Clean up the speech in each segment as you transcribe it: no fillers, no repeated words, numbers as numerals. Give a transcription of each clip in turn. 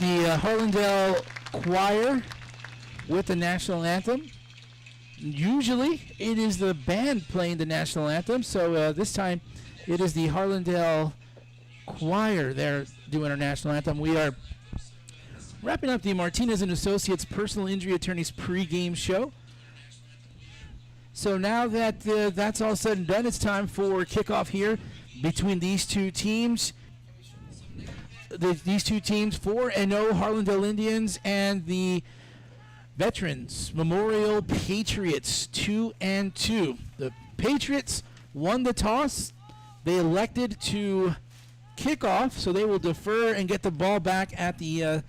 the Harlandale Choir with the national anthem. Usually it is the band playing the national anthem, so this time it is the Harlandale Choir. They're doing our national anthem. We are wrapping up the Martinez and Associates Personal Injury Attorneys pregame show. So now that that's all said and done, it's time for kickoff here between these two teams. These two teams, 4-0 Harlandale Indians and the Veterans Memorial Patriots, 2-2. The Patriots won the toss. They elected to kick off, so they will defer and get the ball back at the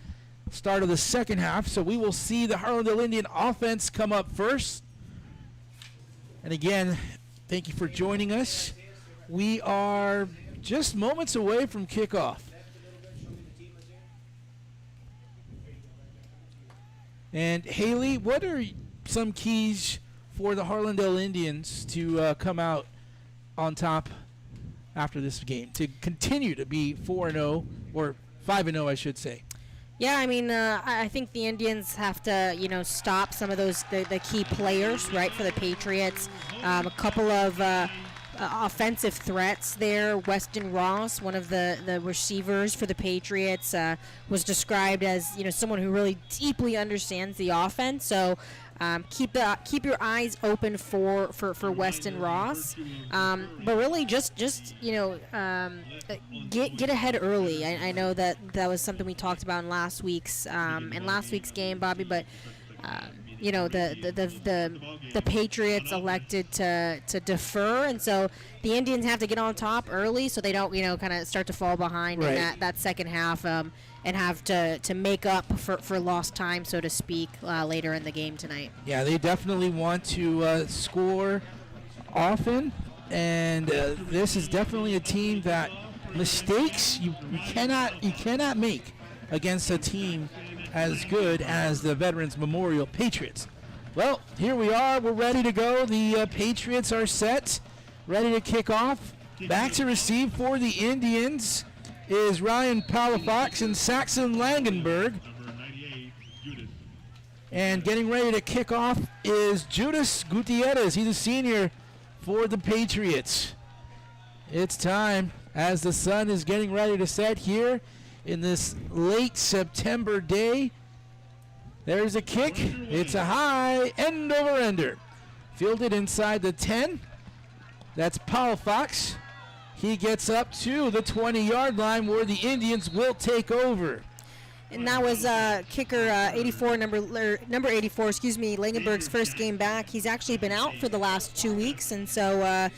start of the second half. So we will see the Harlandale Indian offense come up first. And again, thank you for joining us. We are just moments away from kickoff. And Haley, what are some keys for the Harlandale Indians to come out on top after this game, to continue to be 4-0, or 5-0, I should say? Yeah, I mean, I think the Indians have to, stop some of those the key players, right, for the Patriots. A couple of offensive threats there. Weston Ross, one of the receivers for the Patriots, was described as someone who really deeply understands the offense. So keep your eyes open for Weston Ross, but really just get ahead early. I know that was something we talked about in last week's game, Bobby, but. The Patriots elected to defer, and so the Indians have to get on top early so they don't kind of start to fall behind in that second half, and have to make up for lost time, so to speak, later in the game tonight. Yeah, they definitely want to score often, and this is definitely a team that mistakes you cannot make against a team as good as the Veterans Memorial Patriots. Well, here we are. We're ready to go. The Patriots are set, ready to kick off. Back to receive for the Indians is Ryan Palafox and Saxon Langenberg. And getting ready to kick off is Judas Gutierrez. He's a senior for the Patriots. It's time as the sun is getting ready to set here in this late September day. There's a kick. It's a high end over ender. Fielded inside the 10. That's Paul Fox. He gets up to the 20-yard line where the Indians will take over. And that was kicker 84, number 84, Langenberg's first game back. He's actually been out for the last 2 weeks, and so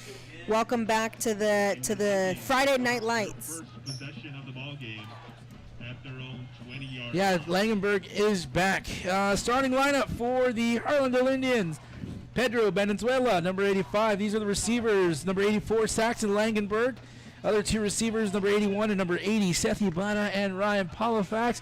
welcome back to the Friday Night Lights. Yeah, Langenberg is back. Starting lineup for the Harlandale Indians. Pedro Venezuela, number 85. These are the receivers. Number 84, Saxon Langenberg. Other two receivers, number 81 and number 80, Seth Ibana and Ryan Palafax.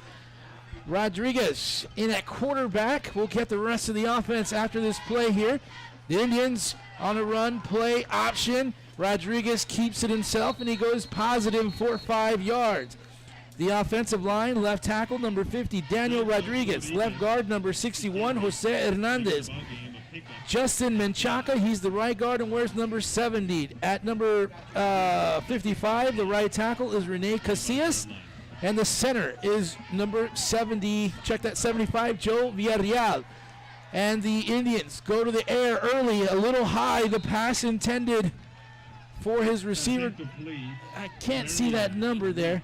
Rodriguez in at quarterback. We'll get the rest of the offense after this play here. The Indians on a run play option. Rodriguez keeps it himself, and he goes positive for 5 yards. The offensive line, left tackle, number 50, Daniel Rodriguez. Left guard, number 61, Jose Hernandez. Justin Menchaca, he's the right guard and wears number 70. At number 55, the right tackle is Rene Casillas. And the center is number 70, check that, 75, Joe Villarreal. And the Indians go to the air early, a little high. The pass intended for his receiver. I can't see that number there.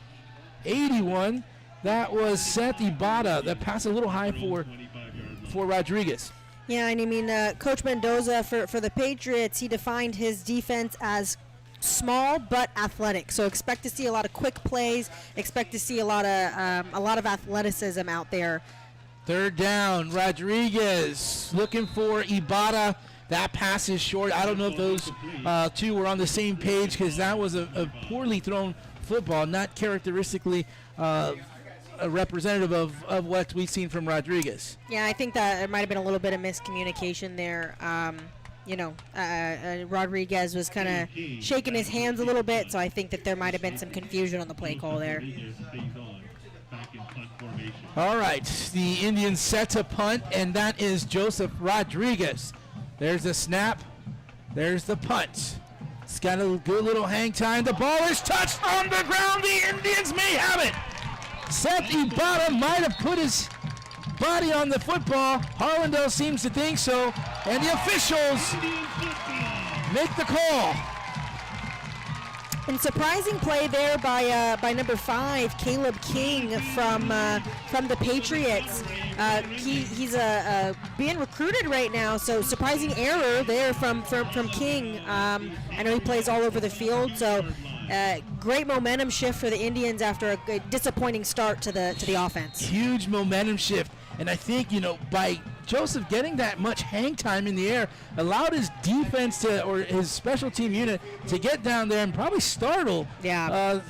81, that was Seth Ibata. That pass a little high for Rodriguez. Yeah, and I mean, Coach Mendoza for the Patriots, he defined his defense as small but athletic. So expect to see a lot of quick plays. Expect to see a lot of athleticism out there. Third down, Rodriguez looking for Ibata. That pass is short. I don't know if those two were on the same page, because that was a poorly thrown football, not characteristically a representative of what we've seen from Rodriguez. Yeah, I think that there might have been a little bit of miscommunication there. Rodriguez was kind of shaking his hands a little bit, so I think that there might have been some confusion on the play call there. All right, the Indians set to punt, and that is Joseph Rodriguez. There's the snap. There's the punt. It's got a good little hang time. The ball is touched on the ground. The Indians may have it. Seth Ibarra might have put his body on the football. Harlandale seems to think so, and the officials make the call. And surprising play there by number 5, Caleb King from the Patriots. He's being recruited right now, so surprising error there from King. I know he plays all over the field, so great momentum shift for the Indians after a disappointing start to the offense. Huge momentum shift, and I think by Joseph getting that much hang time in the air allowed his defense or his special team unit to get down there and probably startle the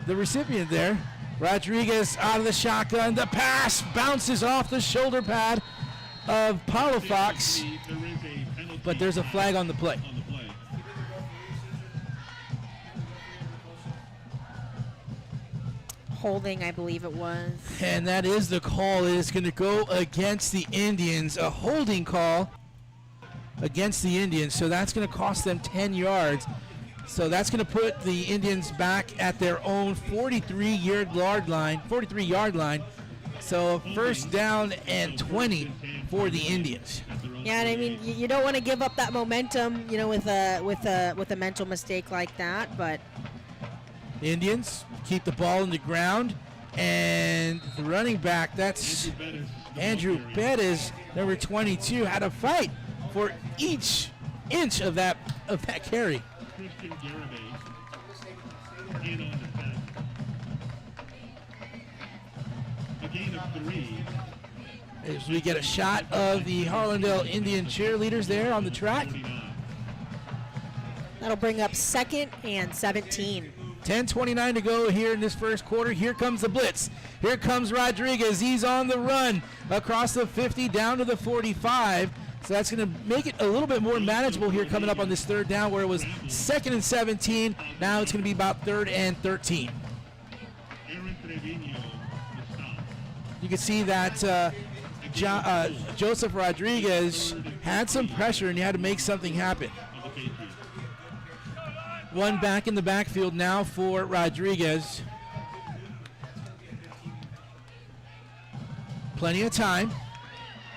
recipient there. Rodriguez out of the shotgun. The pass bounces off the shoulder pad of Paulo Fox, but there's a flag on the play. Holding, I believe it was. And that is the call. It is going to go against the Indians. A holding call against the Indians. So that's going to cost them 10 yards. So that's going to put the Indians back at their own 43-yard line. So first down and 20 for the Indians. Yeah, and I mean, you don't want to give up that momentum, with a mental mistake like that, but Indians keep the ball in the ground, and the running back, that's Andrew Bettis, number 22, had a fight for each inch of that carry. As we get a shot of the Harlandale Indian cheerleaders there on the track. That'll bring up 2nd and 17. 10:29 to go here in this first quarter. Here comes the blitz. Here comes Rodriguez. He's on the run across the 50 down to the 45. So that's going to make it a little bit more manageable here coming up on this third down where it was 2nd and 17. Now it's going to be about 3rd and 13. You can see that Joseph Rodriguez had some pressure and he had to make something happen. One back in the backfield now for Rodriguez. Plenty of time.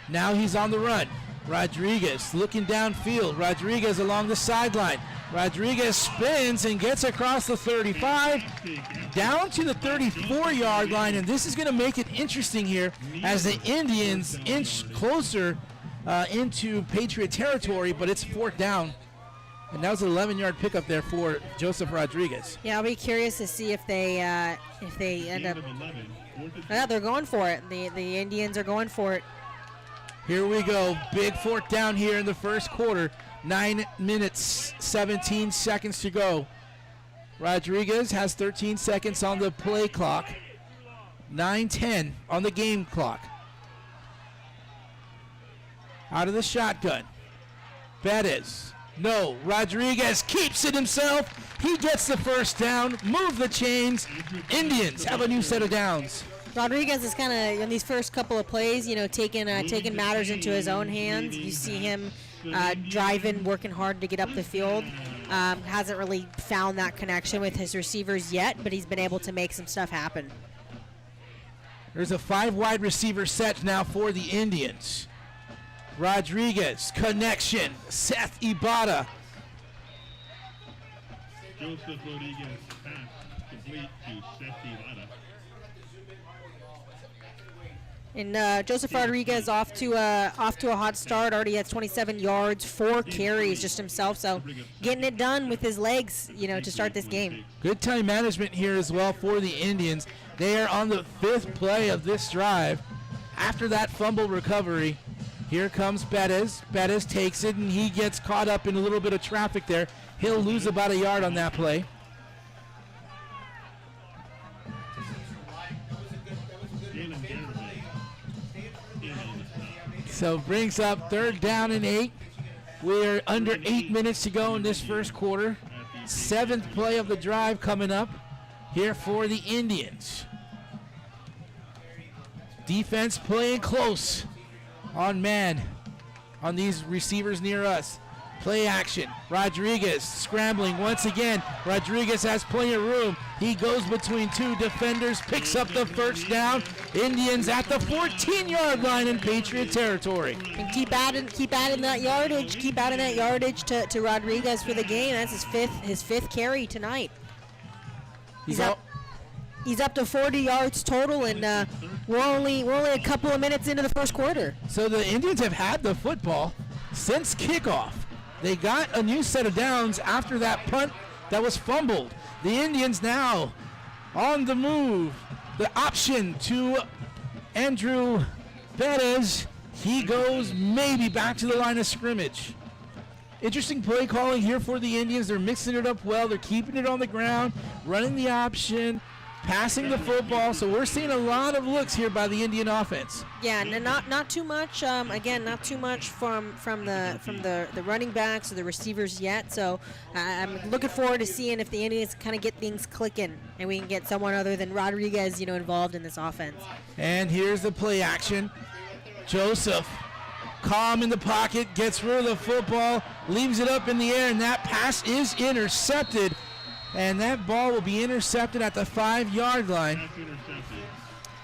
Now he's on the run. Rodriguez looking downfield. Rodriguez along the sideline. Rodriguez spins and gets across the 35 down to the 34-yard line, and this is going to make it interesting here as the Indians inch closer into Patriot territory, but it's 4th down. And that was an 11-yard pickup there for Joseph Rodriguez. Yeah, I'll be curious to see if they end up. Yeah, they're going for it. The Indians are going for it. Here we go. Big 4th down here in the first quarter. 9 minutes, 17 seconds to go. Rodriguez has 13 seconds on the play clock. 9:10 on the game clock. Out of the shotgun. Bettis. No, Rodriguez keeps it himself. He gets the first down. Move the chains. Indians have a new set of downs. Rodriguez is kind of in these first couple of plays, taking matters into his own hands. You see him driving, working hard to get up the field. Hasn't really found that connection with his receivers yet, but he's been able to make some stuff happen. There's a 5 wide receiver set now for the Indians. Rodriguez, connection, Seth Ibarra. Joseph Rodriguez pass complete to Seth Ibarra. And Joseph Rodriguez off to a hot start. Already has 27 yards, 4 carries just himself. So getting it done with his legs, to start this game. Good time management here as well for the Indians. They are on the 5th play of this drive. After that fumble recovery, here comes Bettis. Bettis takes it and he gets caught up in a little bit of traffic there. He'll lose about a yard on that play. So brings up 3rd down and 8. We're under 8 minutes to go in this first quarter. 7th play of the drive coming up here for the Indians. Defense playing close on man on these receivers near us. Play action. Rodriguez scrambling once again. Rodriguez has plenty of room. He goes between two defenders, picks up the first down. Indians at the 14-yard line in Patriot territory. And keep adding that yardage. Keep adding that yardage to Rodriguez for the game. That's his fifth carry tonight. He's up to 40 yards total, and we're only a couple of minutes into the first quarter. So the Indians have had the football since kickoff. They got a new set of downs after that punt that was fumbled. The Indians now on the move. The option to Andrew Perez. He goes maybe back to the line of scrimmage. Interesting play calling here for the Indians. They're mixing it up well. They're keeping it on the ground, running the option, passing the football. So we're seeing a lot of looks here by the Indian offense. Yeah, and not too much. Again, not too much from the running backs or the receivers yet. So I'm looking forward to seeing if the Indians kind of get things clicking and we can get someone other than Rodriguez, involved in this offense. And here's the play action. Joseph, calm in the pocket, gets rid of the football, leaves it up in the air, and that pass is intercepted. And that ball will be intercepted at the 5-yard line.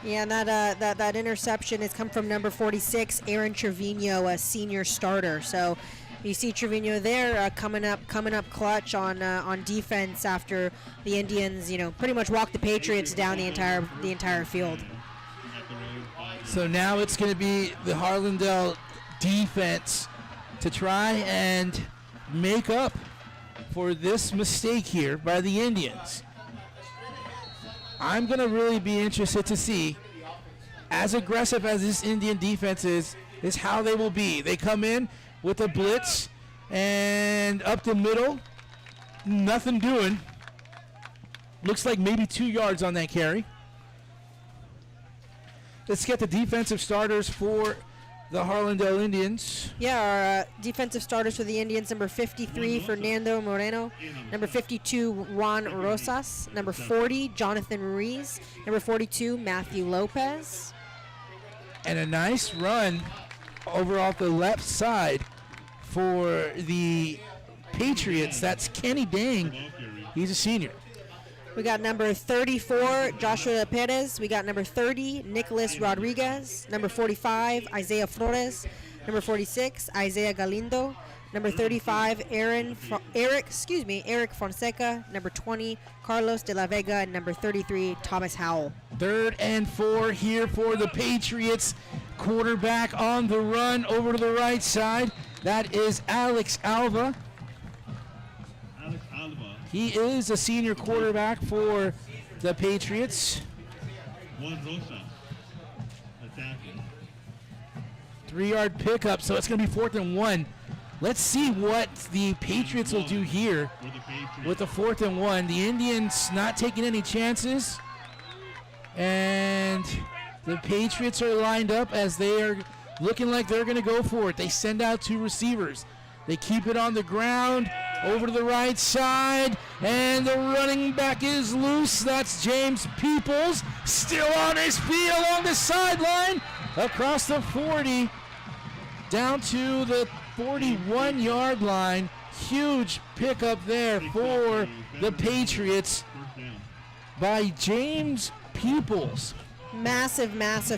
Yeah, and that interception has come from number 46, Aaron Trevino, a senior starter. So you see Trevino there coming up clutch on defense after the Indians, pretty much walked the Patriots down the entire field. So now it's going to be the Harlandale defense to try and make up for this mistake here by the Indians. I'm going to really be interested to see, as aggressive as this Indian defense is how they will be. They come in with a blitz and up the middle, nothing doing. Looks like maybe 2 yards on that carry. Let's get the defensive starters for the Harlandale Indians. Yeah, our defensive starters for the Indians, number 53, Fernando Moreno. Number 52, Juan Rosas. Number 40, Jonathan Ruiz. Number 42, Matthew Lopez. And a nice run over off the left side for the Patriots. That's Kenny Dang. He's a senior. We got number 34, Joshua Perez. We got number 30, Nicholas Rodriguez. Number 45, Isaiah Flores. Number 46, Isaiah Galindo. Number 35, Eric Fonseca. Number 20, Carlos de la Vega. And number 33, Thomas Howell. 3rd and 4 here for the Patriots. Quarterback on the run over to the right side. That is Alex Alva. He is a senior quarterback for the Patriots. Juan Rosa attacking. 3-yard pickup, so it's going to be 4th and 1. Let's see what the Patriots will do here with the 4th and 1. The Indians not taking any chances. And the Patriots are lined up as they are looking like they're going to go for it. They send out 2 receivers. They keep it on the ground. Over to the right side, and the running back is loose. That's James Peoples, still on his feet along the sideline, across the 40, down to the 41-yard line. Huge pickup there for the Patriots by James Peoples. Massive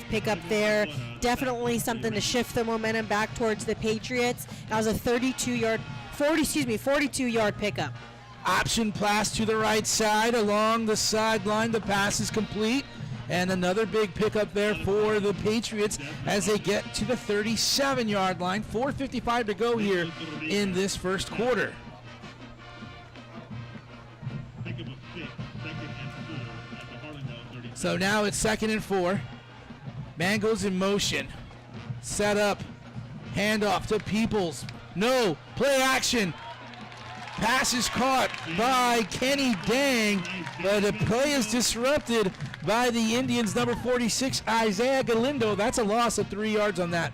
pickup there. Definitely something to shift the momentum back towards the Patriots. That was a 42-yard pickup. Option pass to the right side along the sideline. The pass is complete. And another big pickup there for the Patriots as they get to the 37-yard line. 4:55 to go here in this first quarter. So now it's 2nd and 4. Man goes in motion. Set up. Handoff to Peoples. No. Play action. Pass is caught by Kenny Dang, but the play is disrupted by the Indians' number 46, Isaiah Galindo. That's a loss of 3 yards on that.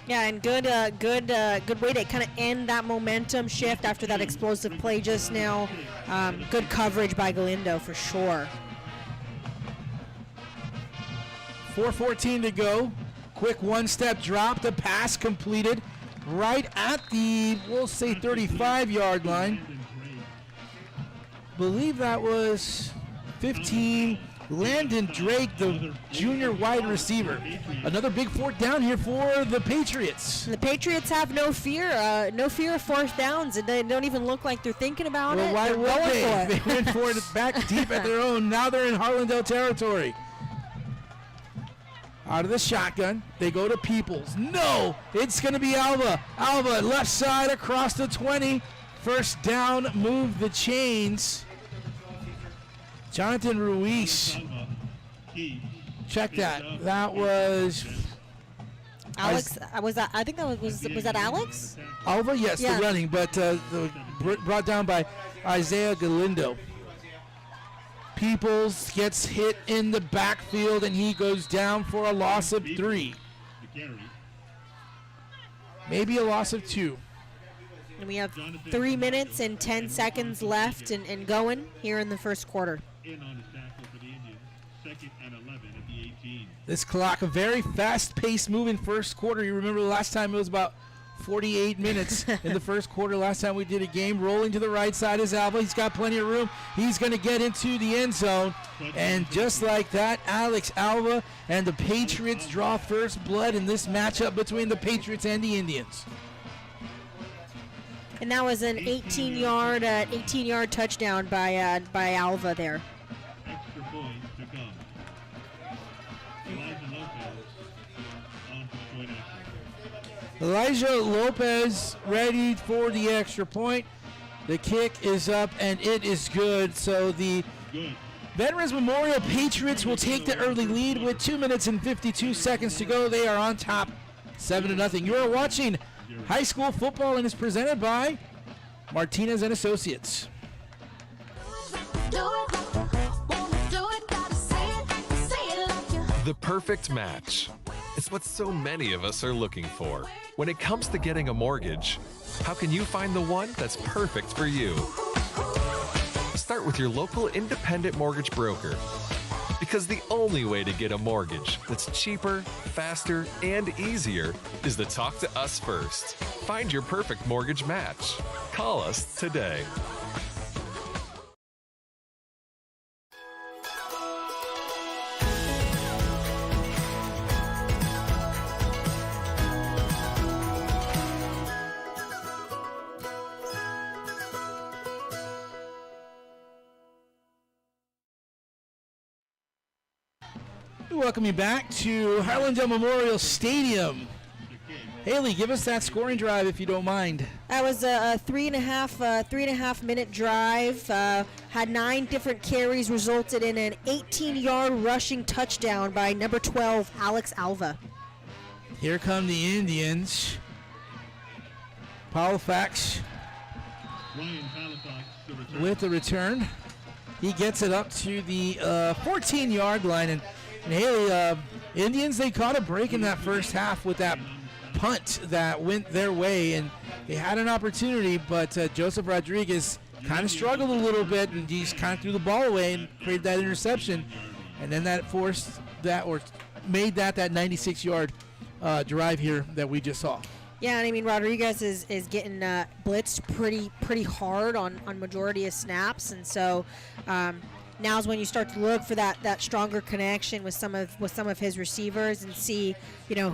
Yeah, and good way to kind of end that momentum shift after that explosive play just now. Good coverage by Galindo for sure. 4:14 to go. Quick one-step drop. The pass completed right at the, we'll say, 35-yard line. Believe that was 15. Landon Drake, the junior wide receiver. Another big fourth down here for the Patriots. The Patriots have no fear of fourth downs, and they don't even look like they're thinking about it. Why They're would going they? for it. They went for it back deep at their own. Now they're in Harlandale territory. Out of the shotgun, they go to Peoples. No, it's going to be Alva. Alva, left side across the 20. First down, move the chains. Jonathan Ruiz. Check that. That was Alex. Was that? I think that was that Alex? Alva. Yes, Yeah. the running, but brought down by Isaiah Galindo. Peoples gets hit in the backfield, and he goes down for a loss of 3. Maybe a loss of 2. And we have 3 minutes and 10 seconds left and going here in the first quarter. In on the tackle for the Indians. 2nd and 11 at the 18. This clock, a very fast-paced moving first quarter. You remember the last time it was about 48 minutes in the first quarter. Last time we did a game. Rolling to the right side is Alva. He's got plenty of room. He's going to get into the end zone. And just like that, Alex Alva and the Patriots draw first blood in this matchup between the Patriots and the Indians. And that was an 18-yard touchdown by Alva there. Extra point to come. Elijah Lopez on for point after. Elijah Lopez ready for the extra point. The kick is up, and it is good. So the Veterans Memorial Patriots will take the early lead with 2 minutes and 52 seconds to go. They are on top, 7-0. You are watching high school football, and is presented by Martinez and Associates. The perfect match. It's what so many of us are looking for. When it comes to getting a mortgage, how can you find the one that's perfect for you? Start with your local independent mortgage broker. Because the only way to get a mortgage that's cheaper, faster, and easier is to talk to us first. Find your perfect mortgage match. Call us today. Welcome you back to Harlandale Memorial Stadium. Haley, give us that scoring drive if you don't mind. That was a three and a half minute drive. Had 9 different carries, resulted in an 18-yard rushing touchdown by number 12, Alex Alva. Here come the Indians. Halifax Ryan Halifax, the return. with the return. He gets it up to the 14-yard line. And Haley, Indians, they caught a break in that first half with that punt that went their way, and they had an opportunity, but Joseph Rodriguez kind of struggled a little bit, and he just kind of threw the ball away and created that interception, and then that forced that, or made that 96-yard drive here that we just saw. Yeah, and I mean Rodriguez is getting blitzed pretty hard on majority of snaps, and so now's when you start to look for that stronger connection with some of his receivers and see,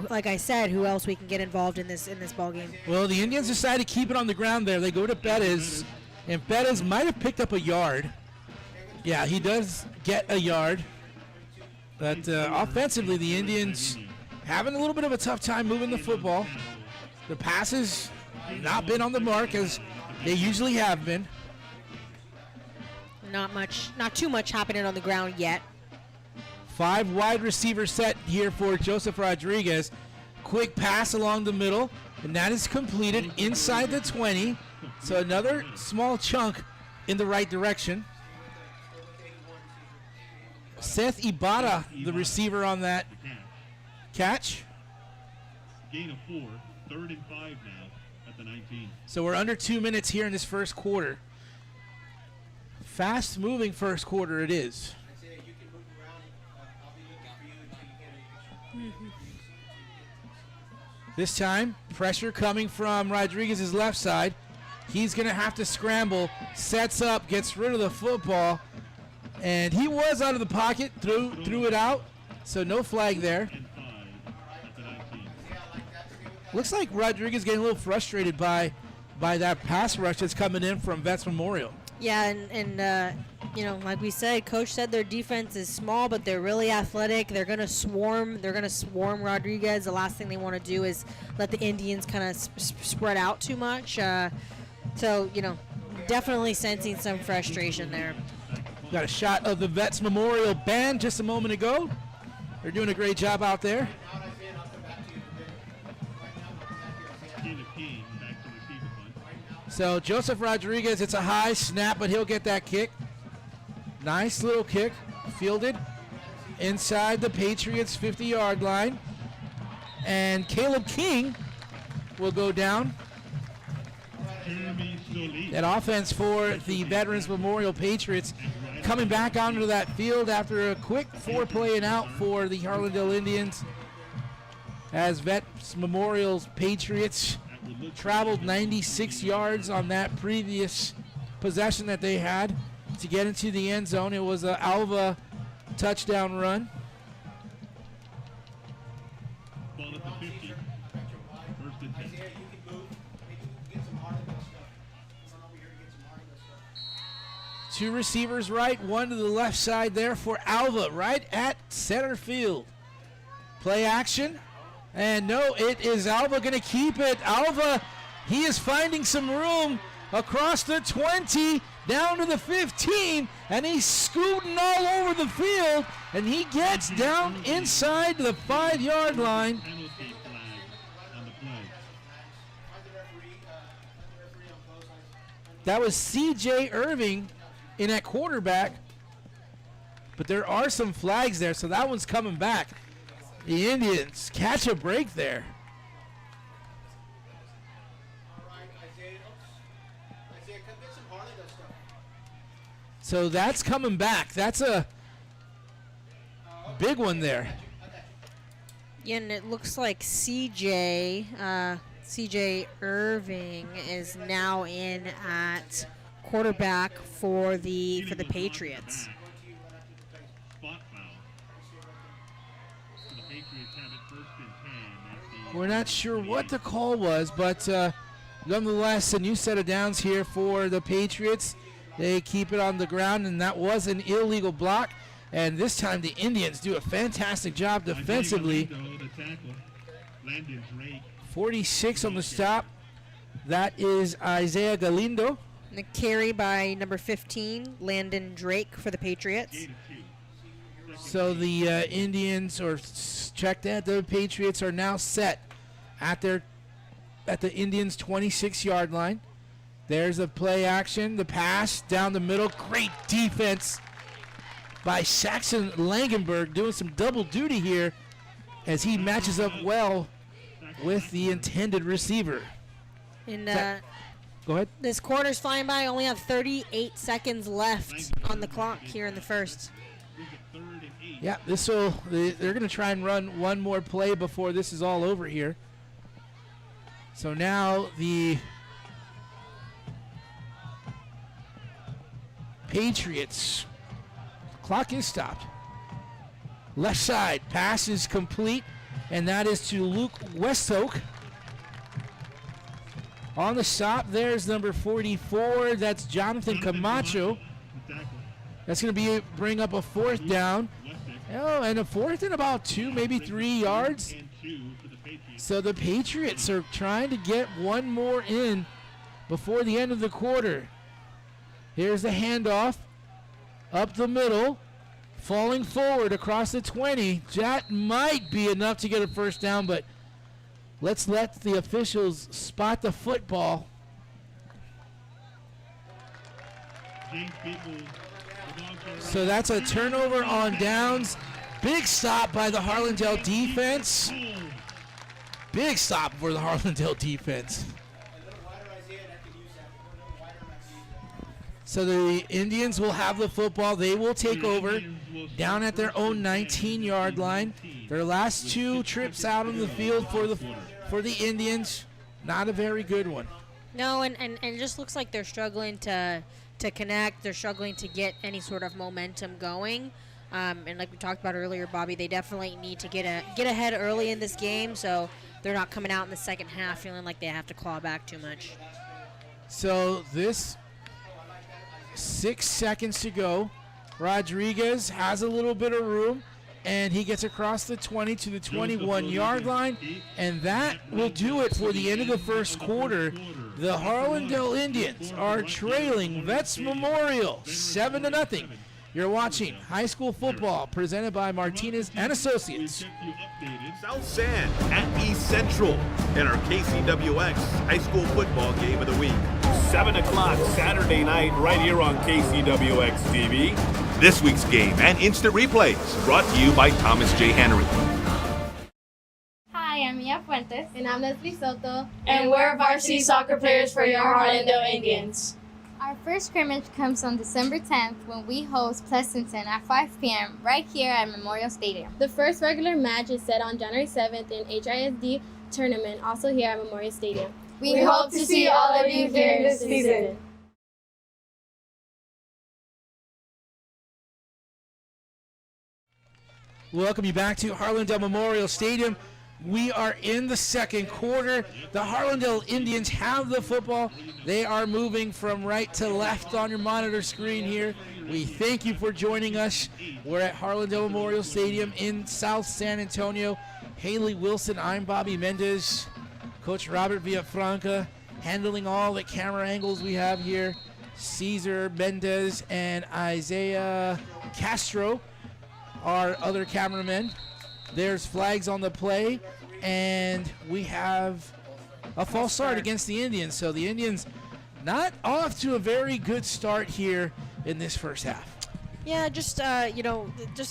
like I said, who else we can get involved in this ball game. Well, the Indians decide to keep it on the ground there. They go to Bettis, and Bettis might have picked up a yard. Yeah, he does get a yard. But offensively, the Indians having a little bit of a tough time moving the football. The passes not been on the mark as they usually have been. Not too much happening on the ground yet. 5 wide receiver set here for Joseph Rodriguez. Quick pass along the middle, and that is completed inside the 20. So another small chunk in the right direction. Seth Ibarra, the receiver on that catch. Gain of 4, 3rd and 5 now at the 19. So we're under 2 minutes here in this first quarter. Fast-moving first quarter it is. This time, pressure coming from Rodriguez's left side. He's going to have to scramble, sets up, gets rid of the football, and he was out of the pocket, threw it out, so no flag there. Looks like Rodriguez getting a little frustrated by that pass rush that's coming in from Vets Memorial. Yeah, and you know, like we said, Coach said their defense is small, but they're really athletic. They're gonna swarm. They're gonna swarm Rodriguez. The last thing they want to do is let the Indians kind of spread out too much. So you know, definitely sensing some frustration there. Got a shot of the Vets Memorial band just a moment ago. They're doing a great job out there. So Joseph Rodriguez, it's a high snap, but he'll get that kick. Nice little kick, fielded inside the Patriots' 50-yard line. And Caleb King will go down. That offense for the Veterans Memorial Patriots coming back onto that field after a quick 4-play and out for the Harlandale Indians. As Vets Memorial's Patriots traveled 96 yards on that previous possession that they had to get into the end zone. It was an Alva touchdown run. Ball at the 50. First and 10. Two receivers right, one to the left side there for Alva, right at center field. Play action. And no, it is Alva going to keep it. Alva, he is finding some room across the 20, down to the 15, and he's scooting all over the field, and he gets down inside the 5-yard line. Penalty flag on the play. That was C.J. Irving in at quarterback, but there are some flags there, so that one's coming back. The Indians catch a break there. So that's coming back. That's a big one there. Yeah, and it looks like C.J. Irving is now in at quarterback for the Patriots. Spot foul. So the Patriots have it first and 10 at the We're not sure what the call was, but nonetheless, a new set of downs here for the Patriots. They keep it on the ground, and that was an illegal block. And this time the Indians do a fantastic job defensively. 46 on the stop. That is Isaiah Galindo. And the carry by number 15, Landon Drake for the Patriots. So the Indians, or check that, the Patriots are now set at the Indians' 26-yard line. There's a play action, the pass down the middle. Great defense by Saxon Langenberg, doing some double duty here as he matches up well with the intended receiver. And go ahead. this quarter's flying by. Only have 38 seconds left on the clock here in the first. Yeah, they're going to try and run one more play before this is all over here. So now the Patriots, clock is stopped. Left side, pass is complete, and that is to Luke Westhoek. On the stop, there's number 44. That's Jonathan Camacho. That's going to bring up a fourth down. Oh, and a fourth and about 2, maybe 3 yards. So the Patriots are trying to get one more in before the end of the quarter. Here's the handoff up the middle, falling forward across the 20. That might be enough to get a first down, but let's let the officials spot the football. So that's a turnover on downs. Big stop by the Harlandale defense. Big stop for the Harlandale defense. So the Indians will have the football. They will take over down at their own 19-yard line. Their last 2 trips out on the field for the Indians, not a very good one. No, and it just looks like they're struggling to connect. They're struggling to get any sort of momentum going. And like we talked about earlier, Bobby, they definitely need to get ahead early in this game, so they're not coming out in the second half feeling like they have to claw back too much. So this 6 seconds to go. Rodriguez has a little bit of room, and he gets across the 20 to the 21-yard line, and that will do it for the end of the first quarter. The Harlandale Indians are trailing Vets Memorial 7-0. You're watching high school football presented by Martinez and Associates. South San at East Central in our KCWX high school football game of the week. 7 o'clock Saturday night right here on KCWX TV. This week's game and instant replays brought to you by Thomas J. Henry. Hi, I'm Mia Fuentes. And I'm Leslie Soto. And we're varsity soccer players for your Harlandale Indians. Our first scrimmage comes on December 10th when we host Pleasanton at 5 p.m. right here at Memorial Stadium. The first regular match is set on January 7th in HISD tournament, also here at Memorial Stadium. We hope to see all of you here this season. Welcome you back to Harlandale Memorial Stadium. We are in the second quarter. The Harlandale Indians have the football. They are moving from right to left on your monitor screen here. We thank you for joining us. We're at Harlandale Memorial Stadium in South San Antonio. Haley Wilson, I'm Bobby Mendez. Coach Robert Villafranca handling all the camera angles we have here. Cesar Mendez and Isaiah Castro are other cameramen. There's flags on the play, and we have a false start against the Indians. So the Indians not off to a very good start here in this first half. Yeah, just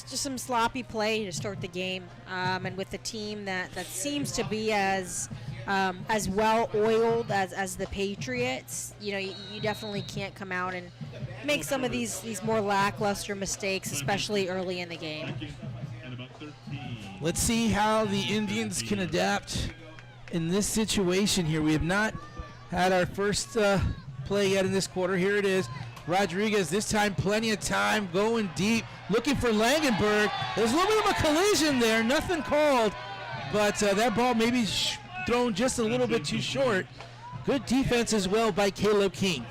some sloppy play to start the game, and with a team that seems to be as well oiled as the Patriots, you definitely can't come out and make some of these more lackluster mistakes, especially early in the game. Let's see how the Indians can adapt in this situation here. We have not had our first play yet in this quarter. Here it is. Rodriguez, this time plenty of time, going deep, looking for Langenberg. There's a little bit of a collision there, nothing called, but that ball maybe thrown just a little bit too short. Good defense as well by Caleb King.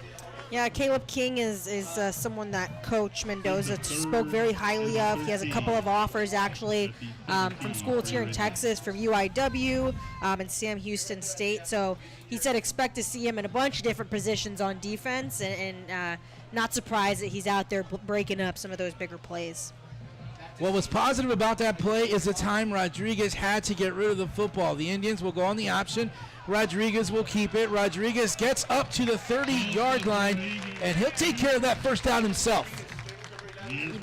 Yeah, Caleb King is someone that Coach Mendoza spoke very highly of. He has a couple of offers, actually, from schools here in Texas, from UIW and Sam Houston State. So he said expect to see him in a bunch of different positions on defense, and not surprised that he's out there breaking up some of those bigger plays. What was positive about that play is the time Rodriguez had to get rid of the football. The Indians will go on the option. Rodriguez will keep it. Rodriguez gets up to the 30-yard line, and he'll take care of that first down himself.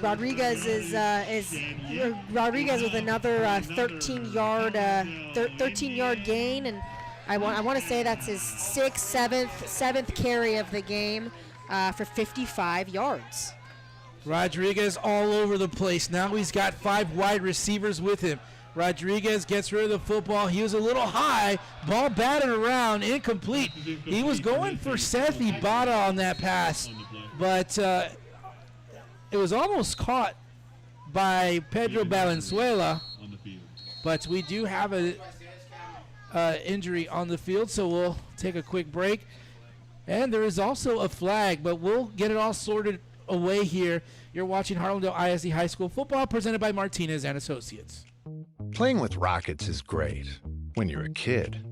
Rodriguez is Rodriguez with another 13-yard gain, and I want to say that's his seventh carry of the game for 55 yards. Rodriguez all over the place. Now he's got 5 wide receivers with him. Rodriguez gets rid of the football. He was a little high. Ball batted around, incomplete. He was going for Seth Ibarra on that pass, but it was almost caught by Pedro Valenzuela. But we do have a injury on the field, so we'll take a quick break. And there is also a flag, but we'll get it all sorted away here. You're watching Harlandale ISD High School football presented by Martinez and Associates. Playing with rockets is great when you're a kid.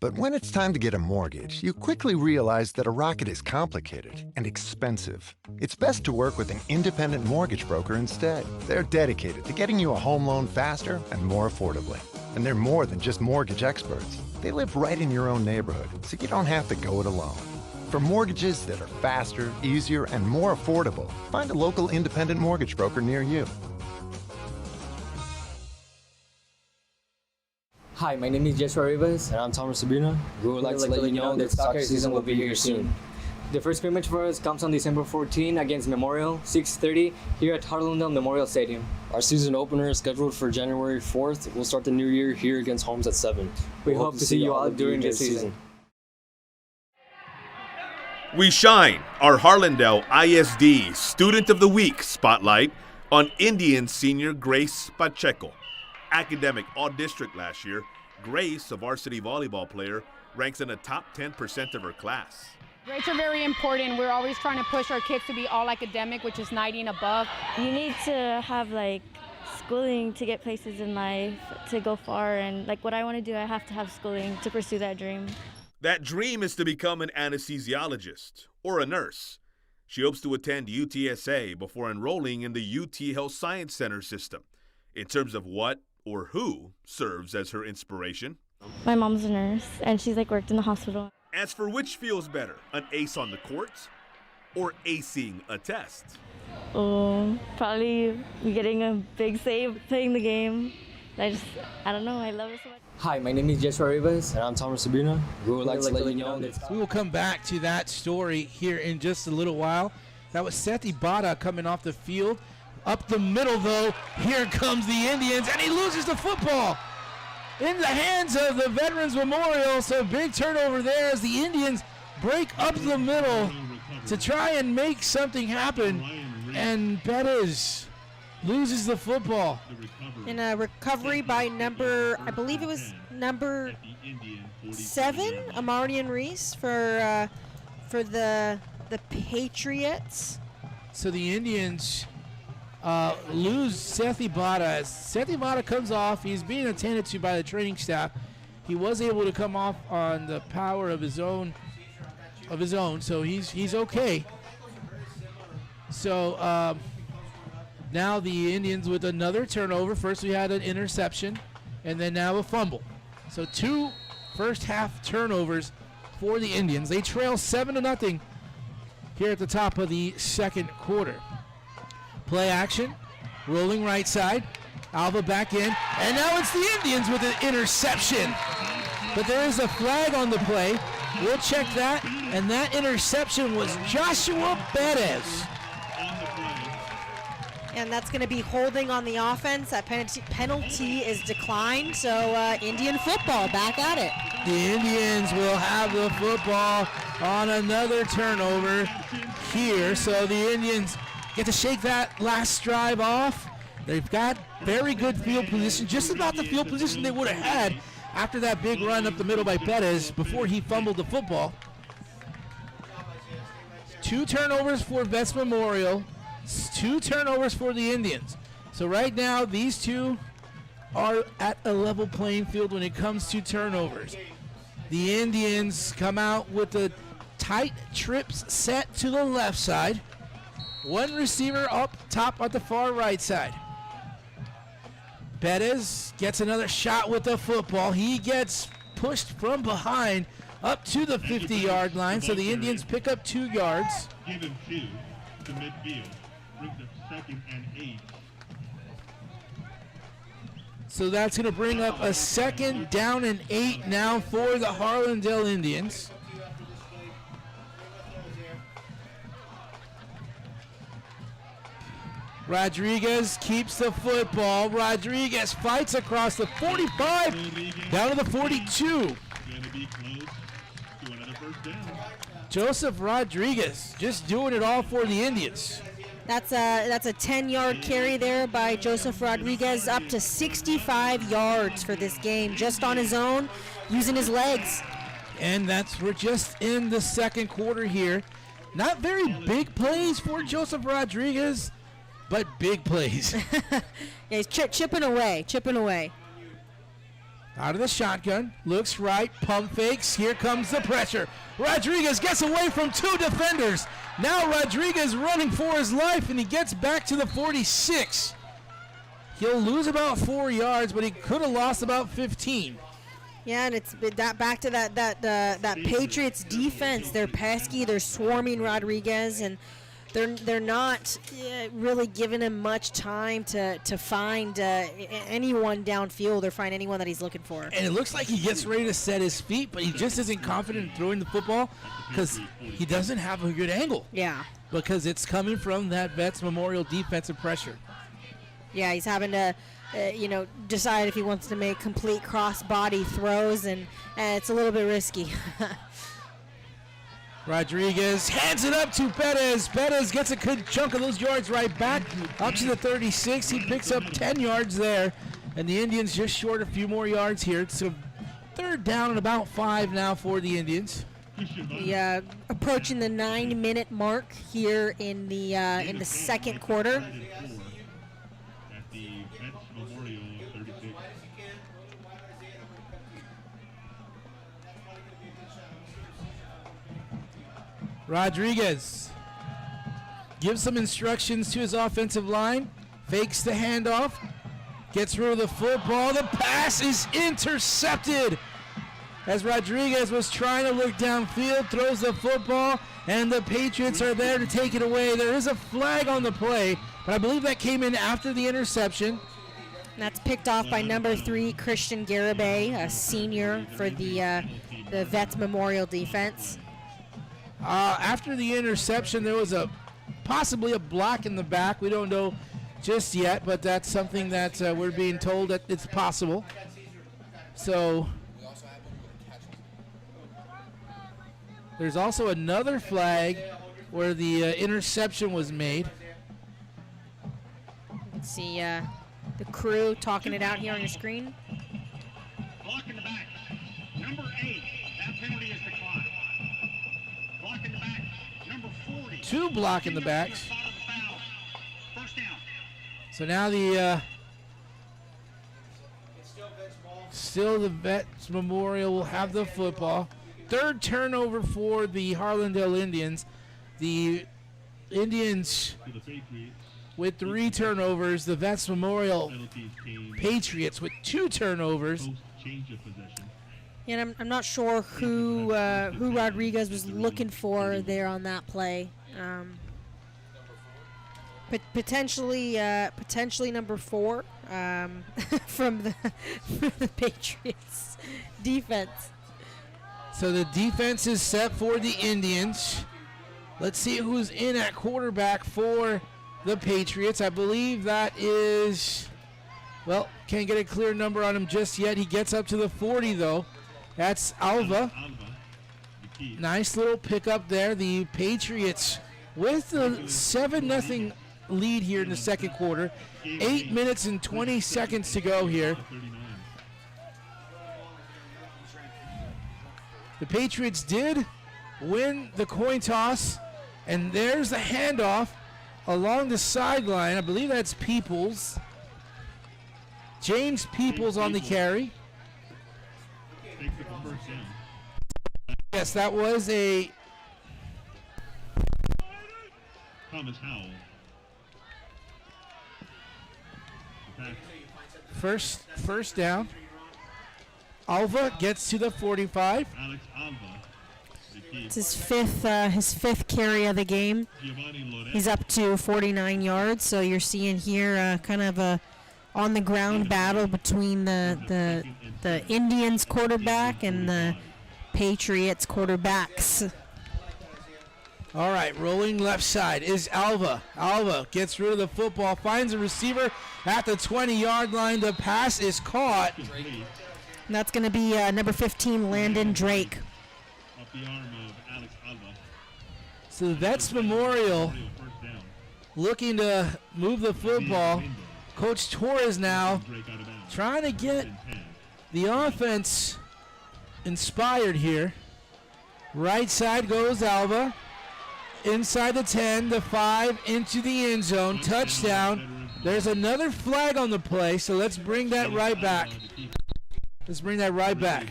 But when it's time to get a mortgage, you quickly realize that a rocket is complicated and expensive. It's best to work with an independent mortgage broker instead. They're dedicated to getting you a home loan faster and more affordably. And they're more than just mortgage experts. They live right in your own neighborhood, so you don't have to go it alone. For mortgages that are faster, easier, and more affordable, find a local independent mortgage broker near you. Hi, my name is Joshua Rivas. And I'm Thomas Sabina. We would like to let you know that soccer season will be here soon. The first scrimmage for us comes on December 14 against Memorial, 6:30 here at Harlandale Memorial Stadium. Our season opener is scheduled for January 4th. We'll start the new year here against Holmes at 7. We hope to see you all during this season. We shine our Harlandale ISD Student of the Week spotlight on Indian senior Grace Pacheco. Academic All-District last year, Grace, a varsity volleyball player, ranks in the top 10% of her class. Grades are very important. We're always trying to push our kids to be all academic, which is 90 and above. You need to have schooling to get places in life, to go far, and what I want to do, I have to have schooling to pursue that dream. That dream is to become an anesthesiologist or a nurse. She hopes to attend UTSA before enrolling in the UT Health Science Center system. In terms of what or who serves as her inspiration, My mom's a nurse, and she's worked in the hospital. As for which feels better, an ace on the court or acing a test? Oh, probably getting a big save, playing the game. I don't know, I love it so much. Hi, my name is Joshua Rivas. And I'm Thomas Sabina. We would like to let you know that we will come back to that story here in just a little while. That was Seth Ibarra coming off the field. Up the middle, though, here comes the Indians, and he loses the football in the hands of the Veterans Memorial. So big turnover there as the Indians break up the middle to try and make something happen, and Bettis loses the football. In a recovery by I believe it was number 7, Amarian Reese for the Patriots. So the Indians lose Seth Ibarra. As Seth Ibarra comes off, he's being attended to by the training staff. He was able to come off on the power of his own, so he's okay. So now the Indians with another turnover. First we had an interception, and then now a fumble. So 2 first half turnovers for the Indians. They trail 7-0 here at the top of the second quarter. Play action, rolling right side, Alva back in, and now it's the Indians with an interception. But there is a flag on the play. We'll check that, and that interception was Joshua Bettis. And that's going to be holding on the offense. That penalty is declined, so Indian football back at it. The Indians will have the football on another turnover here, so the Indians get to shake that last drive off. They've got very good field position, just about the field position they would have had after that big run up the middle by Bettis before he fumbled the football. 2 turnovers for Vets Memorial, 2 turnovers for the Indians. So right now, these two are at a level playing field when it comes to turnovers. The Indians come out with the tight trips set to the left side. 1 receiver up top at the far right side. Bettis gets another shot with the football. He gets pushed from behind up to the 50-yard line, so the Indians pick up 2 yards. Give him 2 to midfield. Bring the 2nd and 8. So that's going to bring up a 2nd down and 8 now for the Harlandale Indians. Rodriguez keeps the football. Rodriguez fights across the 45 down to the 42. Joseph Rodriguez just doing it all for the Indians. That's a 10-yard carry there by Joseph Rodriguez, up to 65 yards for this game, just on his own, using his legs. And we're just in the second quarter here. Not very big plays for Joseph Rodriguez, but big plays. Yeah, he's chipping away. Out of the shotgun, looks right, pump fakes, here comes the pressure. Rodriguez gets away from 2 defenders. Now Rodriguez running for his life, and he gets back to the 46. He'll lose about 4 yards, but he could have lost about 15. Yeah, and it's back to that Patriots defense. They're pesky, they're swarming Rodriguez, and they're not really giving him much time to find anyone downfield or find anyone that he's looking for. And it looks like he gets ready to set his feet, but he just isn't confident in throwing the football because he doesn't have a good angle. Yeah. Because it's coming from that Vets Memorial defensive pressure. Yeah, he's having to, decide if he wants to make complete cross-body throws, and it's a little bit risky. Rodriguez hands it up to Perez. Perez gets a good chunk of those yards right back up to the 36. He picks up 10 yards there, and the Indians just short a few more yards here. It's a third down and about 5 now for the Indians. Yeah, approaching the 9-minute mark here in the second quarter. At the Vets Memorial 36. Rodriguez gives some instructions to his offensive line, fakes the handoff, gets rid of the football. The pass is intercepted as Rodriguez was trying to look downfield, throws the football, and the Patriots are there to take it away. There is a flag on the play, but I believe that came in after the interception. That's picked off by number 3, Christian Garibay, a senior for the Vets Memorial defense. After the interception, there was possibly a block in the back. We don't know just yet, but that's something that we're being told that it's possible. So there's also another flag where the interception was made. Let's see the crew talking it out here on your screen. Block in the back. Number 8. That penalty is declined. Block in the back. Number 40. 2 block in the backs. First down. So now still the Vets Memorial will have the football. Third turnover for the Harlandale Indians. The Indians with 3 turnovers. The Vets Memorial Patriots with 2 turnovers. And I'm not sure who Rodriguez was looking for there on that play. But potentially number 4 from the Patriots defense. So the defense is set for the Indians. Let's see who's in at quarterback for the Patriots. I believe that is, well, can't get a clear number on him just yet. He gets up to the 40 though. That's Alva. Nice little pickup there. The Patriots with the 7-0 lead here in the second quarter. 8 minutes and 20 seconds to go here. The Patriots did win the coin toss, and there's the handoff along the sideline. I believe that's Peoples. James Peoples on the carry. Yes, that was a Thomas Howell. first down. Alva gets to the 45. Alex Alva. It's his fifth carry of the game. He's up to 49 yards. So you're seeing here kind of a on-the-ground battle between the Indians quarterback and the Patriots quarterbacks. All right, rolling left side is Alva. Alva gets rid of the football, finds a receiver at the 20-yard line. The pass is caught. And that's going to be number 15, Landon Drake. Off the arm of Alex Alva. So the Vets Memorial looking to move the football. Coach Torres now trying to get the offense inspired here. Right side goes Alva. Inside the 10, the 5, into the end zone. Touchdown. There's another flag on the play, so let's bring that right back. Let's bring that right back.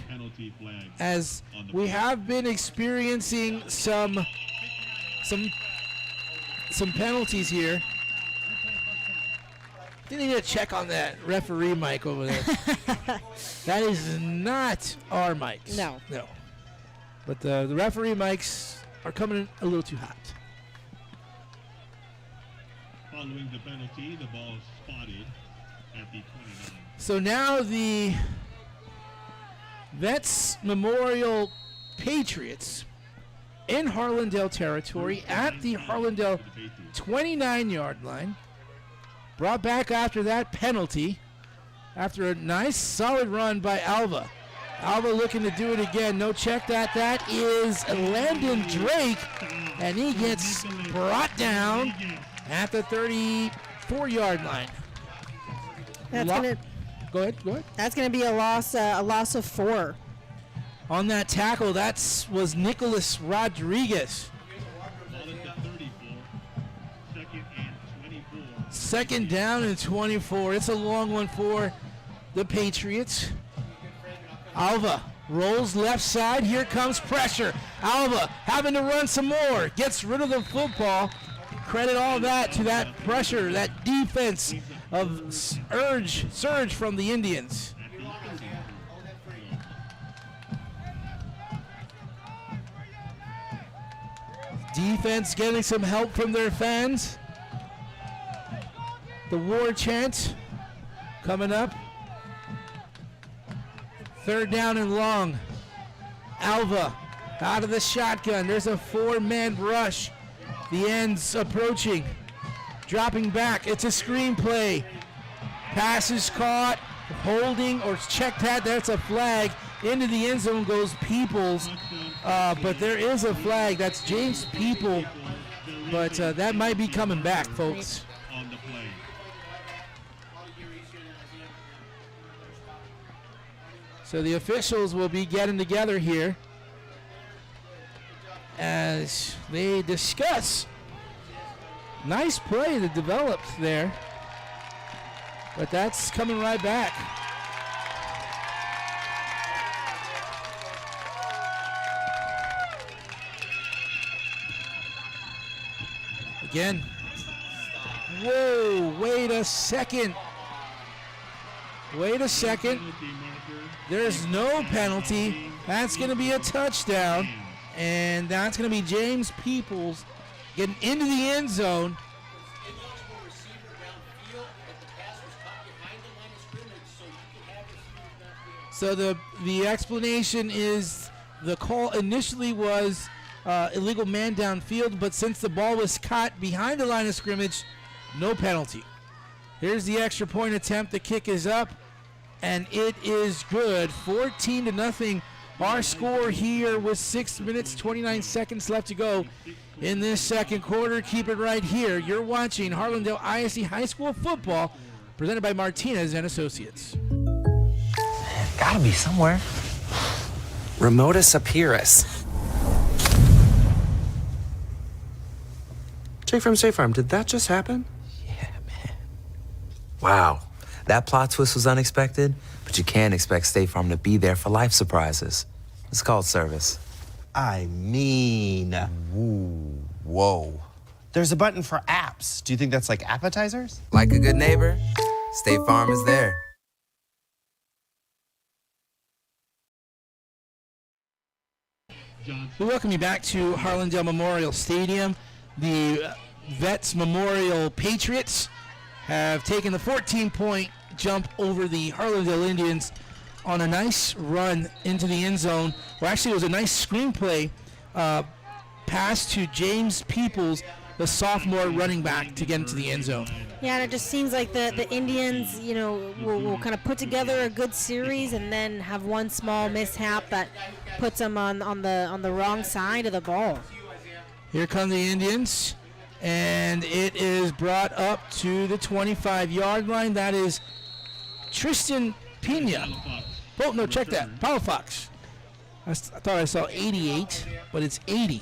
As we have been experiencing some penalties here. I think they need to check on that referee mic over there. That is not our mics. No. No. But the referee mics are coming in a little too hot. Following the penalty, the ball spotted at the 29. So now the Vets Memorial Patriots in Harlandale territory at the Harlandale 29-yard line. Brought back after that penalty after a nice solid run by Alva. Alva looking to do it again. No check that. That is Landon Drake, and he gets brought down at the 34-yard line. Go ahead. That's going to be a loss of 4. On that tackle, that was Nicholas Rodriguez. Second down and 24. It's a long one for the Patriots. Alva rolls left side. Here comes pressure. Alva having to run some more. Gets rid of the football. Credit all that to that pressure, that defense of surge from the Indians. Defense getting some help from their fans. The war chant coming up. Third down and long. Alva out of the shotgun. There's a 4-man rush. The ends approaching. Dropping back. It's a screen play. Pass is caught. Holding or check that. That's a flag. Into the end zone goes Peoples. But there is a flag. That's James People. But that might be coming back, folks. So the officials will be getting together here as they discuss. Nice play that developed there, but that's coming right back. Again. Whoa, wait a second. There's no penalty. That's going to be a touchdown. And that's going to be James Peoples getting into the end zone. So the explanation is the call initially was illegal man downfield, but since the ball was caught behind the line of scrimmage, no penalty. Here's the extra point attempt. The kick is up, and it is good. 14-0. Our score here with 6 minutes, 29 seconds left to go in this second quarter. Keep it right here. You're watching Harlandale ISD High School football, presented by Martinez and Associates. Gotta be somewhere. Remotus Apirus. Jake from State Farm, did that just happen? Yeah, man. Wow. That plot twist was unexpected, but you can't expect State Farm to be there for life surprises. It's called service. I mean, whoa. There's a button for apps. Do you think that's like appetizers? Like a good neighbor, State Farm is there. We welcome you back to Harlandale Memorial Stadium. The Vets Memorial Patriots have taken the 14-point jump over the Harlandale Indians on a nice run into the end zone. Well, actually, it was a nice screenplay pass to James Peoples, the sophomore running back, to get into the end zone. Yeah, and it just seems like the Indians, will kind of put together a good series and then have one small mishap that puts them on the wrong side of the ball. Here come the Indians, and it is brought up to the 25-yard line. That is Tristan Pena. Oh, no, check that. Palafox. I thought I saw 88, but it's 80.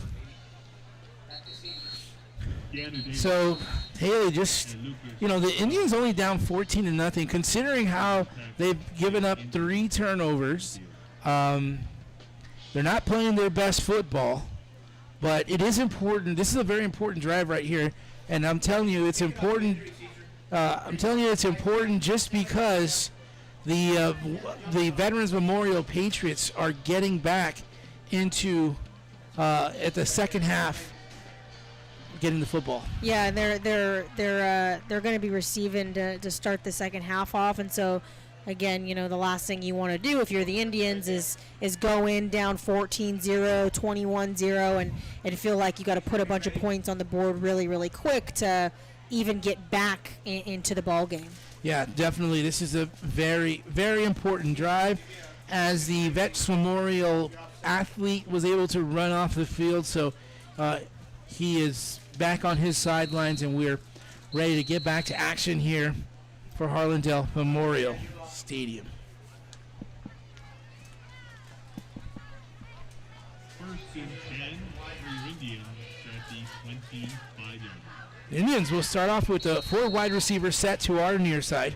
So, Haley, just, the Indians only down 14-0, considering how they've given up 3 turnovers. They're not playing their best football, but it is important. This is a very important drive right here, and I'm telling you it's important. It's important just because the Veterans Memorial Patriots are getting back into at the second half, getting the football. Yeah, they're going to be receiving to start the second half off, and so again, the last thing you want to do if you're the Indians is go in down 14-0, 21-0, and feel like you got to put a bunch of points on the board really, really quick to even get back into the ball game. Yeah, definitely. This is a very, very important drive, as the Vets Memorial athlete was able to run off the field, so he is back on his sidelines, and we're ready to get back to action here for Harlandale Memorial Stadium. First and 10 for your Indians at the 25-yard line. The Indians will start off with a 4 wide receiver set to our near side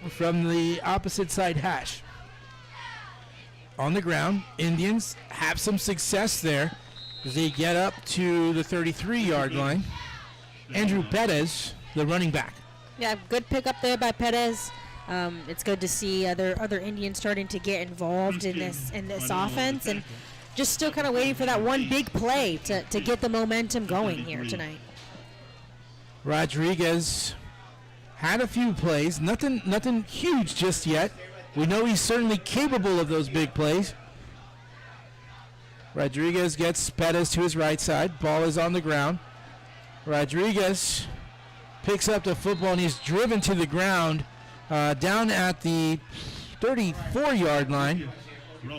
from the opposite side hash. On the ground, Indians have some success there as they get up to the 33-yard line. Andrew Perez, the running back. Yeah, good pick up there by Perez. It's good to see other Indians starting to get involved in this offense, and just still kind of waiting for that one big play to get the momentum going here tonight. Rodriguez had a few plays, nothing huge just yet. We know he's certainly capable of those big plays. Rodriguez gets Perez to his right side. Ball is on the ground. Rodriguez picks up the football, and he's driven to the ground down at the 34-yard line.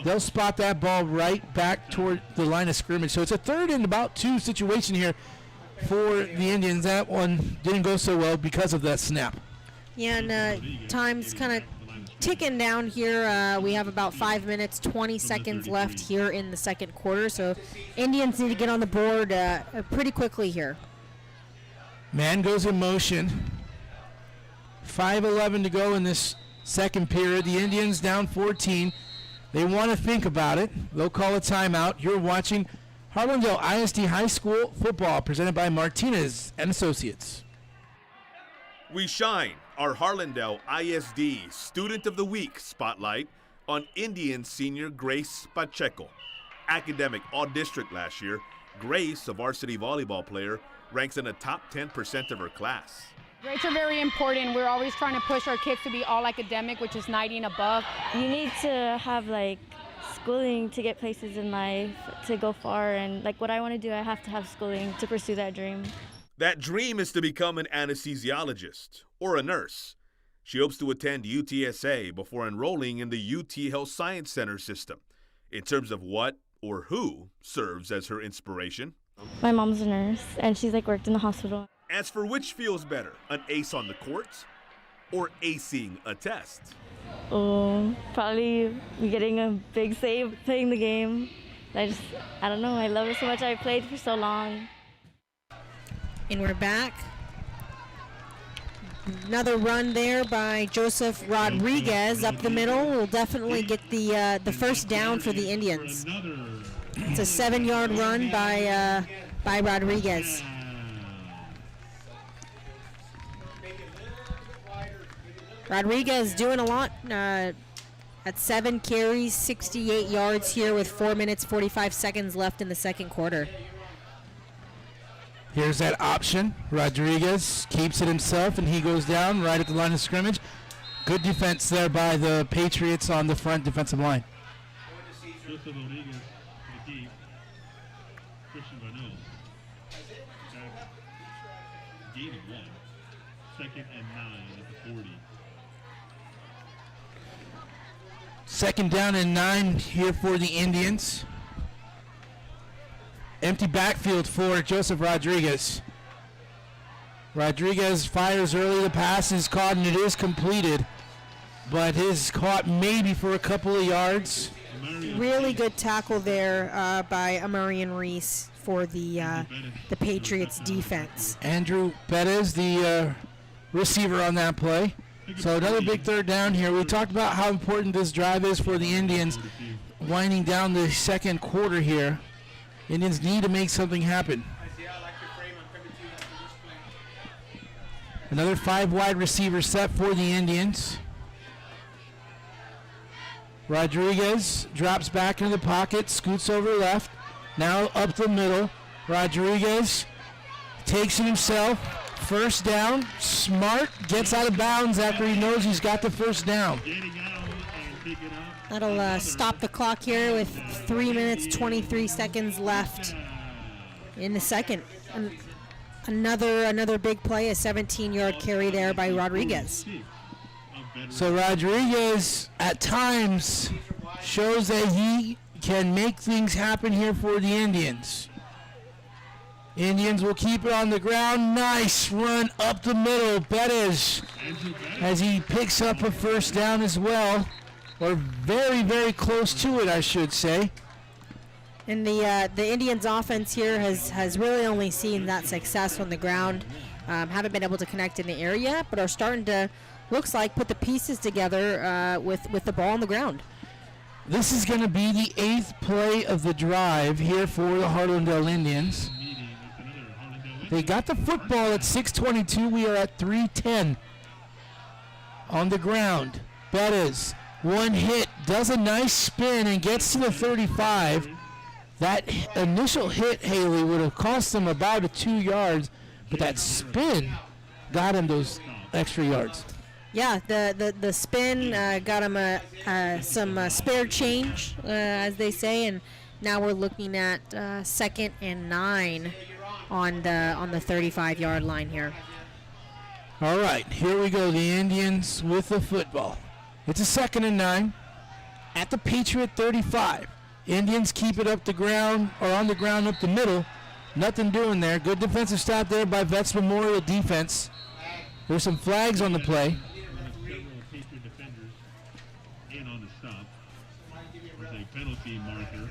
They'll spot that ball right back toward the line of scrimmage. So it's a 3rd and about 2 situation here for the Indians. That one didn't go so well because of that snap. Yeah, and time's kind of ticking down here. We have about 5 minutes, 20 seconds left here in the second quarter. So Indians need to get on the board pretty quickly here. Man goes in motion. 5:11 to go in this second period. The Indians down 14. They want to think about it. They'll call a timeout. You're watching Harlandale ISD High School football presented by Martinez and Associates. We shine our Harlandale ISD Student of the Week spotlight on Indian senior Grace Pacheco. Academic All-District last year, Grace, a varsity volleyball player, ranks in the top 10% of her class. Grades are very important. We're always trying to push our kids to be all academic, which is 90 and above. You need to have schooling to get places in life, to go far, and what I want to do, I have to have schooling to pursue that dream. That dream is to become an anesthesiologist or a nurse. She hopes to attend UTSA before enrolling in the UT Health Science Center system. In terms of what or who serves as her inspiration? My mom's a nurse, and she's worked in the hospital. As for which feels better, an ace on the court or acing a test? Oh, probably getting a big save, playing the game. I don't know, I love it so much. I played for so long. And we're back. Another run there by Joseph Rodriguez up the middle will definitely get the first down for the Indians. It's a 7-yard run by Rodriguez. Rodriguez doing a lot at 7 carries, 68 yards here with 4 minutes, 45 seconds left in the second quarter. Here's that option. Rodriguez keeps it himself, and he goes down right at the line of scrimmage. Good defense there by the Patriots on the front defensive line. Joseph Rodriguez to the deep. Christian Renault. Gain of 1. 2nd and 9 at the 40. 2nd down and 9 here for the Indians. Empty backfield for Joseph Rodriguez. Rodriguez fires early. The pass is caught, and it is completed. But is caught maybe for a couple of yards. Really good tackle there by Amarian Reese for the Patriots defense. Andrew Perez, the receiver on that play. So another big 3rd down here. We talked about how important this drive is for the Indians. Winding down the second quarter here. Indians need to make something happen. Another 5 wide receiver set for the Indians. Rodriguez drops back into the pocket, scoots over left. Now up the middle. Rodriguez takes it himself. First down. Smart gets out of bounds after he knows he's got the first down. That'll stop the clock here with 3 minutes, 23 seconds left in the second. Another big play, a 17-yard carry there by Rodriguez. So Rodriguez at times shows that he can make things happen here for the Indians. Indians will keep it on the ground. Nice run up the middle. Bettis, as he picks up a first down as well. Or very, very close to it, I should say. And the Indians offense here has really only seen that success on the ground. Haven't been able to connect in the air yet, but are starting to, looks like, put the pieces together with the ball on the ground. This is going to be the 8th play of the drive here for the Harlandale Indians. They got the football at 6:22. We are at 3:10 on the ground. Bettis, one hit, does a nice spin and gets to the 35. That initial hit, Haley, would have cost him about 2 yards, but that spin got him those extra yards. Yeah, the spin got him some spare change, as they say, and now we're looking at 2nd and 9 on the 35-yard line here. All right, here we go. The Indians with the football. It's a 2nd and 9 at the Patriot 35. Indians keep it up the ground, or on the ground up the middle. Nothing doing there. Good defensive stop there by Vets Memorial defense. There's some flags on the play. Several Patriot defenders in on the stop. There's a penalty marker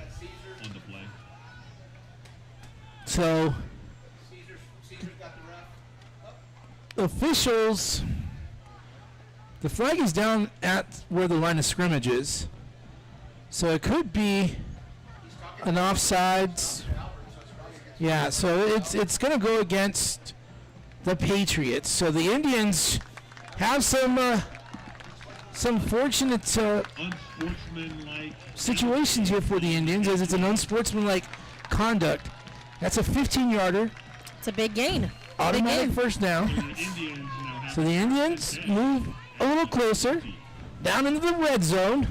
on the play. So, officials, the flag is down at where the line of scrimmage is. So it could be an offsides. Yeah, so it's going to go against the Patriots. So the Indians have some fortunate Unsportsmanlike situations here for the Indians, as it's an unsportsmanlike conduct. That's a 15-yarder. It's a big gain. Automatic first down. So the Indians move a little closer down into the red zone.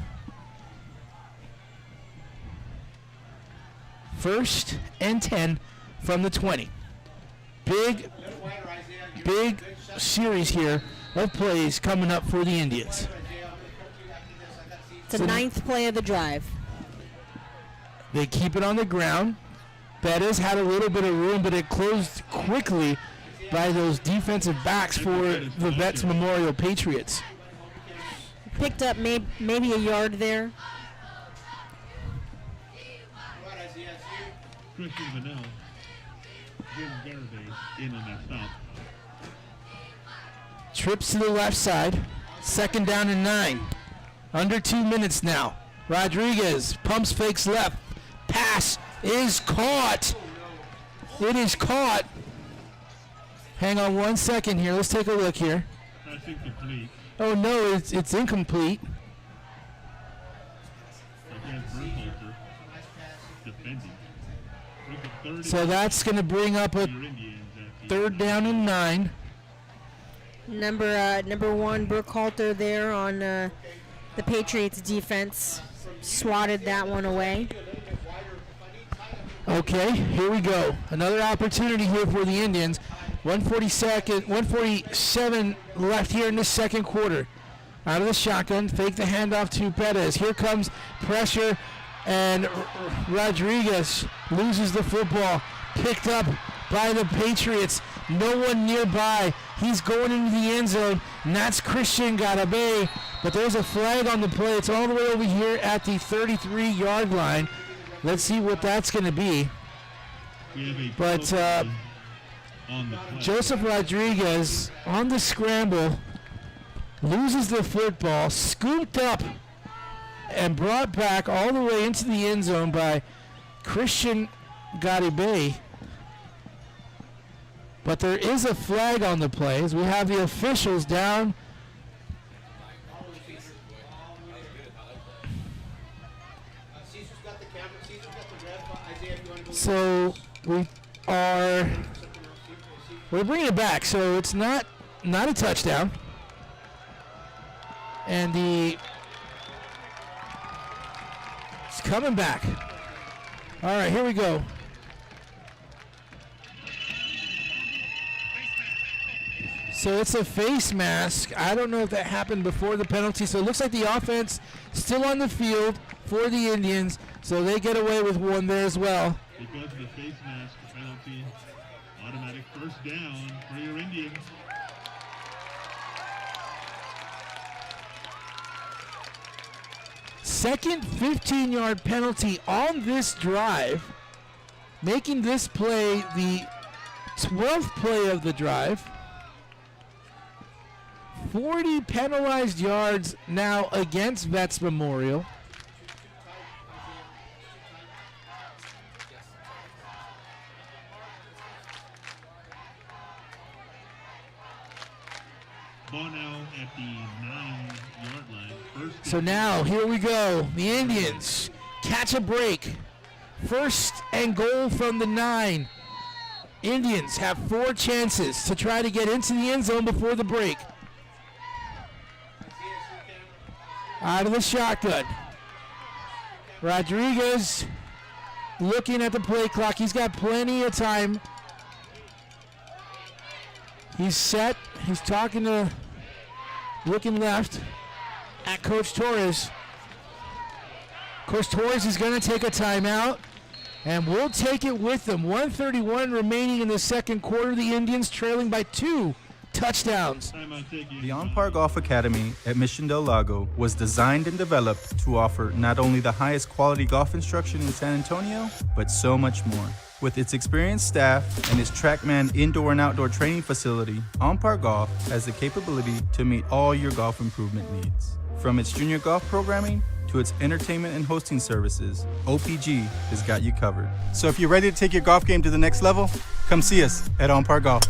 1st and 10 from the 20. Big series here of plays coming up for the Indians. It's the 9th play of the drive. They keep it on the ground. Bettis had a little bit of room, but it closed quickly by those defensive backs for the Vets Memorial Patriots. Picked up maybe a yard there. Christian Vanell, Jim Garibay in on that stop. Trips to the left side. 2nd down and 9. Under 2 minutes now. Rodriguez pumps, fakes left. Pass is caught. It is caught. Hang on 1 second here. Let's take a look here. That's incomplete. Oh no, it's incomplete. Again, Berhalter defending. So that's going to bring up a 3rd down and 9. Number 1, Burkhalter there on the Patriots defense. Swatted that one away. Okay, here we go. Another opportunity here for the Indians. 147 left here in the second quarter. Out of the shotgun, fake the handoff to Perez. Here comes pressure, and Rodriguez loses the football. Picked up by the Patriots. No one nearby. He's going into the end zone, and that's Christian Garibay. But there's a flag on the play. It's all the way over here at the 33-yard line. Let's see what that's going to be. But Joseph Rodriguez on the scramble loses the football, scooped up and brought back all the way into the end zone by Christian Garibay. But there is a flag on the play as we have the officials down. So we are We're bringing it back, so it's not a touchdown. And it's coming back. All right, here we go. So it's a face mask. I don't know if that happened before the penalty. So it looks like the offense still on the field for the Indians. So they get away with one there as well. Because of the face mask penalty, automatic first down for your Indians. Second 15-yard penalty on this drive, making this play the 12th play of the drive. 40 penalized yards now against Vets Memorial. Ball now at the 9-yard line. So now, here we go. The Indians catch a break. First and goal from the 9. Indians have 4 chances to try to get into the end zone before the break. Out of the shotgun. Rodriguez looking at the play clock. He's got plenty of time. He's set. He's looking left at Coach Torres. Coach Torres is going to take a timeout, and we'll take it with them. 1:31 remaining in the second quarter. The Indians trailing by 2 touchdowns. The On Par Golf Academy at Mission Del Lago was designed and developed to offer not only the highest quality golf instruction in San Antonio, but so much more. With its experienced staff and its TrackMan indoor and outdoor training facility, On Par Golf has the capability to meet all your golf improvement needs. From its junior golf programming to its entertainment and hosting services, OPG has got you covered. So if you're ready to take your golf game to the next level, come see us at On Par Golf.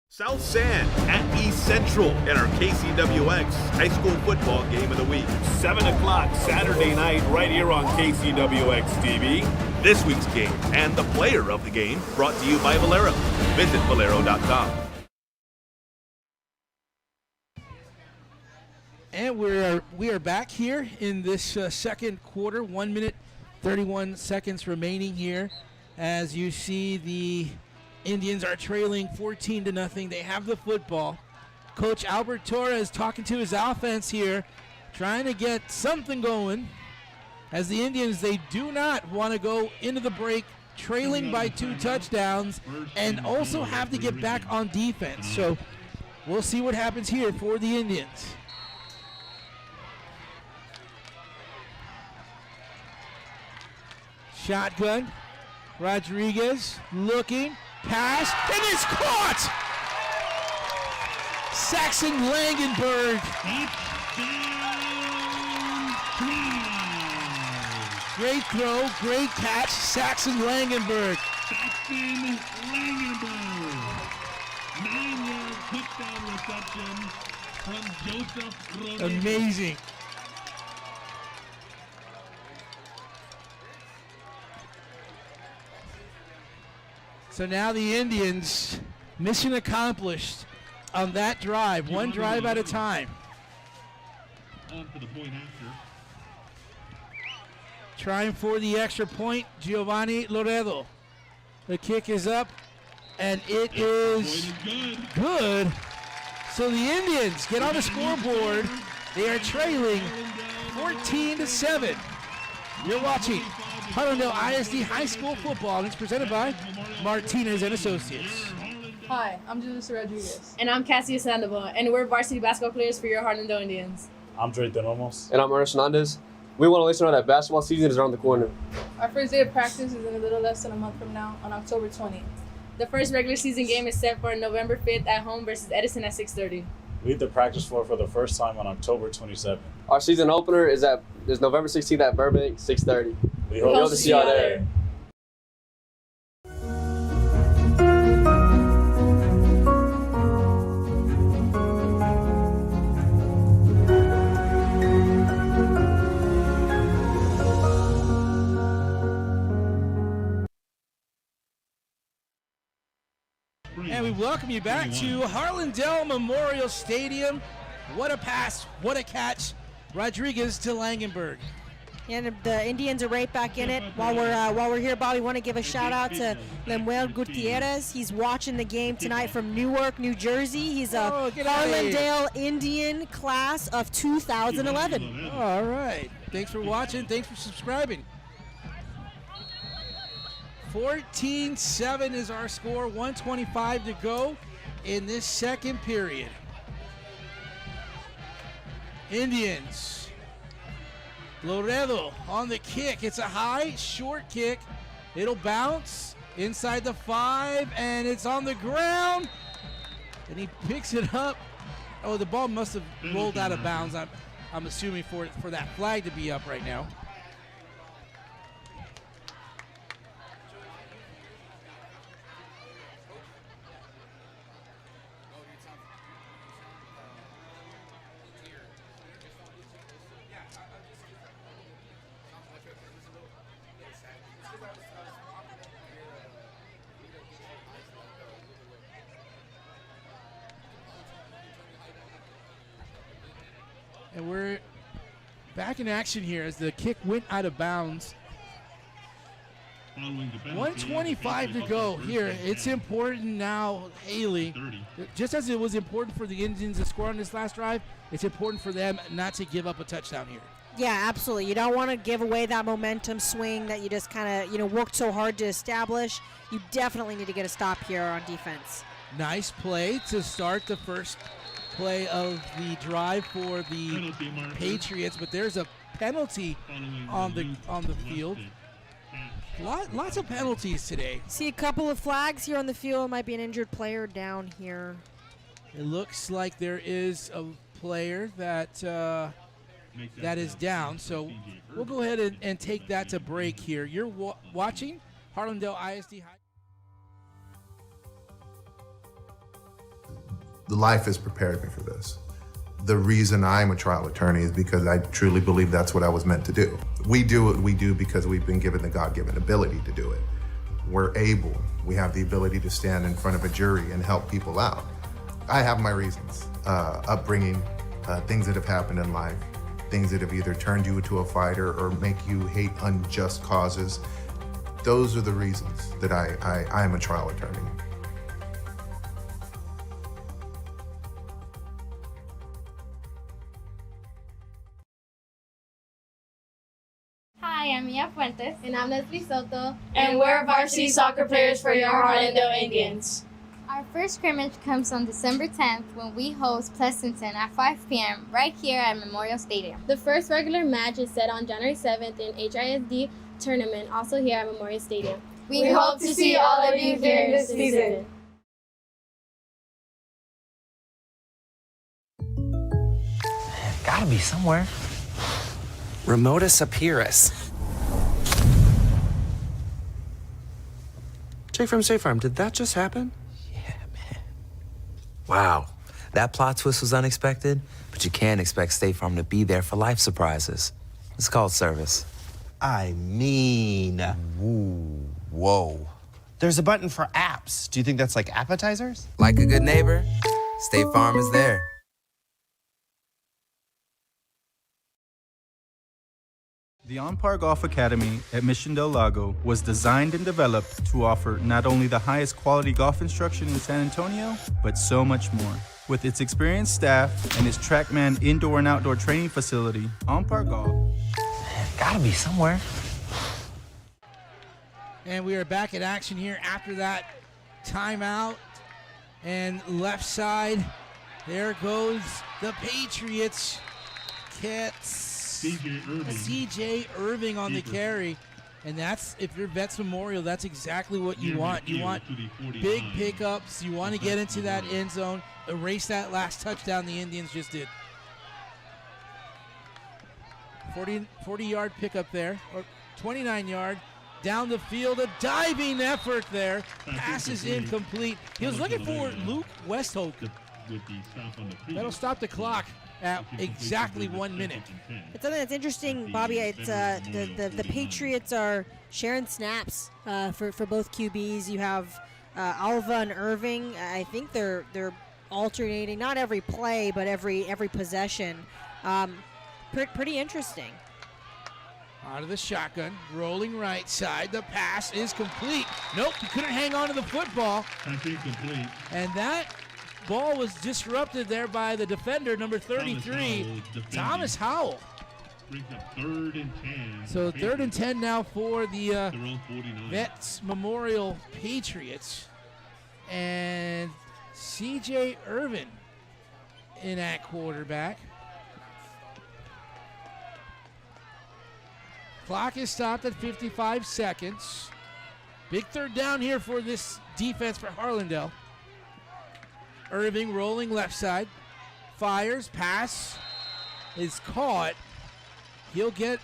South San at East Central in our KCWX high school football game of the week. 7 o'clock Saturday night right here on KCWX TV. This week's game and the player of the game brought to you by Valero. Visit Valero.com. And we are back here in this second quarter. 1 minute, 31 seconds remaining here. As you see, the Indians are trailing 14-0. They have the football. Coach Albert Torres talking to his offense here, trying to get something going. As the Indians, they do not want to go into the break trailing by 2 touchdowns and also have to get back on defense. So we'll see what happens here for the Indians. Shotgun. Rodriguez looking. Pass, and it's caught! Saxon Langenberg. Great throw, great catch, Saxon Langenberg. Saxon Langenberg. 9-yard touchdown reception from Joseph Rodriguez. Amazing. So now the Indians, mission accomplished on that drive, one drive at a time. On for the point after. Trying for the extra point, Giovanni Loredo. The kick is up, and it is good. So the Indians get on the scoreboard. They are trailing 14-7. You're watching Harlandale ISD High School Football, and it's presented by Martinez and Associates. Hi, I'm Julissa Rodriguez. And I'm Cassia Sandoval, and we're varsity basketball players for your Harlandale Indians. I'm Dre Ramos. And I'm Ernest Hernandez. We want to let you know that basketball season is around the corner. Our first day of practice is in a little less than a month from now, on October 20th. The first regular season game is set for November 5th at home versus Edison at 6:30. Leave the practice floor for the first time on October 27th. Our season opener is November 16th at Burbank, 6:30. We hope to see y'all there. welcome you back to Harlandale Memorial Stadium. What a pass, what a catch. Rodriguez to Langenberg. And the Indians are right back in it. While we're here, Bobby, want to give a shout out to Lemuel Gutierrez. He's watching the game tonight from Newark, New Jersey. He's a Harlandale Indian class of 2011. All right. Thanks for watching. Thanks for subscribing. 14-7 is our score. 1:25 to go in this second period. Indians. Loredo on the kick. It's a high, short kick. It'll bounce inside the 5, and it's on the ground. And he picks it up. Oh, the ball must have rolled out of bounds. I'm assuming for that flag to be up right now. And we're back in action here as the kick went out of bounds. 1:25 to go here. It's important now, Haley, just as it was important for the Indians to score on this last drive, it's important for them not to give up a touchdown here. Yeah, absolutely. You don't want to give away that momentum swing that you just kind of, worked so hard to establish. You definitely need to get a stop here on defense. Nice play to start the first play of the drive for the Patriots, but there's a penalty on the field. Lots of penalties today. See a couple of flags here on the field. Might be an injured player down here. It looks like there is a player that is down, so we'll go ahead and take that to break here. You're watching Harlandale ISD High. Life has prepared me for this. The reason I'm a trial attorney is because I truly believe that's what I was meant to do. We do what we do because we've been given the God-given ability to do it. We have the ability to stand in front of a jury and help people out. I have my reasons, upbringing, things that have happened in life, things that have either turned you into a fighter or make you hate unjust causes. Those are the reasons that I am a trial attorney. Hi, I'm Mia Fuentes. And I'm Leslie Soto. And we're varsity soccer players for your Harlandale Indians. Our first scrimmage comes on December 10th when we host Pleasanton at 5 p.m. right here at Memorial Stadium. The first regular match is set on January 7th in HISD tournament, also here at Memorial Stadium. We hope to see all of you here this season. Gotta be somewhere. Remotus Apirus. Jake from State Farm, did that just happen? Wow, that plot twist was unexpected, but you can't expect State Farm to be there for life surprises. It's called service. Whoa. There's a button for apps. Do you think that's like appetizers? Like a good neighbor, State Farm is there. The On-Par Golf Academy at Mission Del Lago was designed and developed to offer not only the highest quality golf instruction in San Antonio, but so much more. With its experienced staff and its TrackMan indoor and outdoor training facility, On-Par Golf. Gotta be somewhere. And we are back in action here after that timeout. And left side, there goes the Patriots. CJ Irving on the carry. And that's, if you're Vets Memorial, that's exactly what you want. You want big pickups. You want to get into that end zone, erase that last touchdown the Indians just did. 40-yard pickup there, or 29-yard. Down the field, a diving effort there. Pass is incomplete. He was looking for Luke Westhope. That'll stop the clock at exactly 1 minute. It's something that's interesting, Bobby. It's the Patriots are sharing snaps for both QBs. You have Alva and Irving, I think they're alternating, not every play, but every possession. Pretty interesting. Out of the shotgun, rolling right side. The pass is complete. Nope, he couldn't hang on to the football. That's incomplete. And that ball was disrupted there by the defender, number 33, Thomas Howell. Brings up 3rd and 10. So 3rd and 10 now for the Their own 49. Vets Memorial Patriots. And C.J. Irvin in at quarterback. Clock is stopped at 55 seconds. Big 3rd down here for this defense for Harlandale. Irving rolling left side. Fires, pass is caught. He'll get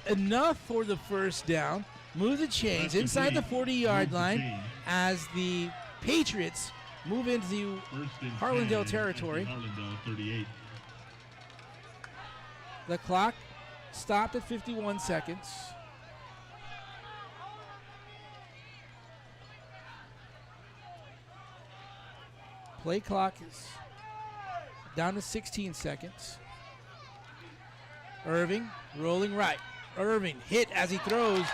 enough for the 1st down. Move the chains inside the 40-yard line as the Patriots move into Harlandale territory. Harlandale 38. The clock stopped at 51 seconds. Play clock is down to 16 seconds. Irving rolling right. Irving hit as he throws.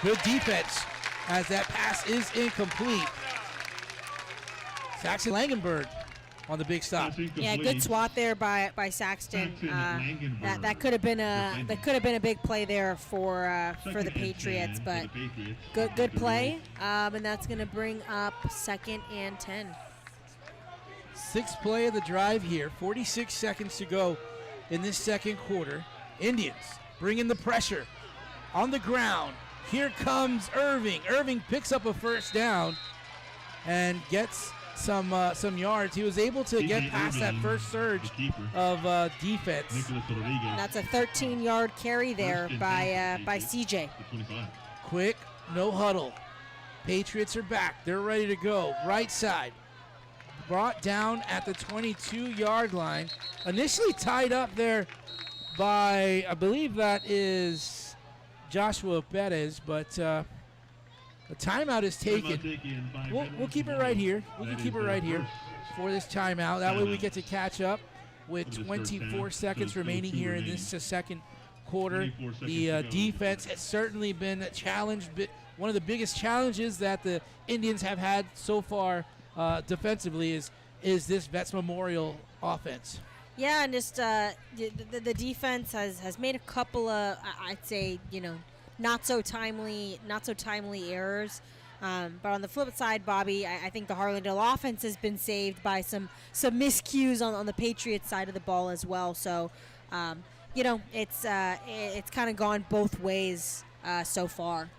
Good defense as that pass is incomplete. Saxon Langenberg on the big stop. Yeah, good swat there by Saxton. That could have been a big play there for the Patriots, but good play, and that's going to bring up 2nd and 10. 6th play of the drive here. 46 seconds to go in this 2nd quarter. Indians bringing the pressure on the ground. Here comes Irving. Irving picks up a 1st down and gets some yards. He was able to get past that first surge of defense. That's a 13-yard carry there by CJ. Quick, no huddle. Patriots are back. They're ready to go. Right side. Brought down at the 22-yard line. Initially tied up there by, I believe that is Joshua Perez, but a timeout is taken. We'll keep it right here. We can keep it right here for this timeout. That way we get to catch up with 24 seconds remaining here in this 2nd quarter. The defense has certainly been a challenge, one of the biggest challenges that the Indians have had so far defensively is this Vets Memorial offense. Yeah, and just the defense has made a couple of, I'd say, not so timely errors. But on the flip side, Bobby, I think the Harlandale offense has been saved by some miscues on the Patriots side of the ball as well. So, it's kind of gone both ways so far.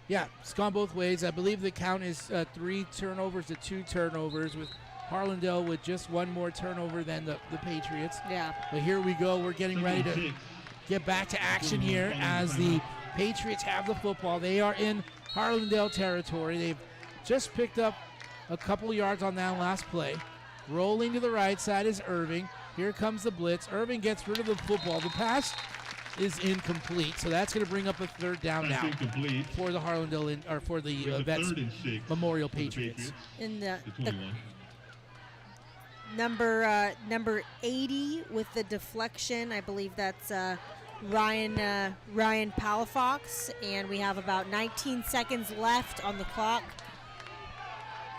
Yeah, it's gone both ways. I believe the count is 3 turnovers to 2 turnovers, with Harlandale with just one more turnover than the Patriots. Yeah. But here we go. We're getting ready to get back to action here as the Patriots have the football. They are in Harlandale territory. They've just picked up a couple yards on that last play. Rolling to the right side is Irving. Here comes the blitz. Irving gets rid of the football. The pass is incomplete, so that's going to bring up a 3rd down now for the Harlandale or for the Vets Memorial Patriots. In the number 80 with the deflection, I believe that's Ryan Palafox, and we have about 19 seconds left on the clock.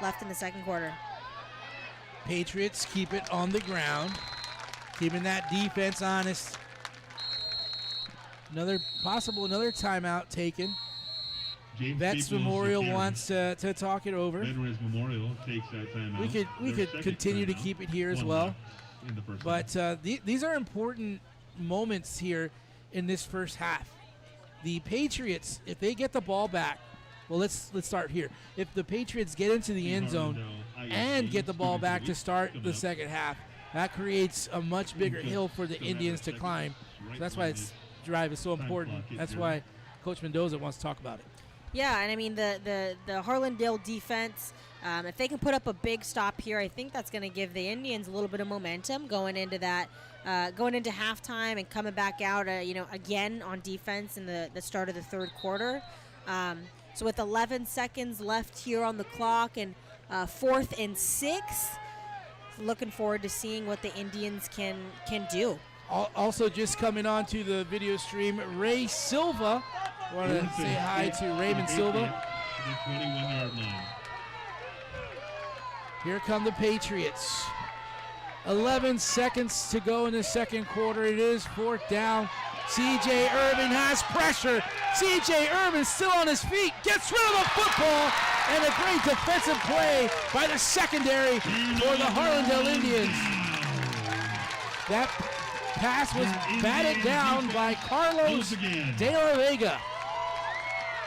Left in the 2nd quarter. Patriots keep it on the ground, keeping that defense honest. Another timeout taken. Vets Memorial wants to talk it over. Veterans Memorial takes that timeout. We could continue to keep it here as well. But these are important moments here in this first half. The Patriots, if they get the ball back, well, let's start here. If the Patriots get into the end zone and get the ball back to start the 2nd half, that creates a much bigger hill for the Indians to climb. So that's why this drive is so important. That's why Coach Mendoza wants to talk about it. Yeah, and I mean the Harlandale defense, if they can put up a big stop here, I think that's going to give the Indians a little bit of momentum going into halftime and coming back out, again on defense in the start of the 3rd quarter. So with 11 seconds left here on the clock, and 4th and 6. Looking forward to seeing what the Indians can do. Also just coming on to the video stream, Ray Silva. Want to say hi to Raymond Silva. The 21-yard line. Here come the Patriots. 11 seconds to go in the second quarter. It is 4th down. C.J. Irvin has pressure. C.J. Irvin still on his feet. Gets rid of the football. And a great defensive play by the secondary for the Harlandale Indians. That pass was batted down by Carlos De La Vega.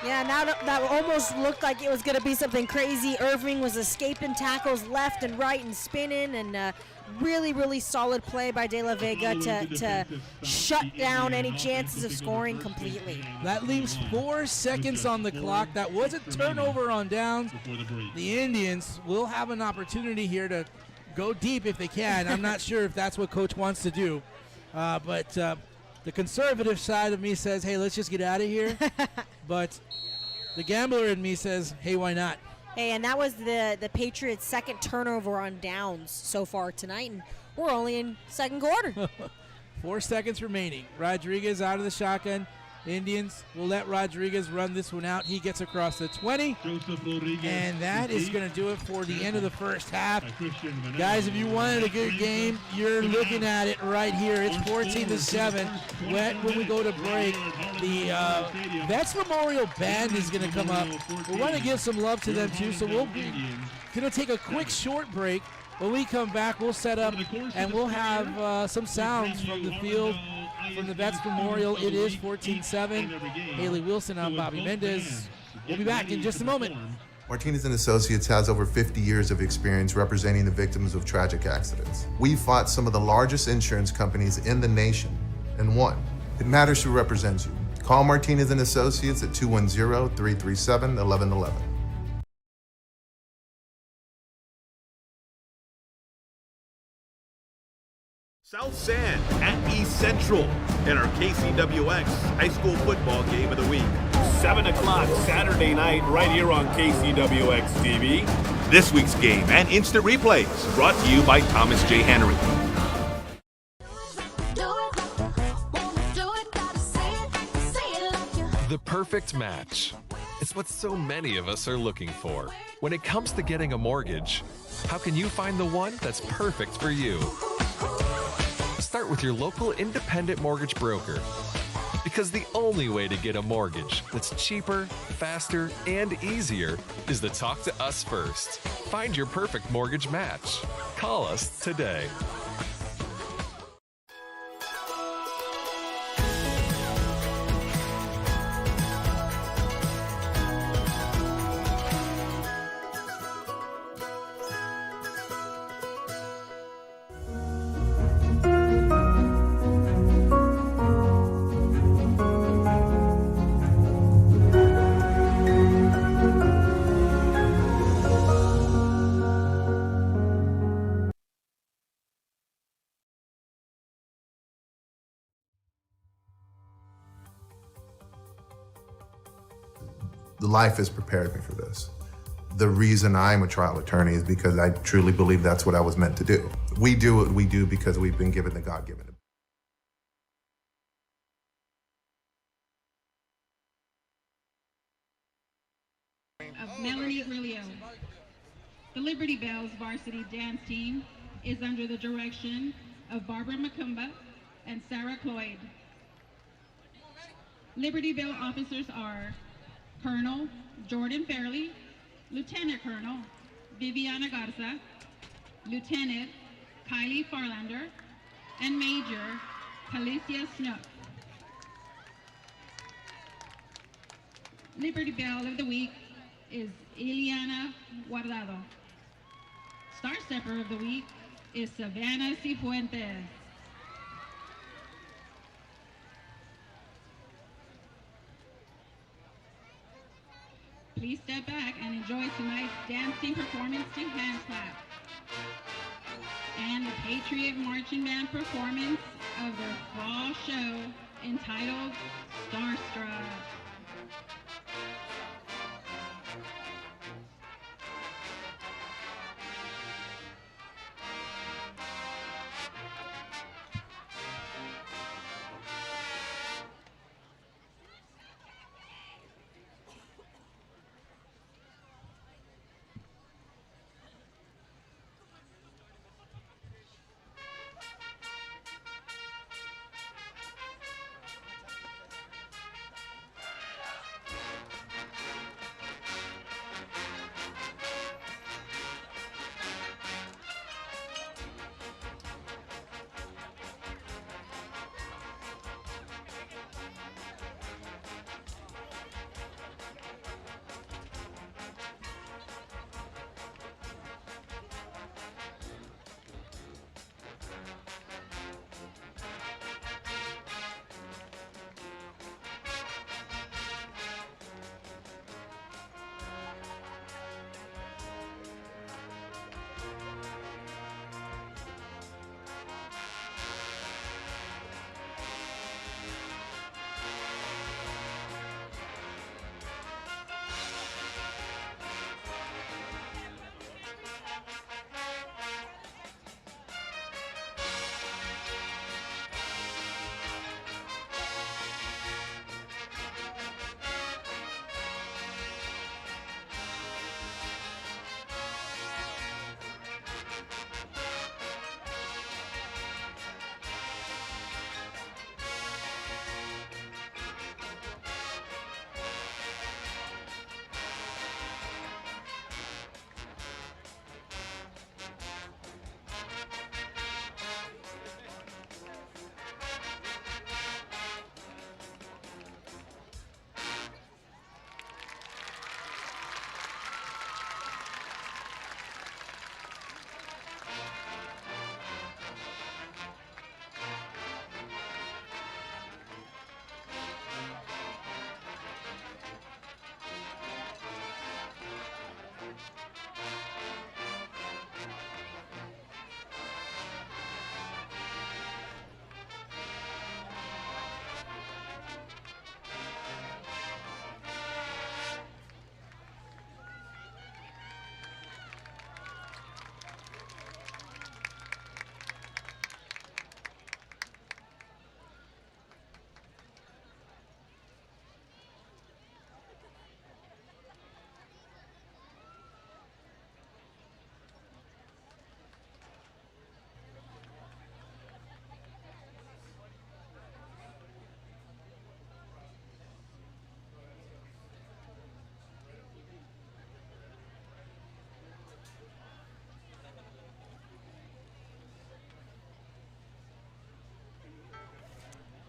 Yeah, now that almost looked like it was going to be something crazy. Irving was escaping tackles left and right and spinning, and really, really solid play by De La Vega to shut down any chances of scoring completely. That leaves 4 seconds on the clock. That was a turnover on downs. The Indians will have an opportunity here to go deep if they can. I'm not sure if that's what Coach wants to do, but the conservative side of me says, hey, let's just get out of here. But the gambler in me says, hey, why not? Hey, and that was the Patriots' second turnover on downs so far tonight, and we're only in second quarter. 4 seconds remaining. Rodriguez out of the shotgun. Indians will let Rodriguez run this one out. He gets across the 20. And that is going to do it for the end of the first half. Guys, if you wanted a good game, you're looking at it right here. It's 14-7. When we go to break, the Vets Memorial Band is going to come up. We want to give some love to them too, so we'll be going to take a quick short break. When we come back, we'll set up and we'll have some sounds from the field from the Vets Memorial. It is 14-7. Haley Wilson, I'm Bobby Mendez. We'll be back in just a moment. Martinez & Associates has over 50 years of experience representing the victims of tragic accidents. We fought some of the largest insurance companies in the nation and won. It matters who represents you. Call Martinez & Associates at 210-337-1111. South San at East Central in our KCWX High School Football Game of the Week. 7 o'clock Saturday night right here on KCWX TV. This week's game and instant replays brought to you by Thomas J. Henry. The perfect match. It's what so many of us are looking for. When it comes to getting a mortgage, how can you find the one that's perfect for you? Start with your local independent mortgage broker. Because the only way to get a mortgage that's cheaper, faster, and easier is to talk to us first. Find your perfect mortgage match. Call us today. Life has prepared me for this. The reason I'm a trial attorney is because I truly believe that's what I was meant to do. We do what we do because we've been given the God-given ability. Of Melanie Grillo. The Liberty Bells varsity dance team is under the direction of Barbara Macumba and Sarah Cloyd. Liberty Bell officers are Colonel Jordan Fairley, Lieutenant Colonel Viviana Garza, Lieutenant Kylie Farlander, and Major Calicia Snook. Liberty Bell of the Week is Ileana Guardado. Star Stepper of the Week is Savannah Cifuentes. Please step back and enjoy tonight's dancing performance to hand clap. And the Patriot Marching Band performance of their fall show entitled Starstruck.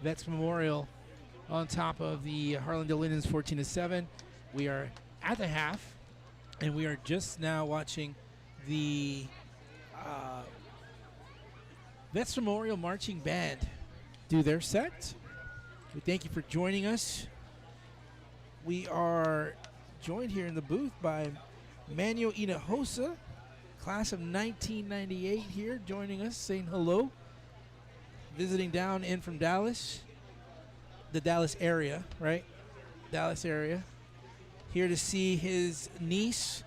Vets Memorial on top of the Harlandale Indians 14-7. We are at the half, and we are just now watching the Vets Memorial Marching Band do their set. We thank you for joining us. We are joined here in the booth by Manuel Hinojosa, class of 1998 here, joining us, saying hello. Visiting down in from Dallas, the Dallas area, right? Dallas area. Here to see his niece,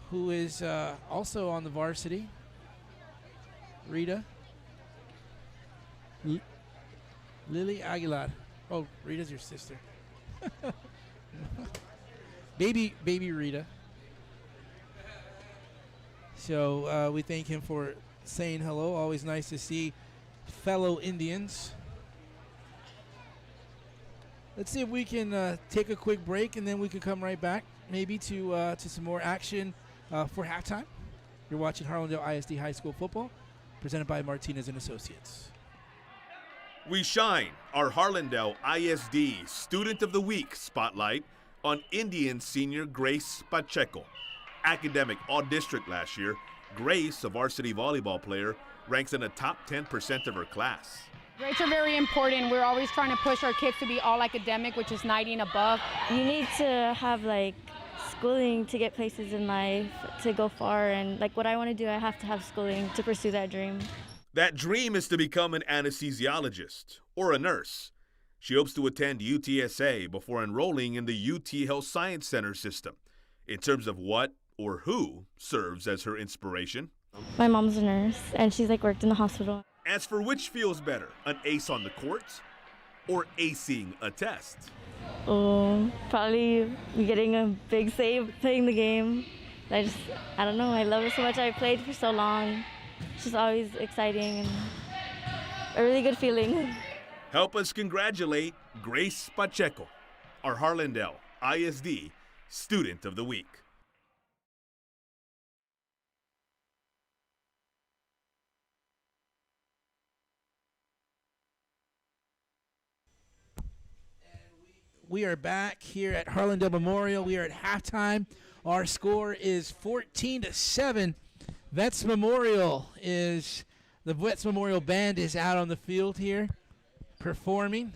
who is also on the varsity, Rita. Lily Aguilar. Oh, Rita's your sister. baby Rita. So we thank him for saying hello. Always nice to see fellow Indians. Let's see if we can take a quick break, and then we can come right back, maybe to some more action for halftime. You're watching Harlandale ISD High School football, presented by Martinez and Associates. We shine our Harlandale ISD Student of the Week spotlight on Indian senior Grace Pacheco. Academic All-District last year, Grace, a varsity volleyball player, ranks in the top 10% of her class. Grades are very important. We're always trying to push our kids to be all academic, which is 90 and above. You need to have like schooling to get places in life, to go far, and like what I want to do, I have to have schooling to pursue that dream. That dream is to become an anesthesiologist or a nurse. She hopes to attend UTSA before enrolling in the UT Health Science Center system. In terms of what or who serves as her inspiration, My mom's a nurse, and she's like worked in the hospital. as for which feels better, an ace on the court or acing a test? Oh, probably getting a big save, playing the game. I don't know, I love it so much. I played for so long. It's just always exciting and a really good feeling. Help us congratulate Grace Pacheco, our Harlandale ISD Student of the Week. We are back here at Harlandale Memorial. We are at halftime. Our score is 14-7. The Vets Memorial Band is out on the field here performing.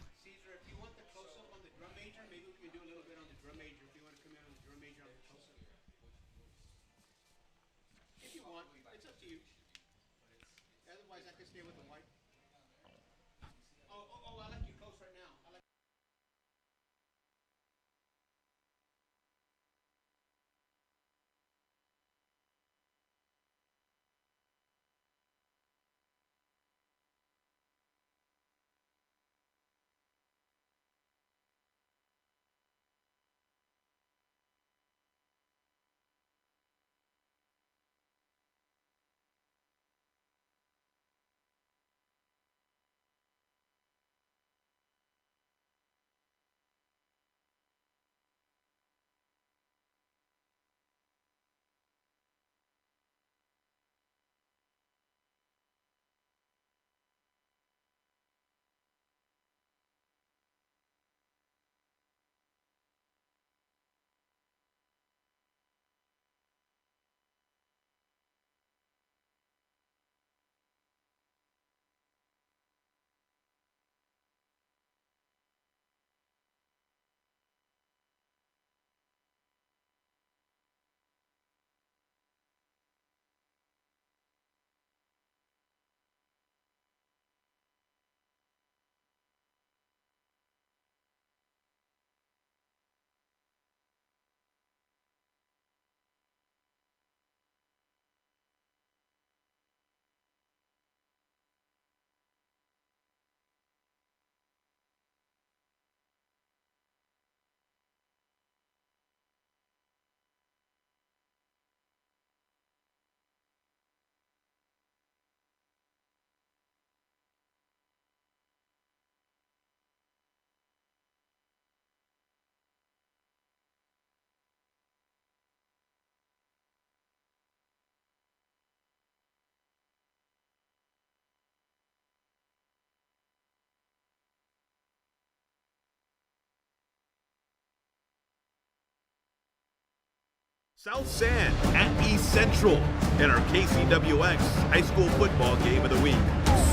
South San at East Central in our KCWX high school football game of the week.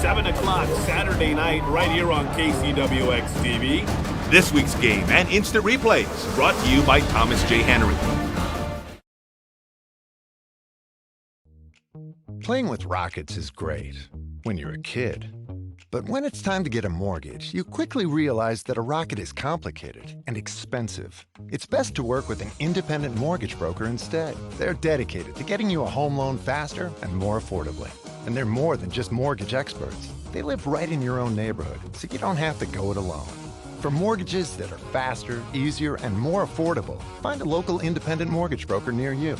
7 o'clock Saturday night right here on KCWX TV. This week's game and instant replays brought to you by Thomas J. Henry. Playing with rockets is great when you're a kid. But when it's time to get a mortgage, you quickly realize that a rocket is complicated and expensive. It's best to work with an independent mortgage broker instead. They're dedicated to getting you a home loan faster and more affordably. And they're more than just mortgage experts. They live right in your own neighborhood, so you don't have to go it alone. For mortgages that are faster, easier, and more affordable, find a local independent mortgage broker near you.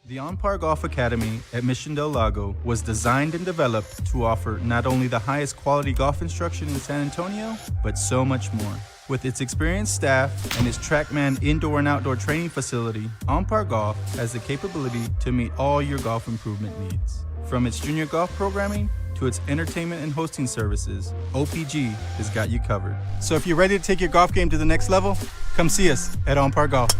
The On Par Golf Academy at Mission Del Lago was designed and developed to offer not only the highest quality golf instruction in San Antonio, but so much more. With its experienced staff and its TrackMan indoor and outdoor training facility, On Par Golf has the capability to meet all your golf improvement needs. From its junior golf programming to its entertainment and hosting services, OPG has got you covered. So if you're ready to take your golf game to the next level, come see us at On Par Golf.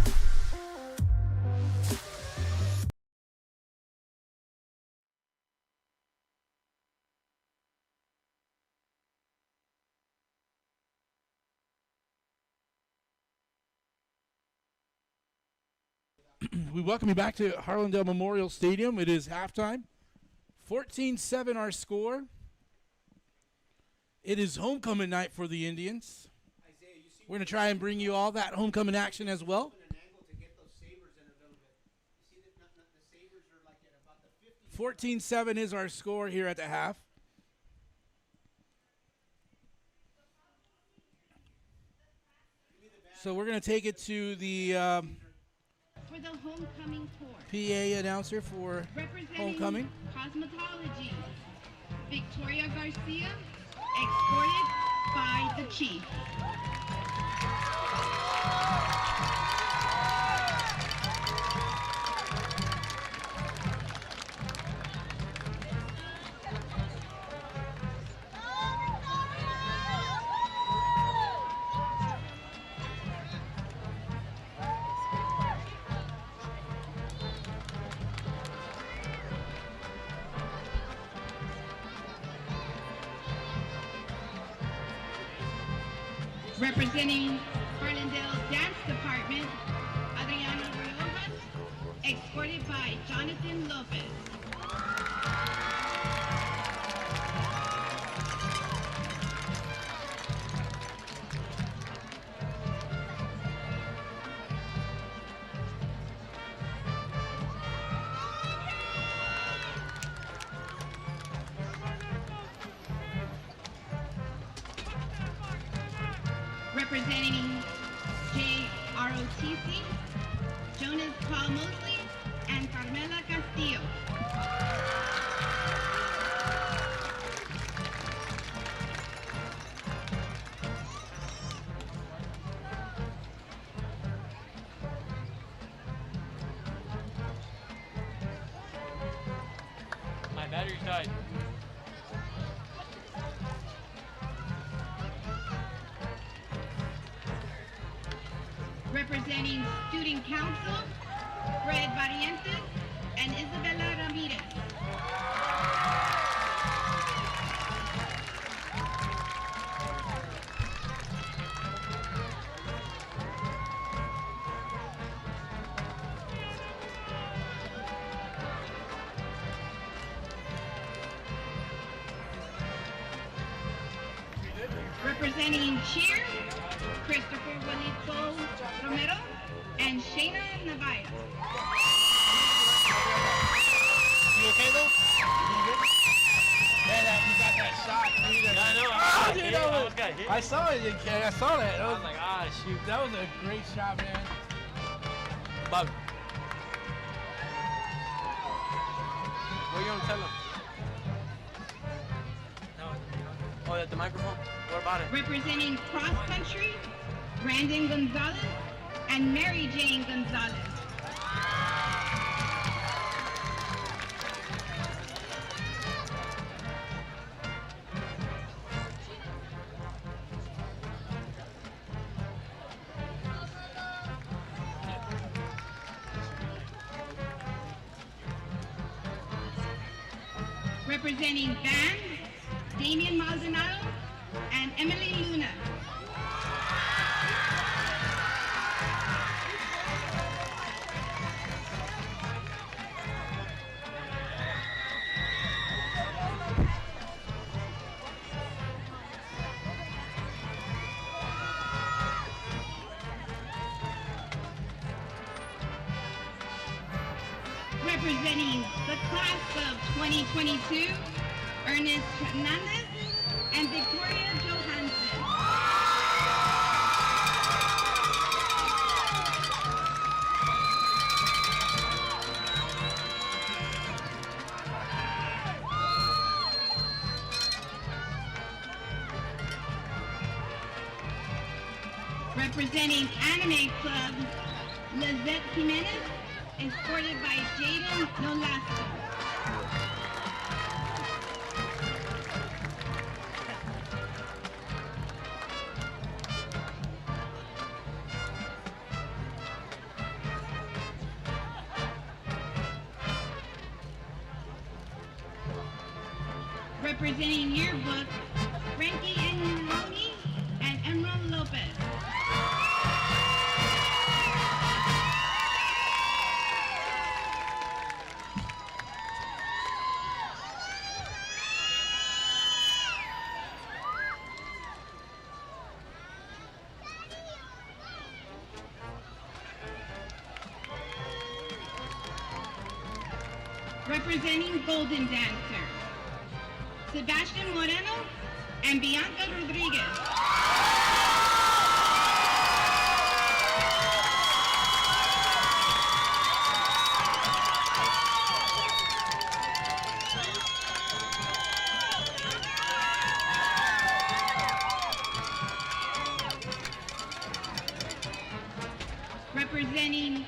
We welcome you back to Harlandale Memorial Stadium. It is halftime. 14-7 our score. It is homecoming night for the Indians. We're going to try and bring you all that homecoming action as well. 14-7 is our score here at the half. So we're going to take it to the For the homecoming tour. PA announcer for homecoming. Cosmetology. Victoria Garcia, escorted by the chief. Representing Harlandale Dance Department, Adriana Riojas, escorted by Jonathan Lopez. Representing JROTC, Jonas Paul Mosley, and Carmela Castillo. My battery's died. Representing Student Council, Fred Barrientos and Isabella Ramirez. Representing Cheer, Christopher Juanito Romero and Shayna Navaya. You okay though? Man, you got that shot. Yeah, I know. I saw it. I saw that. I was like, ah, shoot. That was a great shot, man. Bob. What are you gonna tell him? Oh, at the microphone? Representing cross country, Brandon Gonzalez and Mary Jane Gonzalez. Representing band, Damian Maldonado and Emily Luna. Representing the class of 2022, Ernest Hernandez and Victoria Johansson. Representing Anime Club, Lizette Jimenez, escorted by Jaden Nolasco. Representing Yearbook, Frankie Enyoni and Emerald Lopez. Representing Golden Dancer, Sebastian Moreno and Bianca Rodriguez. Representing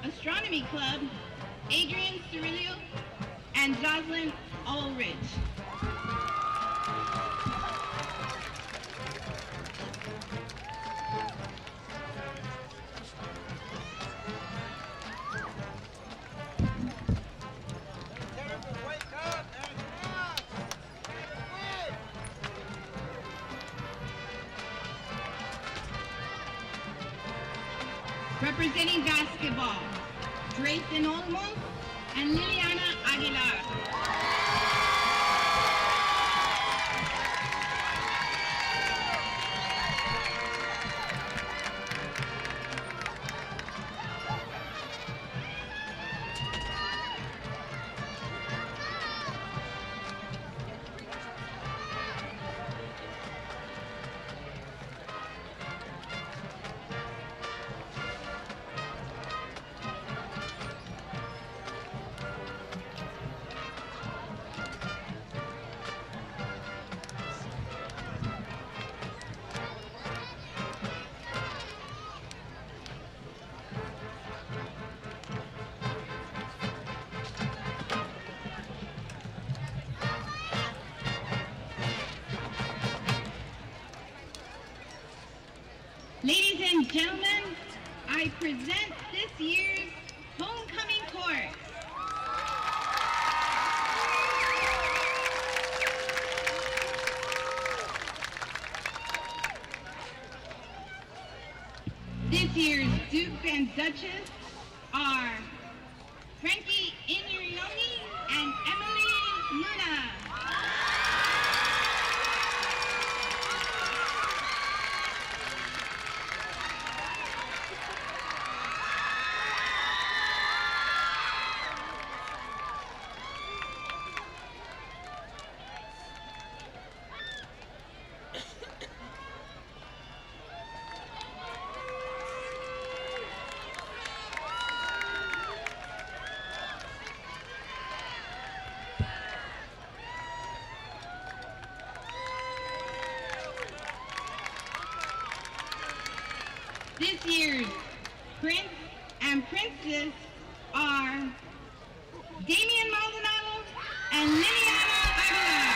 Astronomy Club, Adrian Cirillo and Jocelyn Ulrich. Representing basketball, Drayton Olmos and Liliana Aguilar. Ladies and gentlemen, I present this year's homecoming chorus. This year's Duke and Duchess are Frankie Inyurioni and Emily Luna. This year's Prince and Princess are Damian Maldonado and Liliana Aguilar.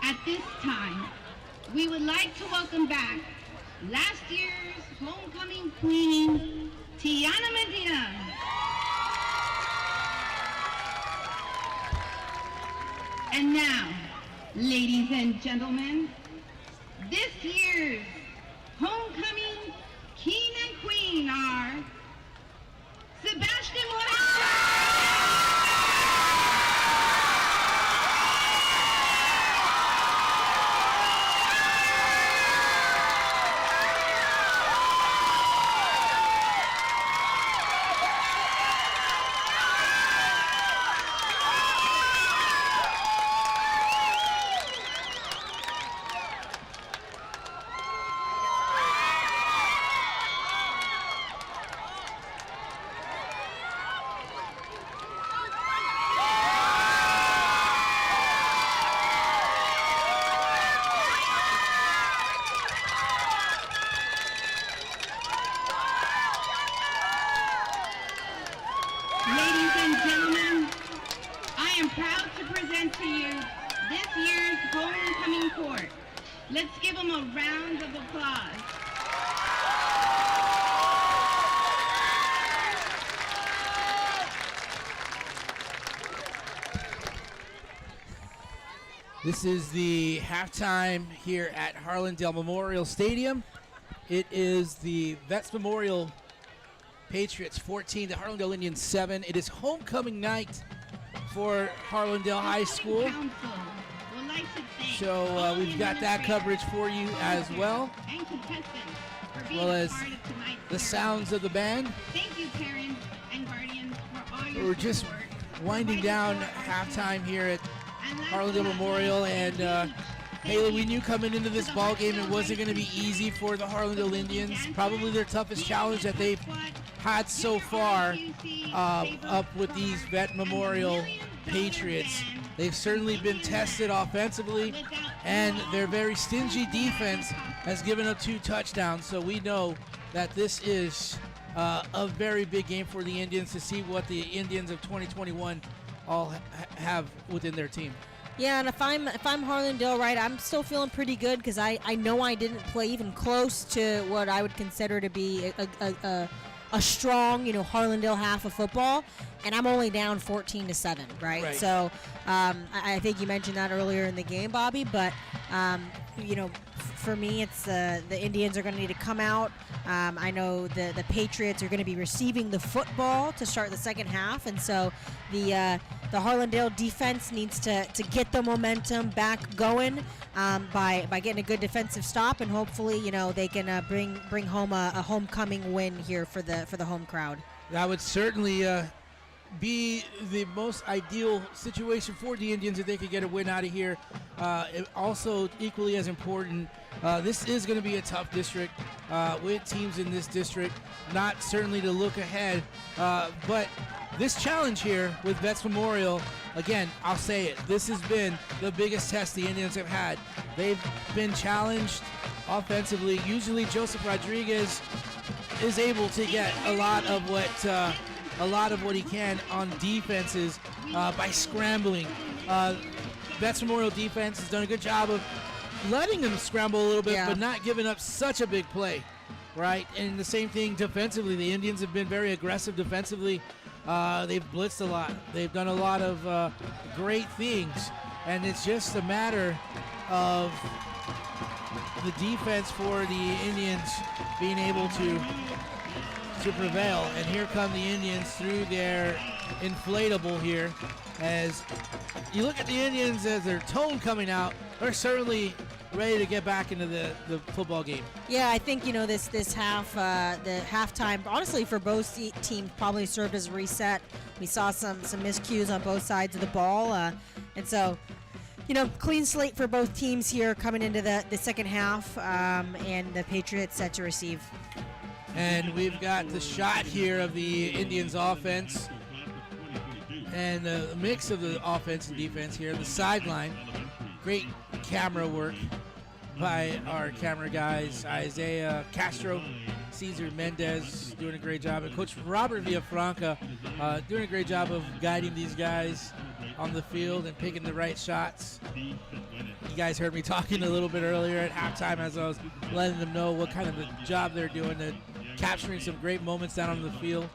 At this time, we would like to welcome back last year's homecoming queen, Tiana Medina. And now, ladies and gentlemen, this year's homecoming king and queen are Sebastian Ladies and gentlemen, I am proud to present to you this year's homecoming court. Let's give them a round of applause. This is the halftime here at Harlandale Memorial Stadium. It is the Vets Memorial Patriots 14, the Harlandale Indians 7. It is homecoming night for Harlandale High School. So we've got that coverage for you as well as the sounds of the band. Thank you, parents and guardians, for all your We're just winding down halftime here at Harlandale Memorial, and Haley, we knew coming into this ball game it wasn't going to be easy for the Harlandale Indians. Probably their toughest challenge that they've had so far up with these Vet Memorial Patriots. They've certainly been tested offensively, and their very stingy defense has given up 2 touchdowns. So we know that this is a very big game for the Indians to see what the Indians of 2021 all have within their team. Yeah, and if I'm Harlandale, right, I'm still feeling pretty good because I know I didn't play even close to what I would consider to be a strong, Harlandale half of football, and I'm only down 14-7, right? So I think you mentioned that earlier in the game, Bobby, but for me, it's the Indians are going to need to come out. I know the Patriots are going to be receiving the football to start the second half, and so the Harlandale defense needs to get the momentum back going by getting a good defensive stop, and hopefully, they can bring home a homecoming win here for the home crowd. That would certainly be the most ideal situation for the Indians if they could get a win out of here. Also, equally as important, this is going to be a tough district with teams in this district. Not certainly to look ahead, but this challenge here with Vets Memorial, again, I'll say it, this has been the biggest test the Indians have had. They've been challenged offensively. Usually Joseph Rodriguez is able to get a lot of what he can on defenses by scrambling. Vets Memorial defense has done a good job of letting them scramble a little bit, but not giving up such a big play, right? And the same thing defensively. The Indians have been very aggressive defensively. They've blitzed a lot. They've done a lot of great things, and it's just a matter of the defense for the Indians being able to prevail. And here come the Indians through their inflatable here. As you look at the Indians, as their tone coming out, they're certainly ready to get back into the football game. Yeah, I think, this half, the halftime, honestly, for both teams probably served as a reset. We saw some miscues on both sides of the ball. And so, clean slate for both teams here coming into the second half, and the Patriots set to receive. And we've got the shot here of the Indians offense and a mix of the offense and defense here. The sideline, great camera work by our camera guys, Isaiah Castro, Cesar Mendez doing a great job, and Coach Robert Villafranca doing a great job of guiding these guys on the field and picking the right shots. You guys heard me talking a little bit earlier at halftime as I was letting them know what kind of a job they're doing, capturing some great moments down on the field.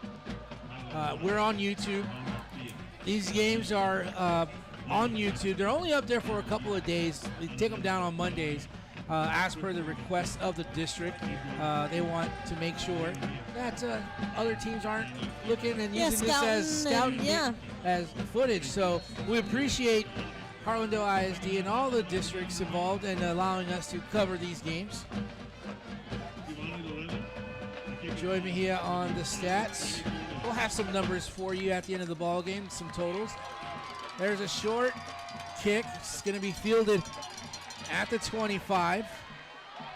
We're on YouTube. These games are on YouTube. They're only up there for a couple of days. They take them down on Mondays. As per the request of the district, they want to make sure that other teams aren't looking and using this as scouting as footage. So we appreciate Harlandale ISD and all the districts involved in allowing us to cover these games. Join me here on the stats. We'll have some numbers for you at the end of the ball game, some totals. There's a short kick. It's going to be fielded at the 25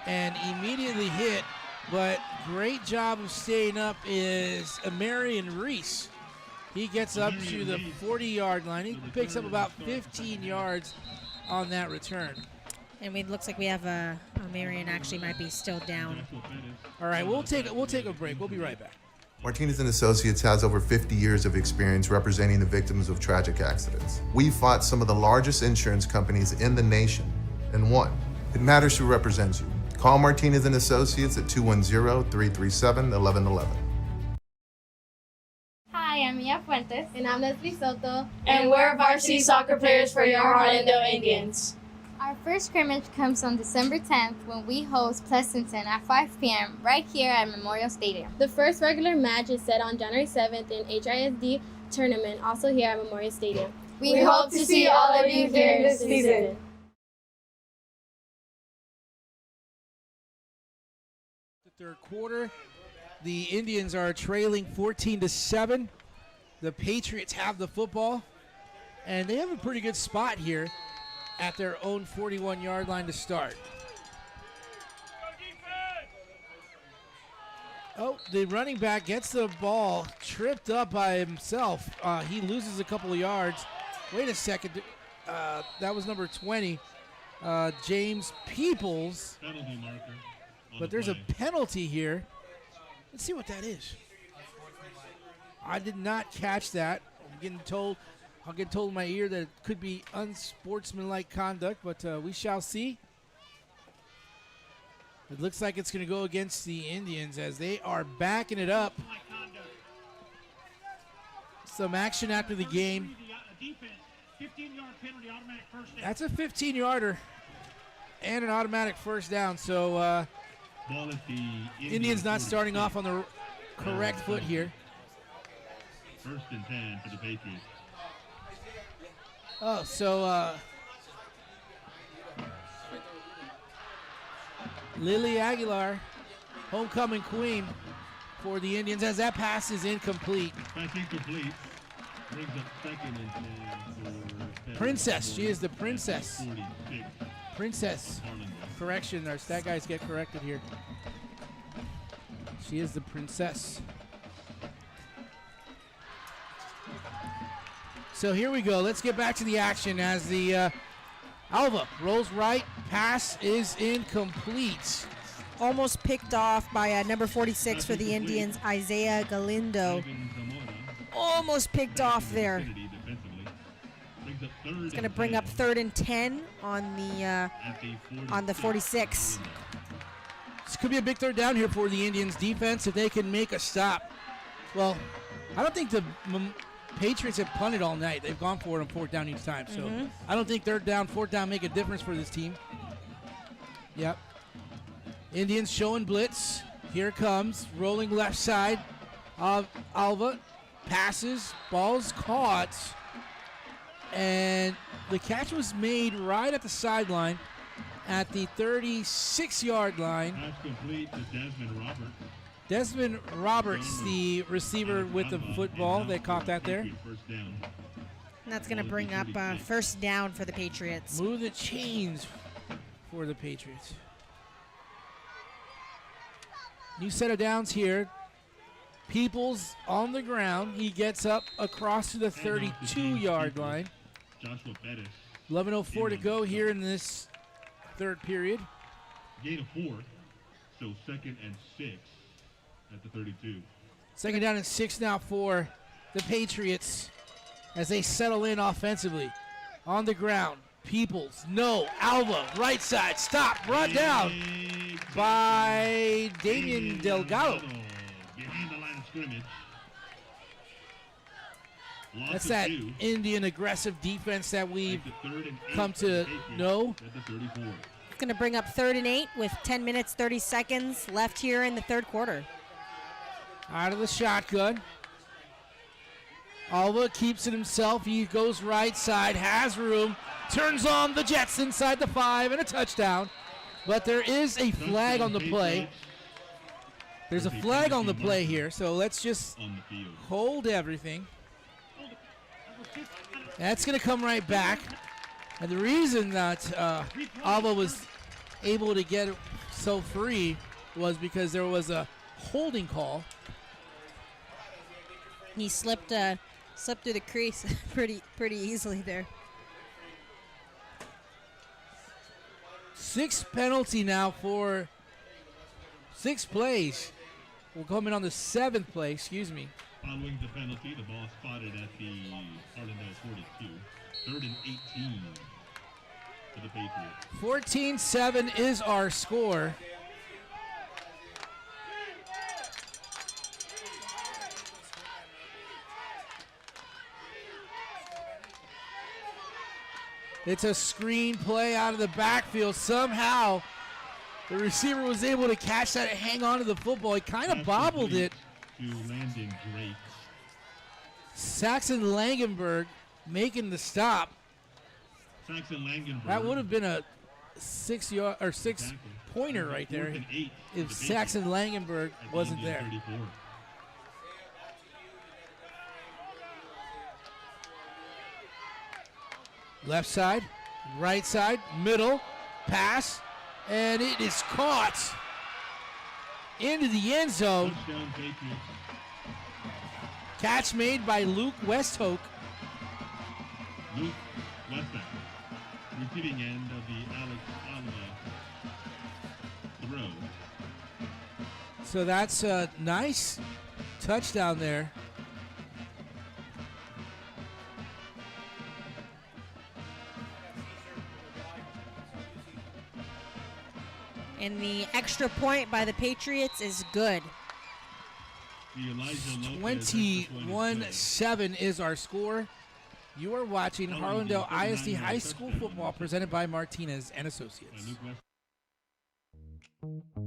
and immediately hit, but great job of staying up is Amarian Reese. He gets up to the 40-yard line. He picks up about 15 yards on that return. And it looks like we have Amarian actually might be still down. All right, we'll take a break. We'll be right back. Martinez & Associates has over 50 years of experience representing the victims of tragic accidents. We fought some of the largest insurance companies in the nation and won. It matters who represents you. Call Martinez & Associates at 210-337-1111. Hi, I'm Mia Fuentes. And I'm Leslie Soto. And we're varsity soccer players for your Harlandale Indians. Our first scrimmage comes on December 10th when we host Pleasanton at 5 p.m. right here at Memorial Stadium. The first regular match is set on January 7th in HISD tournament, also here at Memorial Stadium. We hope to see all of you during this season. The third quarter, the Indians are trailing 14-7. The Patriots have the football, and they have a pretty good spot here at their own 41-yard line to start. Oh, the running back gets the ball tripped up by himself. He loses a couple of yards. Wait a second. That was number 20, James Peoples. But there's a penalty here. Let's see what that is. I did not catch that. I'm getting told in my ear that it could be unsportsmanlike conduct, but we shall see. It looks like it's going to go against the Indians as they are backing it up. Some action after the game. That's a 15-yarder and an automatic first down. So Indians not starting off on the correct foot here. First and 10 for the Patriots. Oh, so Lily Aguilar, homecoming queen for the Indians, as that pass is incomplete. Pass incomplete. Brings up second and 10 for Princess, she is the princess. 46. Princess. Correction, our stat guys get corrected here. She is the princess. So here we go. Let's get back to the action as the Alva rolls right. Pass is incomplete. Almost picked off by number 46 for the Indians, Isaiah Galindo. Almost picked off there. It's going to bring up 3rd and 10 on the 46. This could be a big third down here for the Indians defense if they can make a stop. Well, I don't think the Patriots have punted all night. They've gone for it on 4th down each time. So I don't think 3rd down, 4th down make a difference for this team. Yep. Indians showing blitz. Here it comes. Rolling left side of Alva. Passes. Ball's caught. And the catch was made right at the sideline. at the 36-yard line. Pass complete to Desmond Roberts. Desmond Roberts, the receiver with the football, that caught that there. First down. And that's going to bring up first down for the Patriots. Move the chains for the Patriots. New set of downs here. Peoples on the ground. He gets up across to the 32-yard line. Joshua Bettis. 11:04 to go here in this third period. Gain of 4, so 2nd and 6 at the 32. Second down and 6 now for the Patriots as they settle in offensively. On the ground, Peoples, no, Alva, right side, stop, brought down by Damian Delgado. Behind the line of scrimmage. That's that Indian aggressive defense that we've come to know. It's going to bring up 3rd and 8 with 10 minutes, 30 seconds left here in the third quarter. Out of the shotgun. Alva keeps it himself. He goes right side, has room, turns on the Jets inside the 5, and a touchdown. But there is a flag on the play. There's a flag on the play here, so let's just hold everything. That's going to come right back. And the reason that Alva was able to get so free was because there was a holding call. He slipped through the crease pretty easily there. 6 penalty now for 6 plays. We'll come in on the 7th play, excuse me. Following the penalty, the ball spotted at the Harlandale 42. 3rd and 18 for the Patriots. 14-7 is our score. It's a screen play out of the backfield. Somehow, the receiver was able to catch that and hang on to the football. He kind of bobbled it. To Landon Drake. Saxon Langenberg making the stop. Saxon Langenberg. That would have been a 6-pointer right there if Saxon Langenberg wasn't there. 34. Left side, right side, middle, pass, and it is caught into the end zone. Touchdown Patriots. Catch made by Luke Westhoek. Luke Westhoek, receiving end of the Alex Alva throw. So that's a nice touchdown there. And the extra point by the Patriots is good. 21-7 is our score. You are watching Harlandale ISD High School football presented by Martinez and Associates.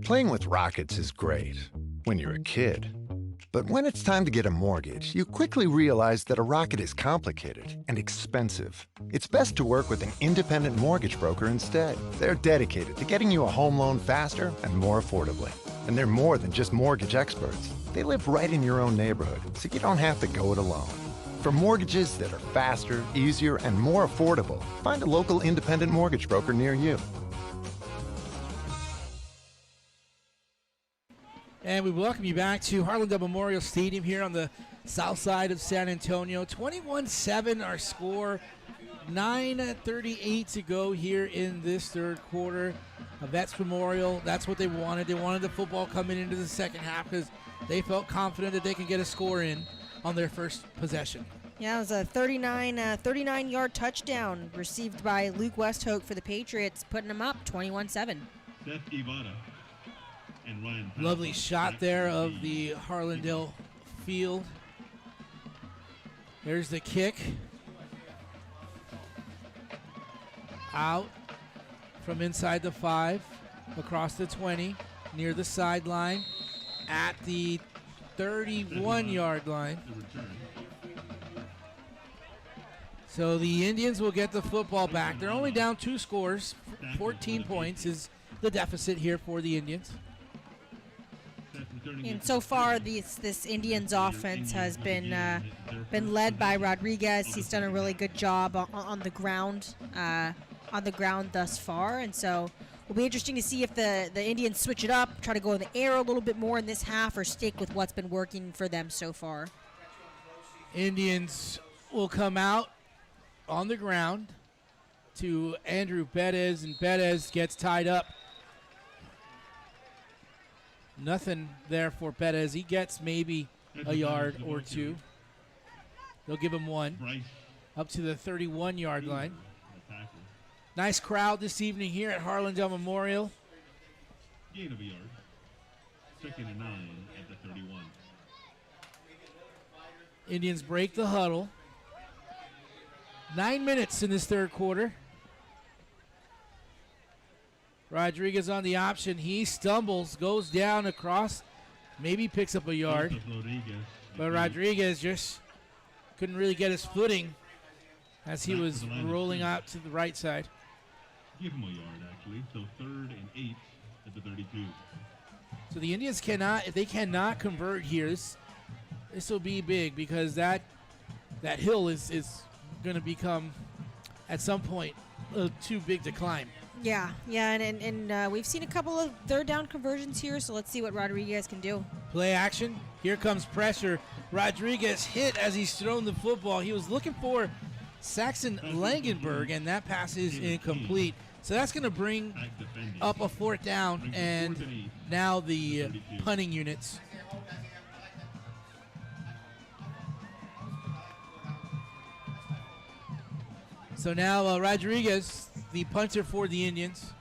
Playing with rockets is great when you're a kid. But when it's time to get a mortgage, you quickly realize that a rocket is complicated and expensive. It's best to work with an independent mortgage broker instead. They're dedicated to getting you a home loan faster and more affordably. And they're more than just mortgage experts. They live right in your own neighborhood, so you don't have to go it alone. For mortgages that are faster, easier, and more affordable, find a local independent mortgage broker near you. And we welcome you back to Harlandale Memorial Stadium here on the south side of San Antonio. 21-7 our score. 9:38 to go here in this third quarter. A Vets Memorial, that's what they wanted. They wanted the football coming into the second half because they felt confident that they can get a score in on their first possession. Yeah, it was a 39-yard touchdown received by Luke Westhoek for the Patriots, putting them up 21-7. Seth Ivana and Ryan Powell. Lovely shot there of the Harlandale field. There's the kick. Out from inside the 5, across the 20, near the sideline, at the 31-yard line. So the Indians will get the football back. They're only down 2 scores. 14 points is the deficit here for the Indians. And so far, this Indians offense has been led by Rodriguez. He's done a really good job on the ground thus far, and so it'll be interesting to see if the Indians switch it up, try to go in the air a little bit more in this half, or stick with what's been working for them so far. Indians will come out on the ground to Andrew Bettis, and Bettis gets tied up. Nothing there for Bettis. He gets maybe a yard or 2. They'll give him 1 up to the 31-yard line. Nice crowd this evening here at Harlandale Memorial. Gain of a yard. 2nd and 9 at the 31. Indians break the huddle. 9 minutes in this third quarter. Rodriguez on the option. He stumbles, goes down across, maybe picks up a yard. But Rodriguez just couldn't really get his footing as he was rolling out to the right side. Give him a yard, actually. So 3rd and 8 at the 32. So the Indians cannot, if they cannot convert here, this will be big, because that hill is going to become, at some point, too big to climb. Yeah, and we've seen a couple of third down conversions here, so let's see what Rodriguez can do. Play action. Here comes pressure. Rodriguez hit as he's thrown the football. He was looking for Saxon Langenberg, and that pass is incomplete. So that's going to bring up a 4th down, and now the punting units. So now Rodriguez, the punter for the Indians,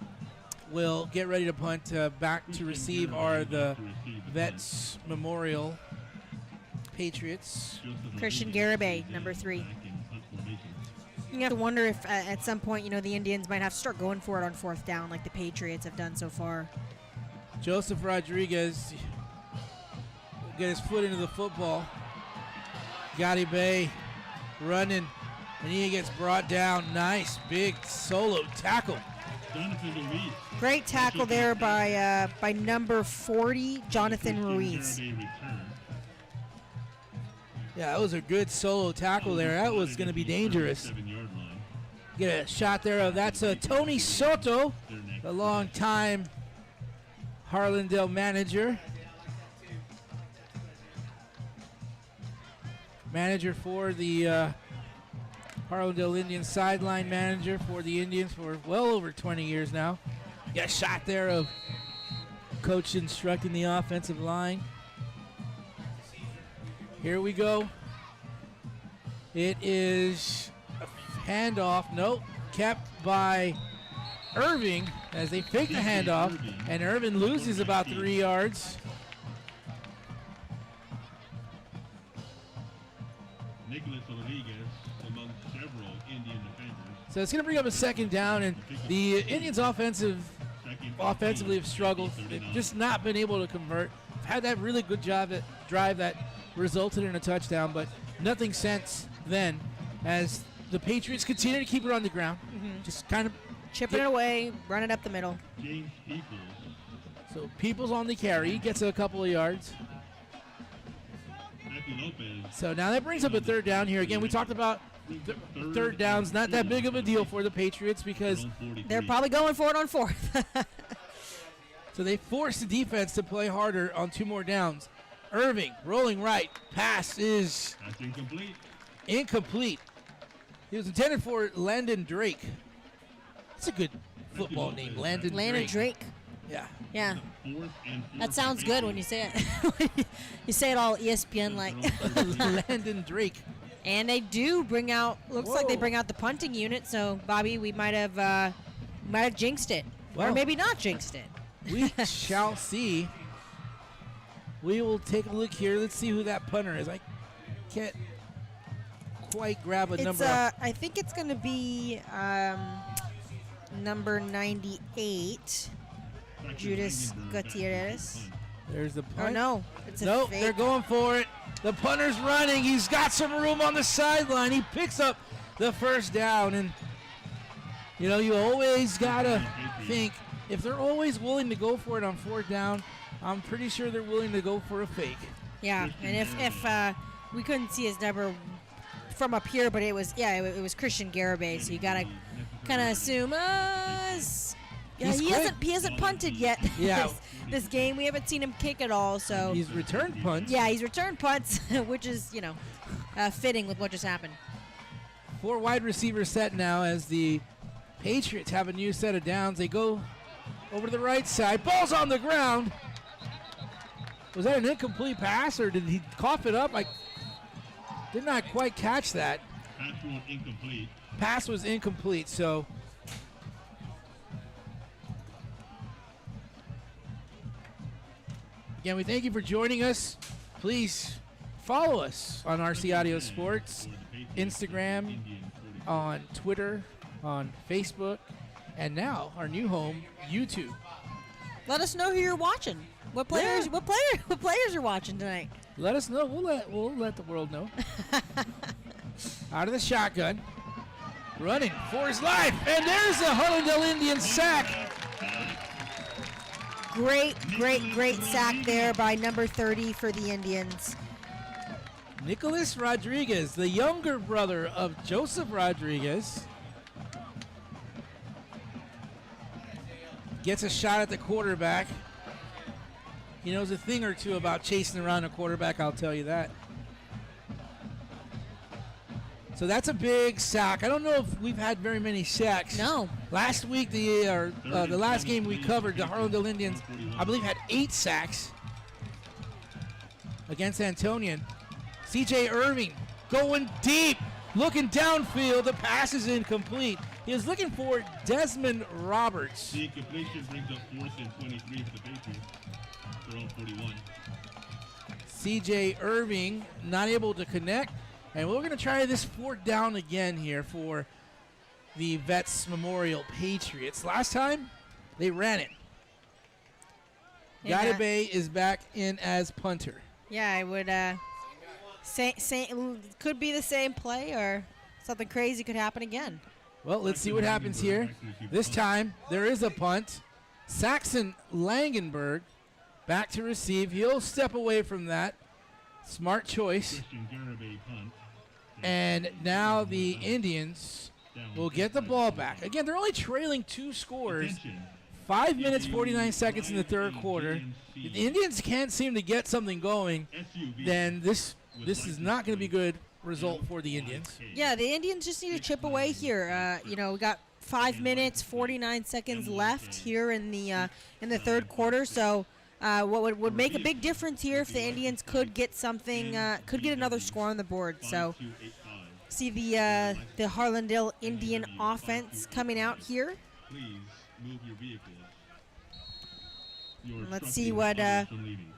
will get ready to punt. Back to receive are the Vets Memorial Patriots. Christian Garibay, number 3. You have to wonder if at some point, the Indians might have to start going for it on 4th down like the Patriots have done so far. Joseph Rodriguez will get his foot into the football. Garibay running. And he gets brought down. Nice big solo tackle. Great tackle there by number 40, Jonathan Ruiz. Yeah, that was a good solo tackle there. That was going to be dangerous. Get a shot there of that's Tony Soto, the long-time Harlandale manager. Manager for the Harlandale Indians, sideline manager for the Indians for well over 20 years now. Got a shot there of coach instructing the offensive line. Here we go. It is a handoff. Nope. Kept by Irving as they fake the handoff, and Irving loses about 3 yards. Nicholas Rodriguez among several Indian defenders. So it's going to bring up a 2nd down, and the Indians offensively have struggled. They've just not been able to convert. Had that really good drive that resulted in a touchdown, but nothing since then as the Patriots continue to keep it on the ground. Just kind of chipping it away, running up the middle. James Peoples. So Peoples on the carry, gets a couple of yards. So now that brings up a 3rd down here. Again, we talked about third downs, not that big of a deal for the Patriots because they're probably going for it on 4th. So they force the defense to play harder on 2 more downs. Irving rolling right. Pass is incomplete. He was intended for Landon Drake. That's a good football name, Landon Drake. Yeah. That sounds good when you say it. You say it all ESPN like. Landon Drake. And they do bring out. Looks like they bring out the punting unit. So Bobby, we might have jinxed it, or maybe not jinxed it. We shall see. We will take a look here. Let's see who that punter is. I can't quite grab a number. I think it's going to be number 98, Judas Gutierrez. There's the punt. Oh, no. It's nope, they're going for it. The punter's running. He's got some room on the sideline. He picks up the first down. And, you know, you always got to think, if they're always willing to go for it on 4th down, I'm pretty sure they're willing to go for a fake. Yeah, and if we couldn't see his number from up here, but it was Christian Garibay, so you got to kind of assume he hasn't punted yet. Yeah. this game. We haven't seen him kick at all, so he's returned punts. Yeah, he's returned punts, which is, you know, fitting with what just happened. 4 wide receivers set now as the Patriots have a new set of downs. They go over to the right side. Ball's on the ground. Was that an incomplete pass, or did he cough it up? I did not quite catch that. Pass was incomplete. Pass was incomplete, so again, we thank you for joining us. Please follow us on RC Audio Sports, Instagram, on Twitter, on Facebook, and now our new home, YouTube. Let us know who you're watching. What players are watching tonight? Let us know. We'll let the world know. Out of the shotgun, running for his life, and there's a Harlandale Indians sack. Great sack there by number 30 for the Indians. Nicholas Rodriguez, the younger brother of Joseph Rodriguez, gets a shot at the quarterback. He knows a thing or two about chasing around a quarterback, I'll tell you that. So that's a big sack. I don't know if we've had very many sacks. No. Last week, the last game we covered, the Harlandale Indians, I believe, had 8 sacks against Antonian. C.J. Irving going deep, looking downfield. The pass is incomplete. He was looking for Desmond Roberts. The incompletion brings up 4th and 23 for the Patriots. Their own 41. C.J. Irving not able to connect. And we're going to try this 4th down again here for the Vets Memorial Patriots. Last time, they ran it. Garibay is back in as punter. Yeah, I would say could be the same play, or something crazy could happen again. Well, let's see what happens here. This time, there is a punt. Saxon Langenberg back to receive. He'll step away from that. Smart choice. And now the Indians will get the ball back. Again, they're only trailing 2 scores. 5 minutes, 49 seconds in the 3rd quarter. If the Indians can't seem to get something going, then this is not going to be a good result for the Indians. Yeah, the Indians just need to chip away here. You know, we got 5 minutes, 49 seconds left here in the 3rd quarter. So what would make a big difference here if the Indians could get something, could get another score on the board. So see the Harlandale Indian offense coming out here. Let's see what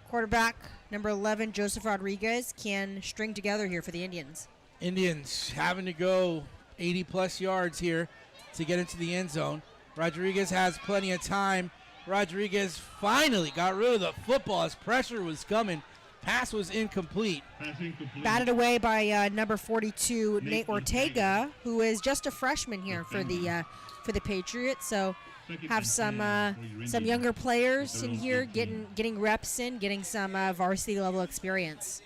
quarterback number 11, Joseph Rodriguez, can string together here for the Indians. Indians having to go 80-plus yards here to get into the end zone. Rodriguez has plenty of time. Rodriguez finally got rid of the football as pressure was coming. Pass was incomplete. Batted away by number 42, Nate Ortega, who is just a freshman here for the Patriots. So have some younger players in here getting reps in, getting some varsity level experience.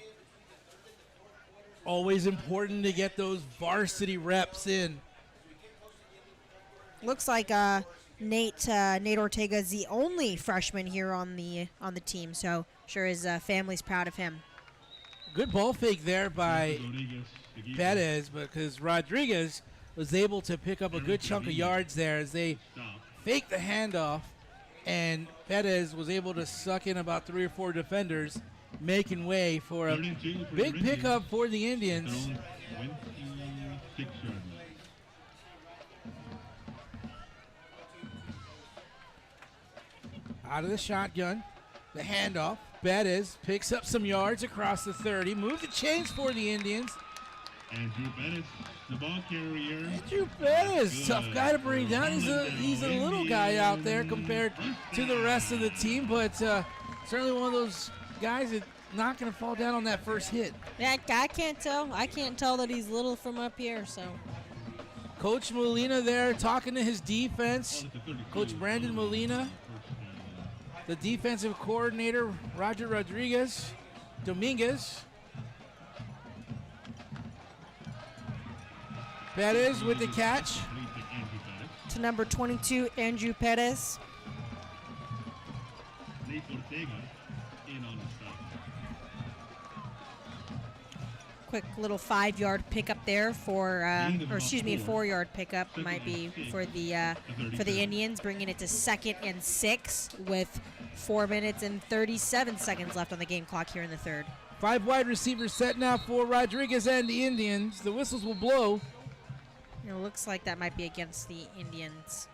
Always important to get those varsity reps in. Looks like Nate Ortega is the only freshman here on the team, so sure his family's proud of him. Good ball fake there by Perez, because Rodriguez was able to pick up a good chunk of yards there as they faked the handoff, and Perez was able to suck in about 3 or 4 defenders, making way for a big pickup for the Indians. Out of the shotgun, the handoff. Bettis picks up some yards across the 30. Move the chains for the Indians. Andrew Bettis, the ball carrier. Andrew Bettis, tough guy to bring down. He's a little guy out there compared to the rest of the team, but certainly one of those guys that's not going to fall down on that first hit. Yeah, I can't tell. I can't tell that he's little from up here, so. Coach Molina there talking to his defense. Coach Brandon Molina. The defensive coordinator, Roger Dominguez. Perez with the catch. To number 22, Andrew Perez. Nate Ortega in on the stop. Quick little 5-yard pickup there for, or excuse me, a 4-yard pickup might be for the Indians, bringing it to 2nd and 6 with 4 minutes and 37 seconds left on the game clock here in the third. 5 wide receivers set now for Rodriguez and the Indians. The whistles will blow. It looks like that might be against the Indians.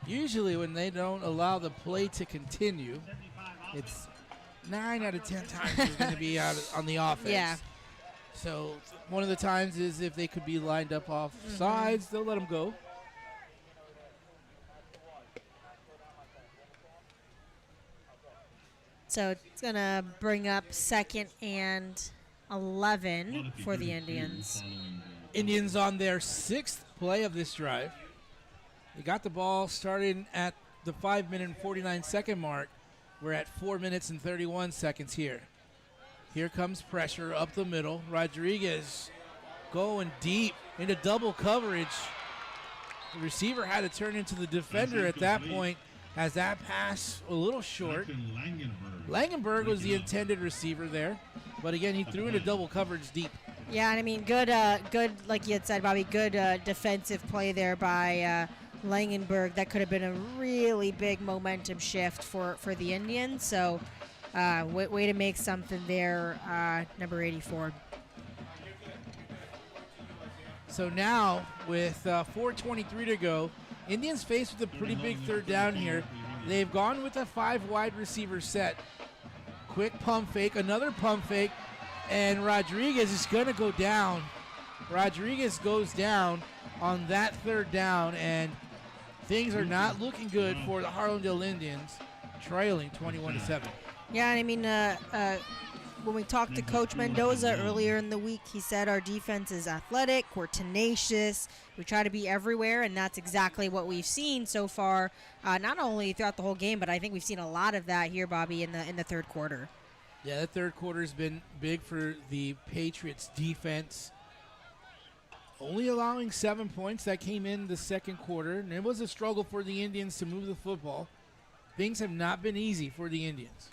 Usually when they don't allow the play to continue, it's 9 out of 10 times they're going to be out on the offense. Yeah. So one of the times is if they could be lined up off sides, they'll let them go. So it's going to bring up 2nd and 11 for the Indians. Indians on their 6th play of this drive. They got the ball starting at the 5-minute and 49-second mark. We're at 4 minutes and 31 seconds here. Here comes pressure up the middle. Rodriguez going deep into double coverage. The receiver had to turn into the defender at that point as that pass a little short. Langenberg was the intended receiver there, but again, he threw into double coverage deep. Yeah, and I mean, good, like you had said, Bobby, good defensive play there by Langenberg. That could have been a really big momentum shift for the Indians. So, way to make something there, number 84. So now, with 4:23 to go, Indians faced with a pretty big third down here. They've gone with a 5 wide receiver set. Quick pump fake, another pump fake, and Rodriguez is going to go down. Rodriguez goes down on that third down, and things are not looking good for the Harlandale Indians, trailing 21-7. Yeah, and I mean, when we talked to Coach Mendoza earlier in the week, he said our defense is athletic, we're tenacious, we try to be everywhere, and that's exactly what we've seen so far, not only throughout the whole game, but I think we've seen a lot of that here, Bobby, in the third quarter. Yeah, the third quarter has been big for the Patriots defense. Only allowing 7 points. That came in the second quarter, and it was a struggle for the Indians to move the football. Things have not been easy for the Indians.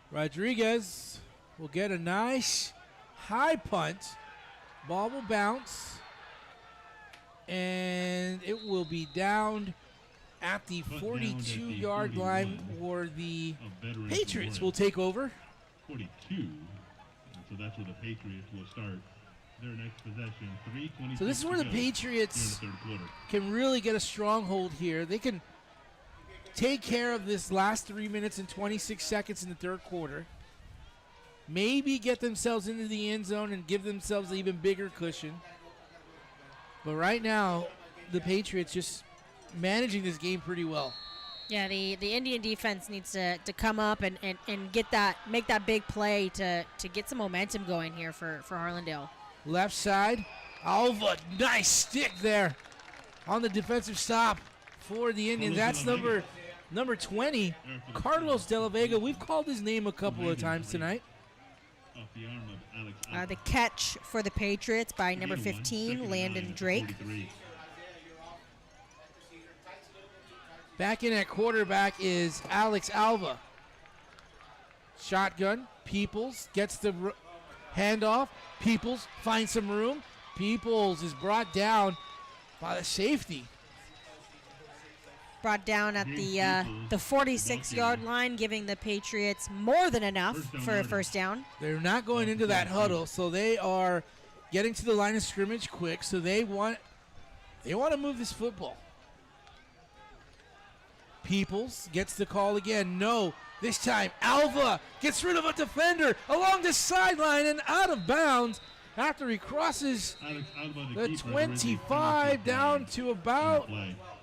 Rodriguez will get a nice high punt. Ball will bounce, and it will be downed at the 42-yard line, or the Patriots will take over. 42, and so that's where the Patriots will start their next possession. 3:26 So this is where the Patriots can really get a stronghold here. They can take care of this last 3 minutes and 26 seconds in the third quarter. Maybe get themselves into the end zone and give themselves an even bigger cushion. But right now, the Patriots just managing this game pretty well. Yeah, the Indian defense needs to come up and make that big play to get some momentum going here for Harlandale. Left side, Alva, nice stick there on the defensive stop for the Indians. That's number 20, Carlos De La Vega. We've called his name a couple of times tonight. The catch for the Patriots by number 15, Landon Drake. Back in at quarterback is Alex Alva. Shotgun, Peoples gets the handoff. Peoples finds some room. Peoples is brought down by the safety. Brought down at the 46-yard line, giving the Patriots more than enough for a first down. They're not going into that huddle, so they are getting to the line of scrimmage quick. So they want to move this football. Peoples gets the call again. No, this time Alva gets rid of a defender along the sideline and out of bounds after he crosses the 25 down to about.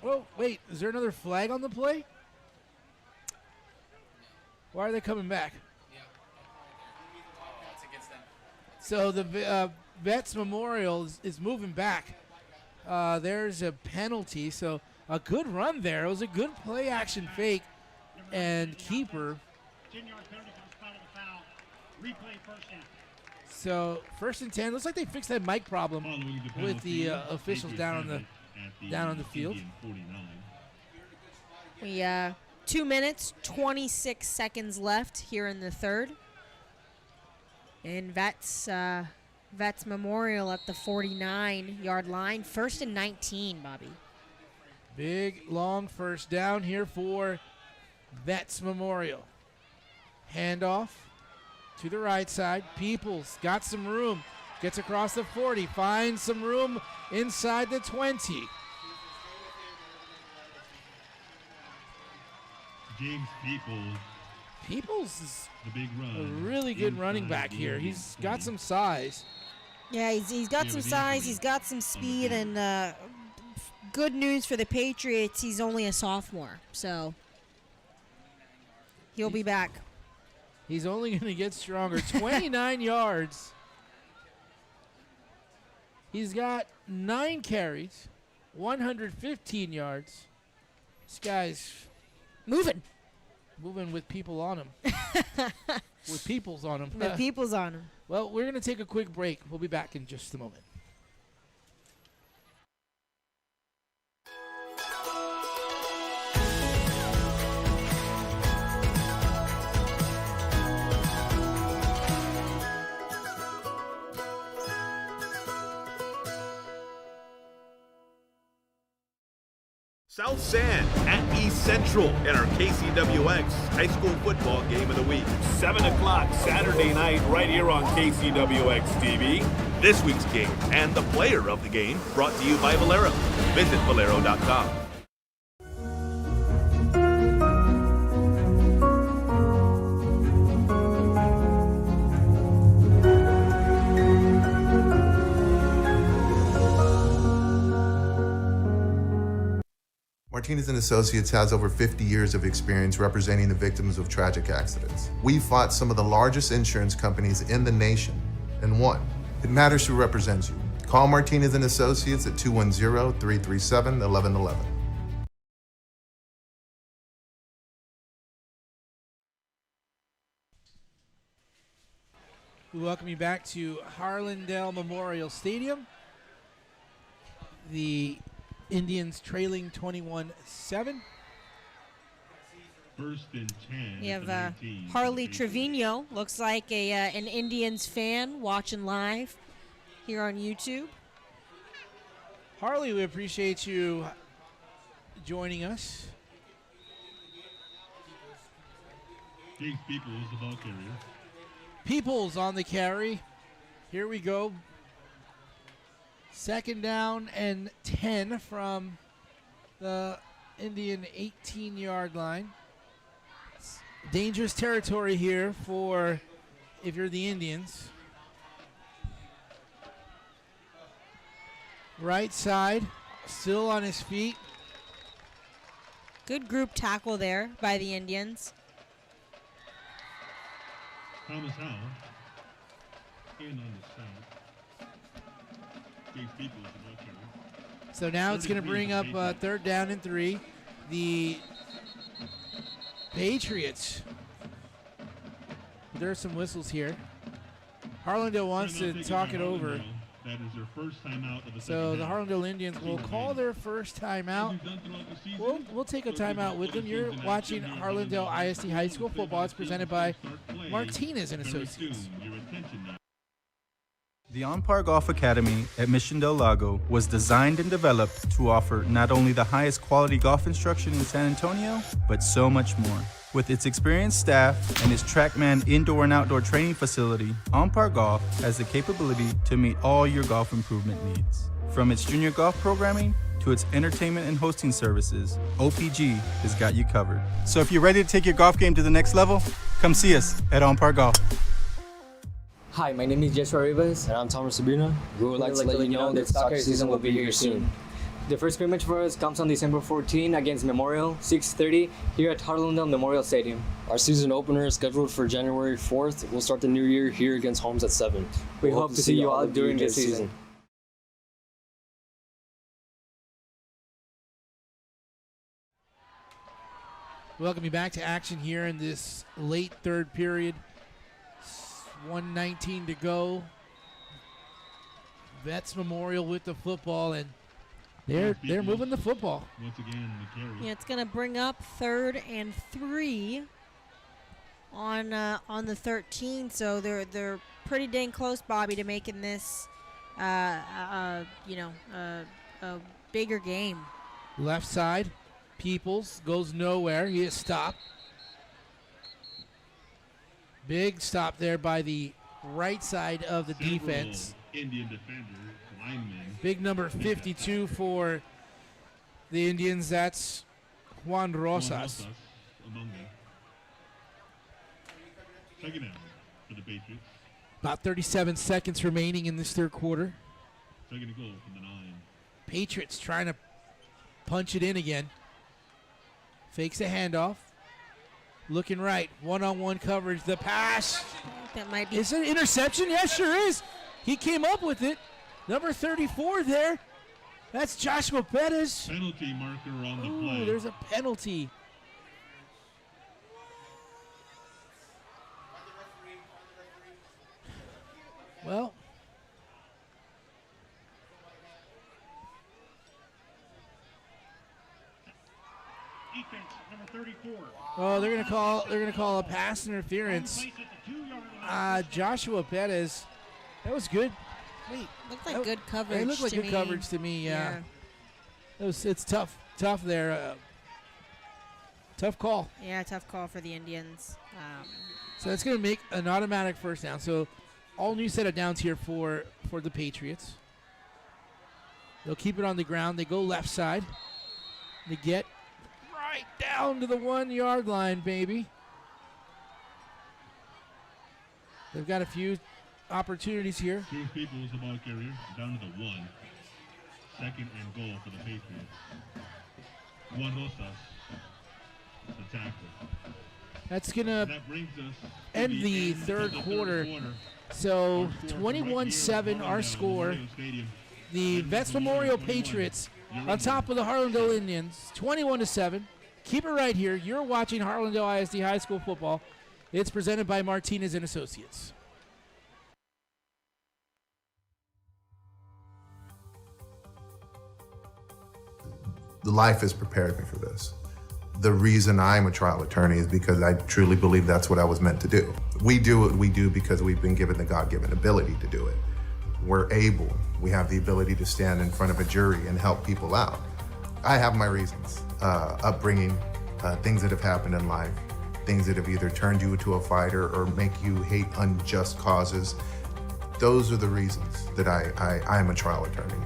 Well, wait, is there another flag on the play? Why are they coming back? So the Vets Memorial is moving back. There's a penalty, so a good run there. It was a good play action fake and keeper. 10-yard penalty for the spot of the foul. Replay first down. So 1st and 10. Looks like they fixed that mic problem with the officials down on the field. We 2 minutes 26 seconds left here in the third. And Vets Memorial at the 49-yard line. 1st and 19, Bobby. Big long first down here for Vets Memorial. Handoff to the right side. Peoples got some room. Gets across the 40. Finds some room inside the 20. James Peoples is the big run. a really good running back here. He's got some size. Yeah, he's got some size. He's got some speed, and good news for the Patriots. He's only a sophomore, so he'll be back. He's only going to get stronger. 29 yards. He's got 9 carries, 115 yards. This guy's moving with people on him. With peoples on him. With peoples on him. Well, we're going to take a quick break. We'll be back in just a moment. South San at East Central in our KCWX High School Football Game of the Week. 7 o'clock Saturday night right here on KCWX TV. This week's game and the player of the game brought to you by Valero. Visit Valero.com. Martinez & Associates has over 50 years of experience representing the victims of tragic accidents. We fought some of the largest insurance companies in the nation and won. It matters who represents you. Call Martinez & Associates at 210-337-1111. We welcome you back to Harlandale Memorial Stadium. The Indians trailing 21-7. 1st and 10. We have Harley Trevino, looks like an Indians fan watching live here on YouTube. Harley, we appreciate you joining us. James Peoples, the ball carrier. Peoples on the carry. Here we go. 2nd down and 10 from the Indian 18-yard line. It's dangerous territory here for if you're the Indians. Right side, still on his feet. Good group tackle there by the Indians. Thomas Howell in on the side. James Peoples, the ball carrier. So now it's going to bring up 3rd down and 3. The Patriots. There are some whistles here. Harlandale wants to talk it over. That is their first timeout of the So the Harlandale Indians will call their first timeout. We'll take a timeout with them. You're watching Harlandale ISD High School football. It's presented by Martinez & Associates. The On Par Golf Academy at Mission Del Lago was designed and developed to offer not only the highest quality golf instruction in San Antonio, but so much more. With its experienced staff and its TrackMan indoor and outdoor training facility, On Par Golf has the capability to meet all your golf improvement needs. From its junior golf programming to its entertainment and hosting services, OPG has got you covered. So if you're ready to take your golf game to the next level, come see us at On Par Golf. Hi, my name is Joshua Rivas. And I'm Thomas Sabina. We would like to let you know that soccer season will be here soon. The first scrimmage for us comes on December 14 against Memorial, 6:30 here at Harlandale Memorial Stadium. Our season opener is scheduled for January 4th. We'll start the new year here against Holmes at 7. We hope to see you all during this season. Welcome you back to action here in this late third period. 1:19 to go. Vets Memorial with the football, and they're moving the football. Once again, the carry. Yeah, it's going to bring up 3rd and 3 on the 13. So they're pretty dang close, Bobby, to making this a bigger game. Left side, Peoples goes nowhere. He is stopped. Big stop there by the right side of the defense. Indian defenders, linemen. Big number 52 for the Indians. That's Juan Rosas. Among them. Second down for the Patriots. About 37 seconds remaining in this third quarter. Second and goal from the 9. Patriots trying to punch it in again. Fakes a handoff. Looking right. One-on-one coverage. The pass. That might be. Is it an interception? Yeah, sure is. He came up with it. Number 34 there. That's Joshua Pettis. Penalty marker on the Ooh, play. there's a penalty. Well, Defense, number 34. oh, they're gonna call a pass interference. Joshua Pettis. That was good. Wait, Looked like good coverage. It looked like to good me. coverage to me. Yeah. It's tough there. Tough call. Yeah, tough call for the Indians. So that's going to make an automatic first down. So all new set of downs here for the Patriots. They'll keep it on the ground. They go left side. They get right down to the 1 yard line, baby. They've got a few opportunities here. Two people is the ball carrier down to the 1. Second and goal for the Patriots. Juan Rosas, the tackle. That's going to end the third quarter. So 21-7 our score. The Vets Memorial Patriots on top of the Harlandale Indians, 21-7. Keep it right here. You're watching Harlandale ISD High School football. It's presented by Martinez and Associates. Life has prepared me for this. The reason I'm a trial attorney is because I truly believe that's what I was meant to do. We do what we do because we've been given the God-given ability to do it. We're able, we have the ability to stand in front of a jury and help people out. I have my reasons, upbringing, things that have happened in life, things that have either turned you into a fighter or make you hate unjust causes. Those are the reasons that I'm a trial attorney.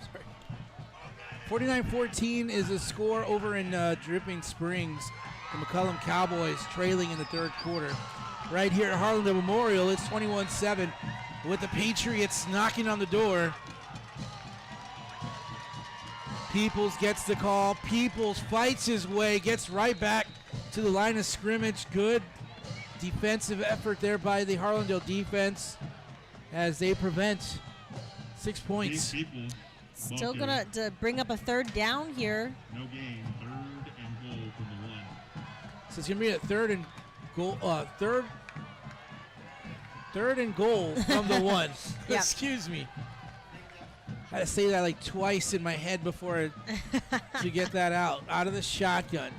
Sorry. 49-14 is the score over in Dripping Springs. The McCullum Cowboys trailing in the third quarter. Right here at Harlandale Memorial, it's 21-7 with the Patriots knocking on the door. Peoples gets the call. Peoples fights his way, gets right back to the line of scrimmage. Good defensive effort there by the Harlandale defense as they prevent 6 points. Still gonna to bring up a third down here. No gain, third and goal from the 1. So it's gonna be a third and goal. Third and goal from the 1. Yep. Excuse me. I had to say that like twice in my head before to get that out. Out of the shotgun.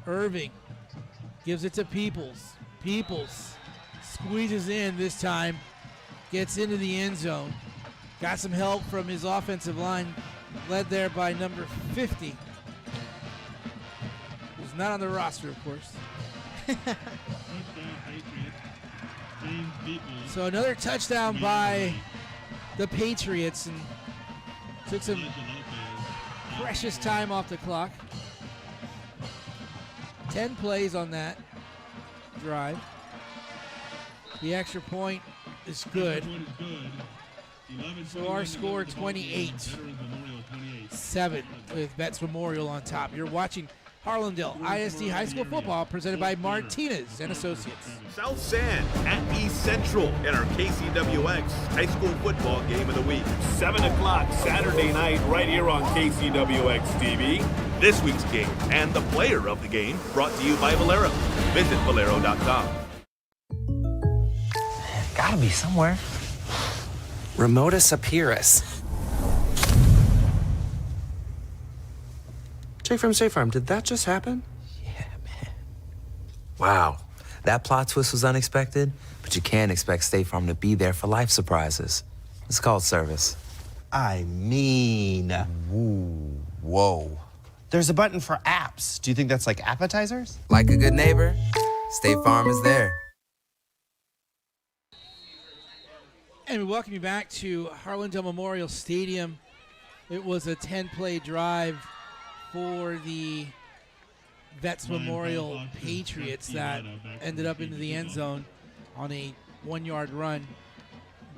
Irving gives it to Peoples. Peoples squeezes in this time. Gets into the end zone. Got some help from his offensive line. led there by number 50, who's not on the roster, of course. So another touchdown by the Patriots, and took some precious time off the clock. 10 plays on that drive. The extra point is good. So our score 28-7 with Vets Memorial on top. You're watching Harlandale ISD High School football presented by Martinez and Associates. South San at East Central in our KCWX High School football game of the week. 7 o'clock Saturday night right here on KCWX TV. This week's game and the player of the game brought to you by Valero. Visit Valero.com. Gotta be somewhere. Remotus Apirus. Jake from State Farm, did that just happen? Wow, that plot twist was unexpected, but you can't expect State Farm to be there for life surprises. It's called service. I mean, whoa. There's a button for apps. Do you think that's like appetizers? Like a good neighbor, State Farm is there. And we welcome you back to Harlandale Memorial Stadium. It was a 10-play drive for the Vets Memorial Patriots that ended up into the end zone on a 1-yard run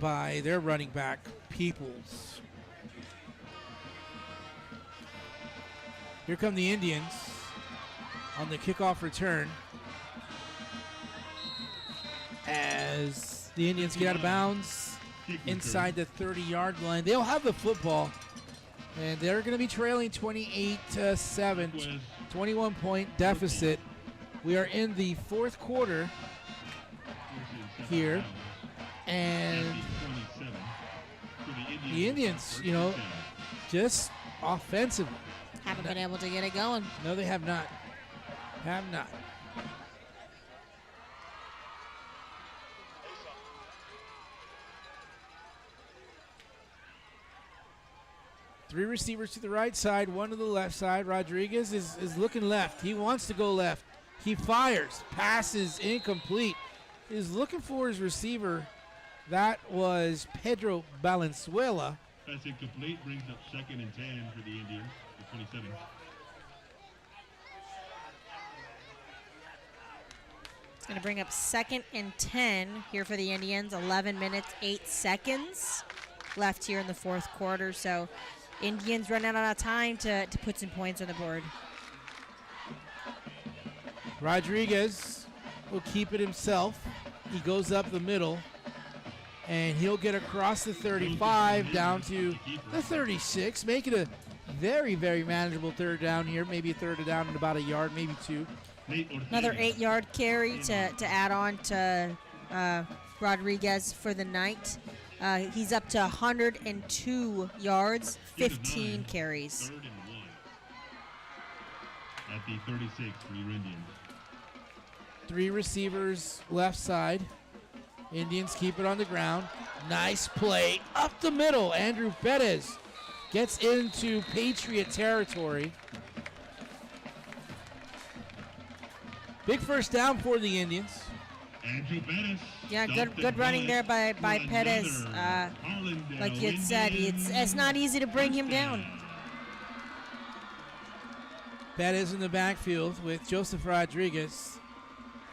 by their running back, Peoples. Here come the Indians on the kickoff return as the Indians get out of bounds inside the 30-yard line. They'll have the football, and they're going to be trailing 28-7, 21-point deficit. We are in the fourth quarter here, and the Indians, just offensively haven't been able to get it going. No, they have not. Have not. Three receivers to the right side, one to the left side. Rodriguez is looking left. He wants to go left. He fires. Passes incomplete. He's looking for his receiver. That was Pedro Valenzuela. Pass incomplete, brings up 2nd and 10 for the Indians, the 27. It's going to bring up 2nd and 10 here for the Indians. 11 minutes, 8 seconds left here in the fourth quarter. So Indians running out of time to put some points on the board. Rodriguez will keep it himself. He goes up the middle, and he'll get across the 35 down to the 36, make it a very, very manageable third down here. Maybe a third down and about a yard, maybe two. Another 8-yard carry to add on to Rodriguez for the night. He's up to 102 yards, 15 carries. At the 36 for your Indians. Three receivers left side. Indians keep it on the ground. Nice play up the middle. Andrew Perez gets into Patriot territory. Big first down for the Indians. Andrew Perez. Yeah, good running there by Perez. Like you had said, it's not easy to bring him down. Perez in the backfield with Joseph Rodriguez.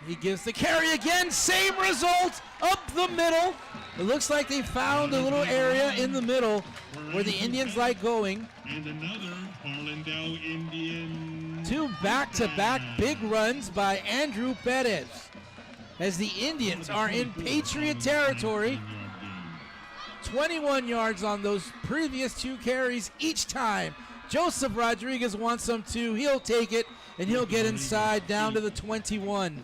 He gives the carry again. Same result up the middle. It looks like they found a little area in the middle where the Indians like going. And another Harlandale Indian. Two back-to-back big runs by Andrew Perez as the Indians are in Patriot territory. 21 yards on those previous two carries each time. Joseph Rodriguez wants them too. He'll take it, and he'll get inside down to the 21.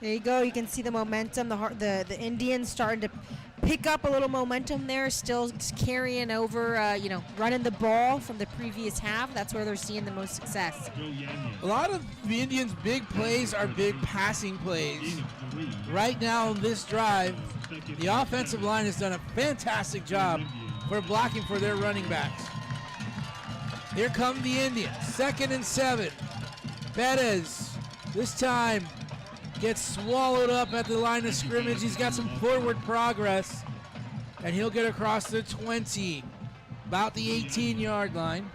There you go. You can see the momentum. The Indians starting to pick up a little momentum there. Still carrying over, running the ball from the previous half. That's where they're seeing the most success. A lot of the Indians' big plays are big passing plays. Right now on this drive, the offensive line has done a fantastic job for blocking for their running backs. Here come the Indians. 2nd and 7. Bettis, this time, gets swallowed up at the line of scrimmage. He's got some forward progress, and he'll get across the 20, about the 18-yard line.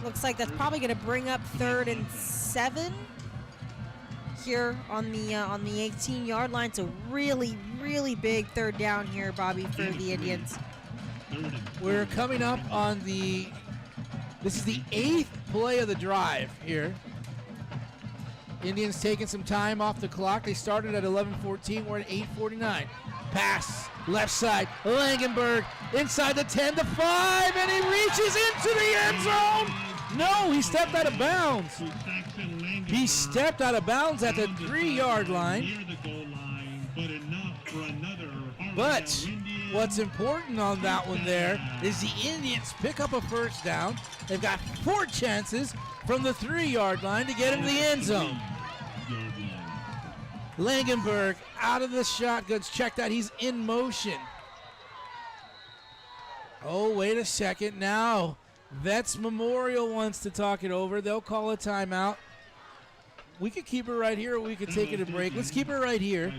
Looks like that's probably going to bring up 3rd and 7 here on the 18-yard line. So really, really big 3rd down here, Bobby, for the Indians. We're coming up on this is the 8th play of the drive here. Indians taking some time off the clock. They started at 11:14. We're at 8:49. Pass, left side, Langenberg inside the 10 to 5, and he reaches into the end zone. No, he stepped out of bounds. He stepped out of bounds at the 3-yard line. But what's important on that one there is the Indians pick up a 1st down. They've got 4 chances from the 3-yard line to get him to the end zone. Langenberg out of the shotguns. Check that. He's in motion. Oh, wait a second. Now, Vets Memorial wants to talk it over. They'll call a timeout. We could keep it right here, or we could take it a break. Let's keep it right here.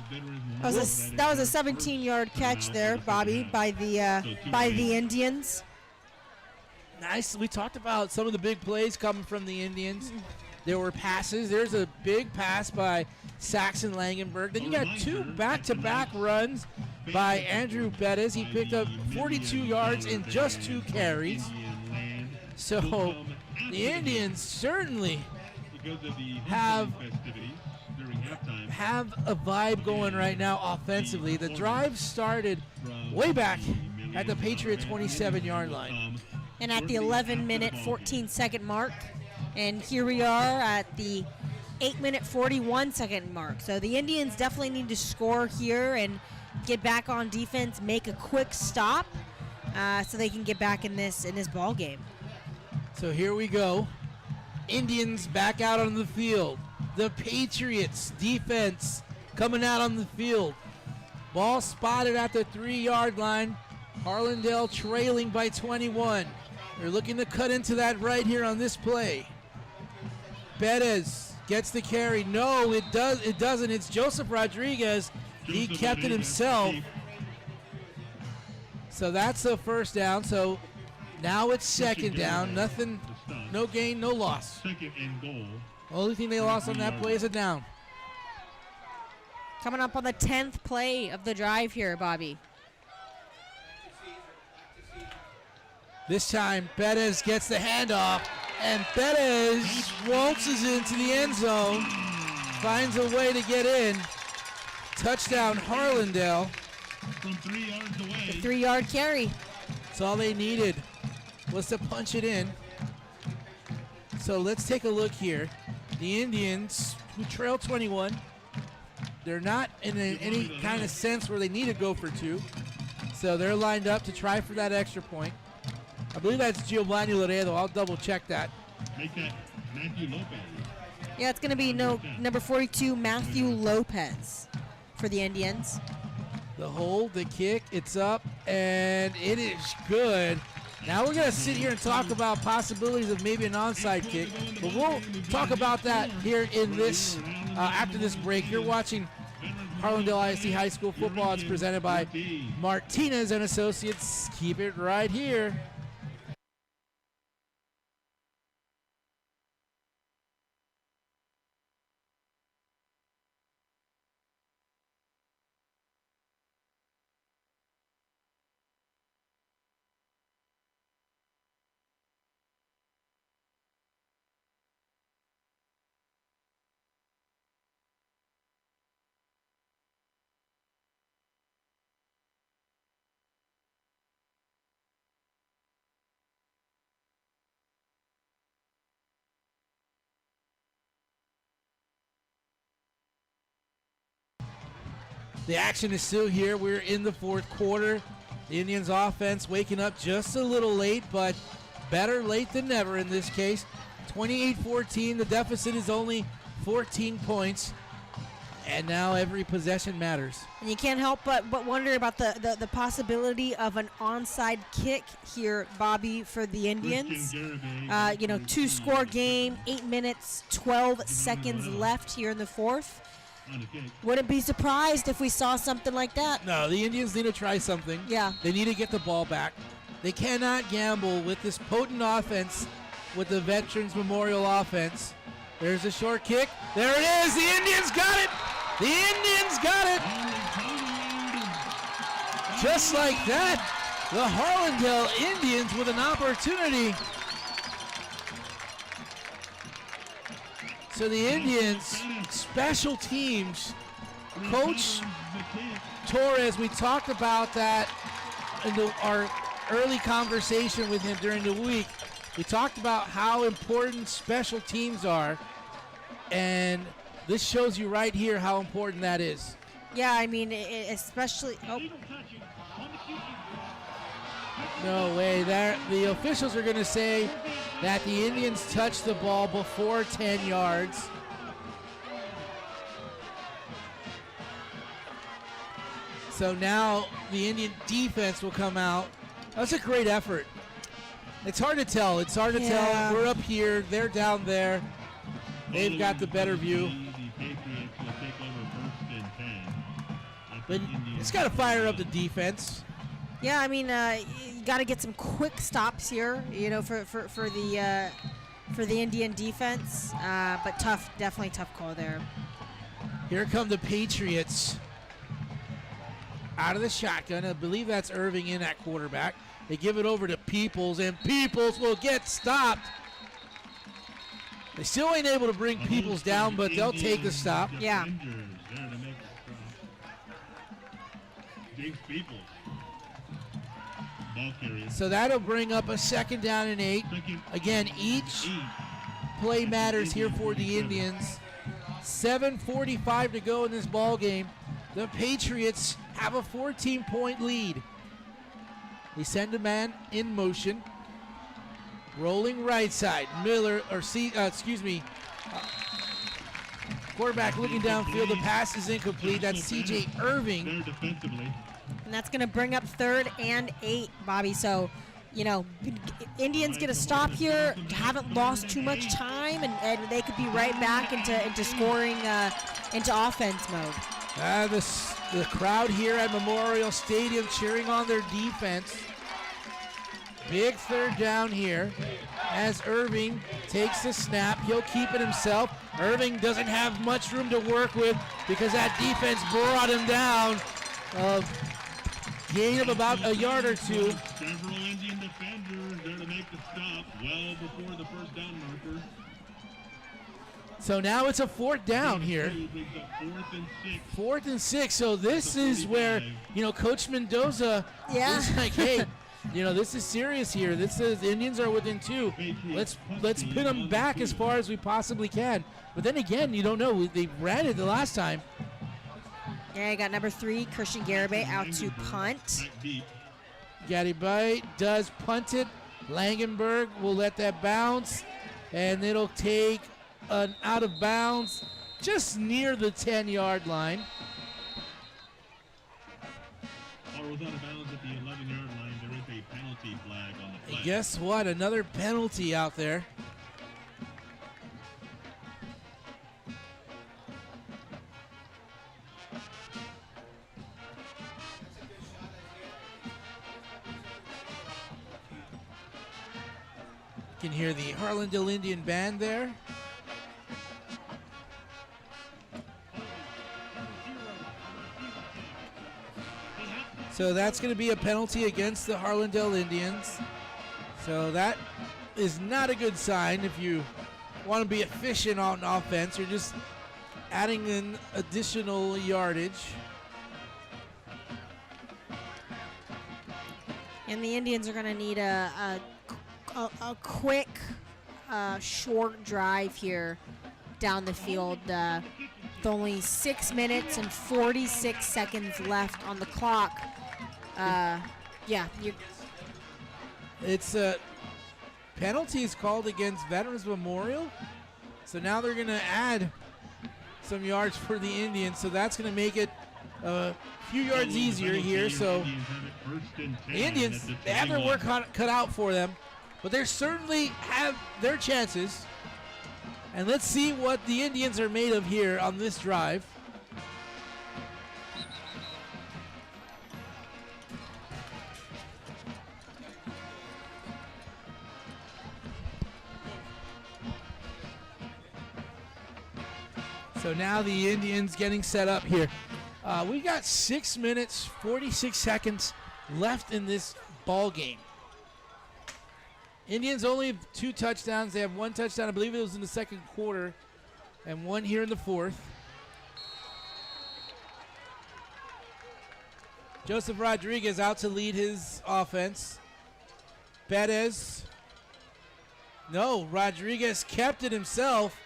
That was a 17-yard catch there, Bobby, by the Indians. Nice. We talked about some of the big plays coming from the Indians. There were passes. There's a big pass by Saxon Langenberg. Then you got 2 back-to-back runs by Andrew Bettis. He picked up 42 yards in just 2 carries. So the Indians certainly have a vibe going right now offensively. The drive started way back at the Patriot 27-yard line. And at the 11-minute, 14-second mark. And here we are at the 8-minute, 41-second mark. So the Indians definitely need to score here and get back on defense, make a quick stop so they can get back in this ball game. So here we go. Indians back out on the field. The Patriots defense coming out on the field. Ball spotted at the 3-yard line. Harlandale trailing by 21. They're looking to cut into that right here on this play. Bettis gets the carry. No, it doesn't. It's Joseph Rodriguez. He kept it himself. So that's the 1st down. So now it's 2nd down. Nothing, no gain, no loss. 2nd and goal. Only thing they lost on that play is a down. Coming up on the 10th play of the drive here, Bobby. This time, Bettis gets the handoff, and Bettis waltzes into the end zone, finds a way to get in. Touchdown, Harlandale. From 3 yards away. The 3-yard carry. That's all they needed, was to punch it in. So let's take a look here. The Indians, who trail 21, they're not in any kind of sense where they need to go for 2. So they're lined up to try for that extra point. I believe that's Giovanni Laredo. I'll double check that. Make that Matthew Lopez. Yeah, it's going to be number 42, Matthew Lopez for the Indians. The hold, the kick, it's up, and it is good. Now we're going to sit here and talk about possibilities of maybe an onside kick, but we'll talk about that here in this, after this break. You're watching Harlandale ISD High School football. It's presented by Martinez and Associates. Keep it right here. The action is still here. We're in the 4th quarter. The Indians offense waking up just a little late, but better late than never in this case. 28-14. The deficit is only 14 points. And now every possession matters. And you can't help but wonder about the possibility of an onside kick here, Bobby, for the Indians. 2-score game, 8 minutes, 12 seconds left here in the fourth. Wouldn't be surprised if we saw something like that. No, the Indians need to try something. Yeah. They need to get the ball back. They cannot gamble with this potent offense, with the Veterans Memorial offense. There's a short kick. There it is. The Indians got it. The Indians got it. Just like that, the Harlandale Indians with an opportunity. So the Indians, special teams, Coach Torres, we talked about that in our early conversation with him during the week. We talked about how important special teams are, and this shows you right here how important that is. Yeah, I mean, especially. Oh. No way. The officials are going to say that the Indians touched the ball before 10 yards. So now the Indian defense will come out. That's a great effort. It's hard to tell. It's hard to tell. We're up here. They're down there. They've got the better view. But it's got to fire up the defense. Yeah, I mean, you got to get some quick stops here, for the Indian defense. But tough, definitely tough call there. Here come the Patriots. Out of the shotgun. I believe that's Irving in at quarterback. They give it over to Peoples, and Peoples will get stopped. They still ain't able to bring Peoples down, but they'll take the stop. Yeah. So that'll bring up a 2nd down and 8. Again, each play matters here for the Indians. 7:45 to go in this ball game. The Patriots have a 14-point lead. They send a man in motion. Rolling right side. Quarterback looking downfield. The pass is incomplete. That's C.J. Irving. And that's going to bring up 3rd and 8, Bobby. So, Indians get a stop here. Haven't lost too much time, and they could be right back into scoring, into offense mode. The crowd here at Memorial Stadium cheering on their defense. Big 3rd down here as Irving takes the snap. He'll keep it himself. Irving doesn't have much room to work with because that defense brought him down. Gain of about a yard or two. Several Indian defenders there to make the stop well before the first down marker. So now it's a 4th down here. 4th and 6. So this is where, Coach Mendoza is like, hey, this is serious here. This is Indians are within 2. Let's pin them back as far as we possibly can. But then again, you don't know. They ran it the last time. Yeah, I got number 3, Christian Garibay, out to punt. Garibay does punt it. Langenberg will let that bounce, and it'll take an out of bounds just near the 10-yard line. Ball was out of bounds at the 11-yard line. There is a penalty flag on the flag. Guess what? Another penalty out there. You can hear the Harlandale Indian Band there. So that's going to be a penalty against the Harlandale Indians. So that is not a good sign if you want to be efficient on offense. You're just adding in additional yardage. And the Indians are going to need a quick, short drive here down the field. With only 6 minutes and 46 seconds left on the clock. It's a penalty is called against Veterans Memorial. So now they're going to add some yards for the Indians, so that's going to make it a few yards easier here. So the Indians, they have their work cut out for them, but they certainly have their chances. And let's see what the Indians are made of here on this drive. So now the Indians getting set up here. We got 6 minutes, 46 seconds left in this ball game. Indians only have 2 touchdowns. They have 1 touchdown, I believe it was in the second quarter, and 1 here in the fourth. Joseph Rodriguez out to lead his offense. Perez. No, Rodriguez kept it himself.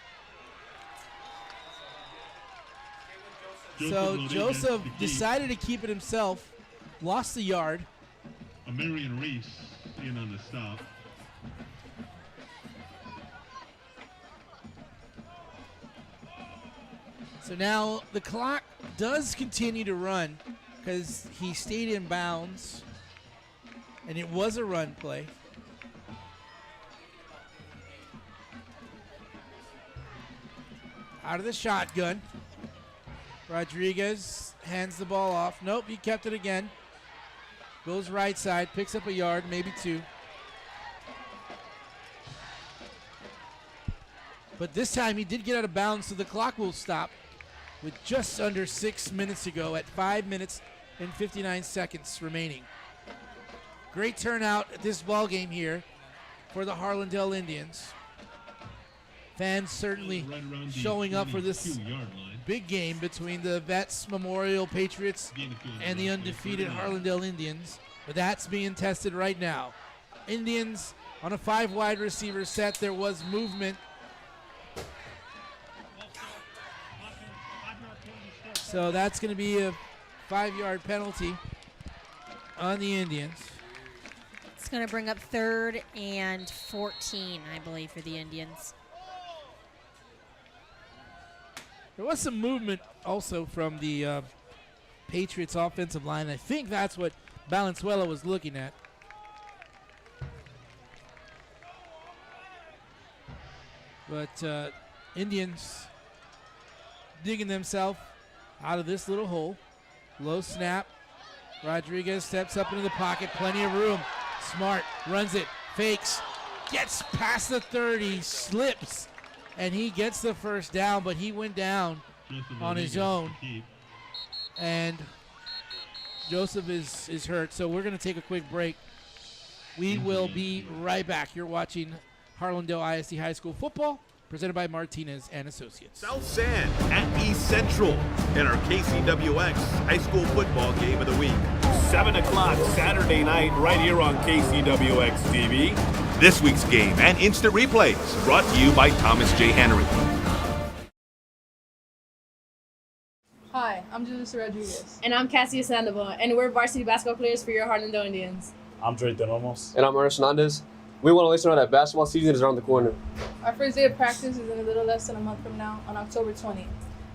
So Joseph decided to keep it himself, lost the yard. Marion Reese in on the stop. So now the clock does continue to run because he stayed in bounds, and it was a run play. Out of the shotgun. Rodriguez hands the ball off. Nope, he kept it again. Goes right side, picks up a yard, maybe 2. But this time he did get out of bounds, so the clock will stop with just under 6 minutes to go at 5 minutes and 59 seconds remaining. Great turnout at this ball game here for the Harlandale Indians. Fans certainly showing up for this big game between the Vets Memorial Patriots and the undefeated Harlandale Indians. But that's being tested right now. Indians on a 5 wide receiver set. There was movement. So that's going to be a 5-yard penalty on the Indians. It's going to bring up 3rd and 14, I believe, for the Indians. There was some movement also from the Patriots offensive line. I think that's what Valenzuela was looking at. But Indians digging themselves out of this little hole. Low snap. Rodriguez steps up into the pocket. Plenty of room. Smart runs it. Fakes. Gets past the 30. Slips. And he gets the first down, but he went down on his own. And Joseph is hurt, so we're going to take a quick break. We will be right back. You're watching Harlandale ISD High School football, presented by Martinez and Associates. South San at East Central in our KCWX High School football game of the week. 7 o'clock Saturday night right here on KCWX TV. This week's game and instant replays brought to you by Thomas J. Henry. Hi, I'm Julissa Rodriguez. And I'm Cassia Sandoval, and we're varsity basketball players for your Harlandale Indians. I'm Dre Denomos. And I'm Ernest Hernandez. We want to let you know that basketball season is around the corner. Our first day of practice is in a little less than a month from now, on October 20th.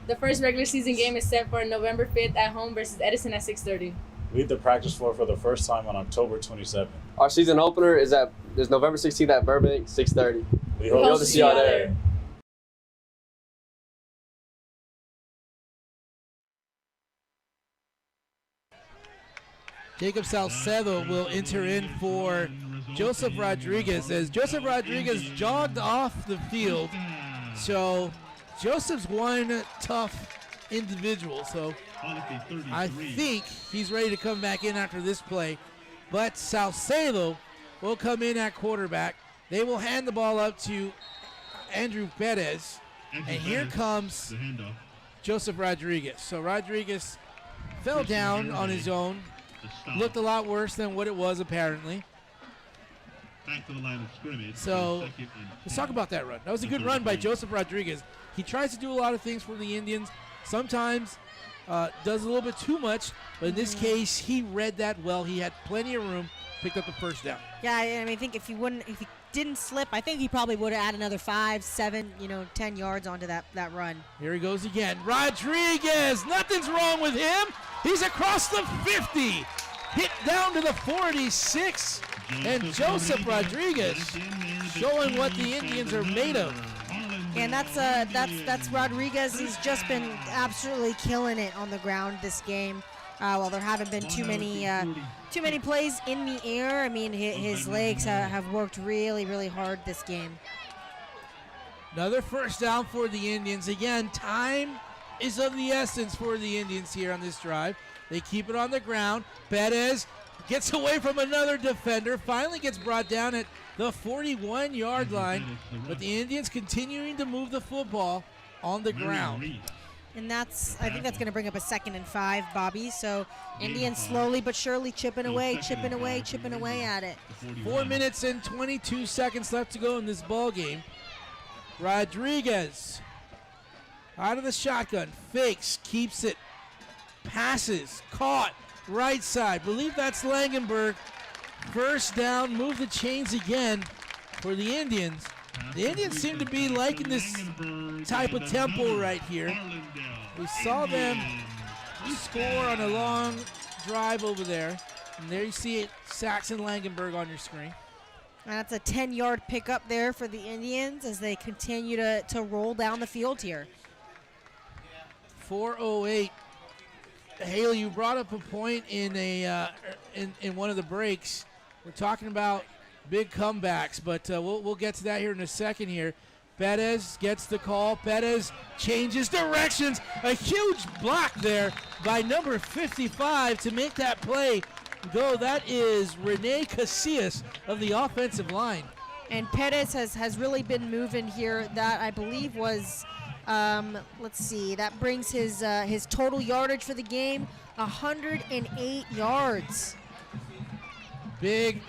The first regular season game is set for November 5th at home versus Edison at 6:30. We hit the practice floor for the first time on October 27th. Our season opener is November 16th at Burbank, 6:30. We hope to see y'all there. Jacob Salcedo will enter in for Joseph Rodriguez as Joseph Rodriguez jogged off the field. So Joseph's one tough individual. So I think he's ready to come back in after this play. But Salcedo will come in at quarterback. They will hand the ball up to Andrew Perez. And here comes Joseph Rodriguez. So Rodriguez fell down on his own. Looked a lot worse than what it was apparently. Back to the line of scrimmage. So let's talk about that run. That was a good run by Joseph Rodriguez. He tries to do a lot of things for the Indians. Sometimes does a little bit too much, but in this case, he read that well. He had plenty of room, picked up the first down. Yeah, I mean, I think if he didn't slip, I think he probably would have added another 5, 7, 10 yards onto that run. Here he goes again. Rodriguez, nothing's wrong with him. He's across the 50, hit down to the 46, and Joseph Rodriguez showing what the Indians are made of. And that's Rodriguez. He's just been absolutely killing it on the ground this game. Well, there haven't been too many plays in the air. I mean, his legs have worked really, really hard this game. Another first down for the Indians. Again, time is of the essence for the Indians here on this drive. They keep it on the ground. Perez gets away from another defender, finally gets brought down at the 41-yard line, but the Indians continuing to move the football on the ground. And I think that's going to bring up a 2nd and 5, Bobby. So Indians slowly but surely chipping away at it. 4 minutes and 22 seconds left to go in this ball game. Rodriguez out of the shotgun, fakes, keeps it, passes, caught, right side. Believe that's Langenberg. First down, move the chains again for the Indians. The Indians seem to be liking this type of tempo right here. We saw them score on a long drive over there. And there you see it, Saxon Langenberg on your screen. And that's a 10-yard pickup there for the Indians as they continue to roll down the field here. 4:08. Haley, you brought up a point in one of the breaks. We're talking about big comebacks, but we'll get to that here in a second here. Perez gets the call. Perez changes directions. A huge block there by number 55 to make that play go. That is Rene Casillas of the offensive line. And Perez has really been moving here. That, I believe, was, let's see, that brings his total yardage for the game, 108 yards. Big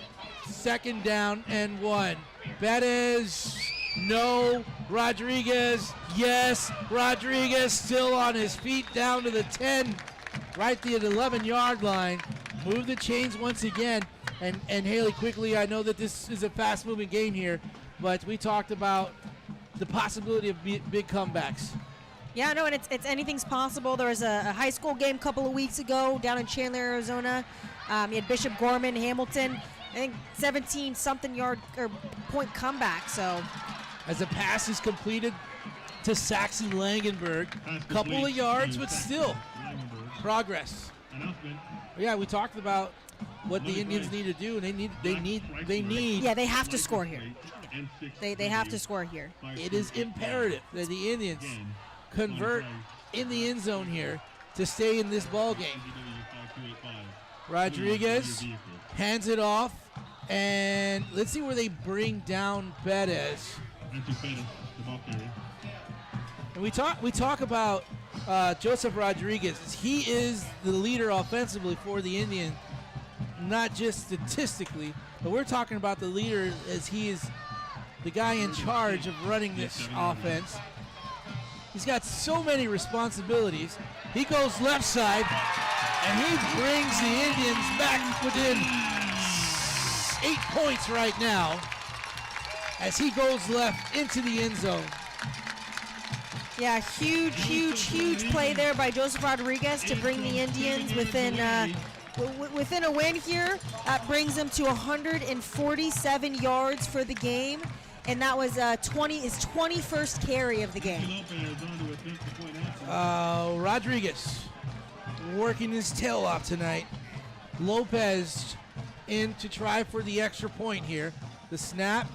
2nd down and 1. Perez, no. Rodriguez, yes. Rodriguez still on his feet down to the 10, right at the 11-yard line. Move the chains once again. And Haley, quickly, I know that this is a fast-moving game here, but we talked about the possibility of big comebacks. Yeah, no, and it's anything's possible. There was a high school game a couple of weeks ago down in Chandler, Arizona. You had Bishop Gorman, Hamilton, I think 17-something yard or point comeback. So, as a pass is completed to Saxon Langenberg, couple of yards, but still progress. Yeah, we talked about what the Indians need to do, and they need. Yeah, they have to score here. They have to score here. It is imperative that the Indians convert in the end zone here to stay in this ball game. Rodriguez hands it off, and let's see where they bring down Perez. And we talk about Joseph Rodriguez. He is the leader offensively for the Indians, not just statistically, but we're talking about the leader as he is the guy in charge of running this offense. He's got so many responsibilities. He goes left side, and he brings the Indians back within 8 points right now as he goes left into the end zone. Yeah, huge play there by Joseph Rodriguez to bring the Indians within a win here. That brings them to 147 yards for the game, and that was his 21st carry of the game. Rodriguez working his tail off tonight. Lopez in to try for the extra point here. The snap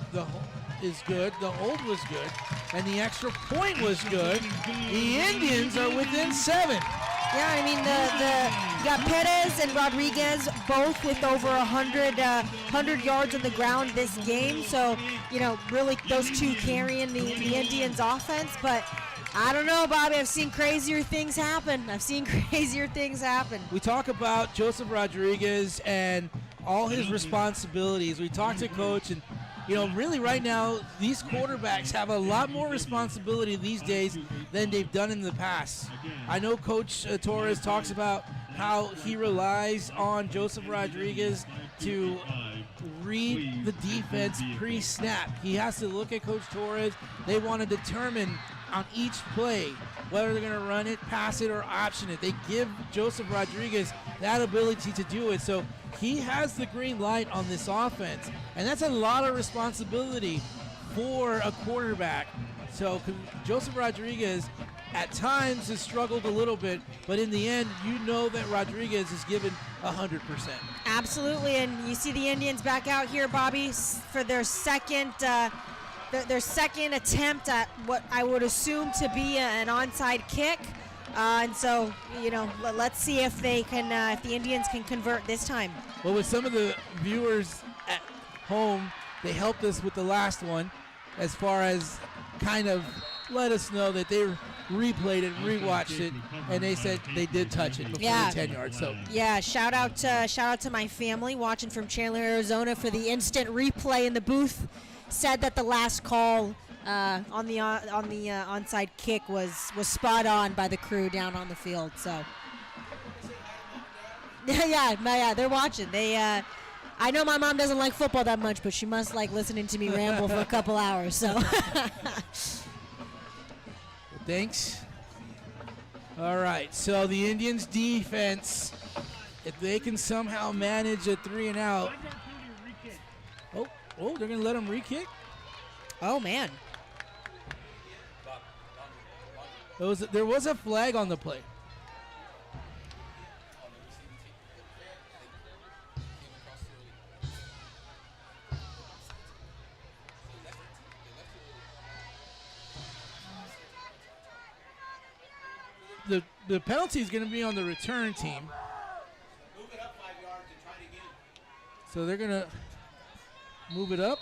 is good, the hold was good, and the extra point was good. The Indians are within 7. Yeah, I mean, you got Perez and Rodriguez both with over 100 yards on the ground this game. So, really those two carrying the Indians offense. But I don't know, Bobby. I've seen crazier things happen. We talk about Joseph Rodriguez and all his responsibilities. We talked to Coach, and really right now, these quarterbacks have a lot more responsibility these days than they've done in the past. I know Coach Torres talks about how he relies on Joseph Rodriguez to read the defense pre-snap. He has to look at Coach Torres. They want to determine on each play whether they're going to run it, pass it, or option it. They give Joseph Rodriguez that ability to do it. So he has the green light on this offense, and that's a lot of responsibility for a quarterback. So Joseph Rodriguez at times has struggled a little bit, but in the end, you know that Rodriguez is given 100%. Absolutely, and you see the Indians back out here, Bobby, for their second attempt at what I would assume to be an onside kick. And so, let's see if they can, if the Indians can convert this time. Well, with some of the viewers at home, they helped us with the last one as far as kind of let us know that they replayed it, rewatched it, and they said they did touch it before the 10 yards. So yeah, shout out to my family watching from Chandler, Arizona for the instant replay in the booth. Said that the last call on the onside kick was spot on by the crew down on the field. So yeah, they're watching. I know my mom doesn't like football that much, but she must like listening to me ramble for a couple hours. So thanks. All right, so the Indians defense, if they can somehow manage a 3 and out. Oh, they're going to let him re-kick? Oh, man. There was a flag on the play. The penalty is going to be on the return team. Move it up 5 yards and try it again. So they're going to move it up.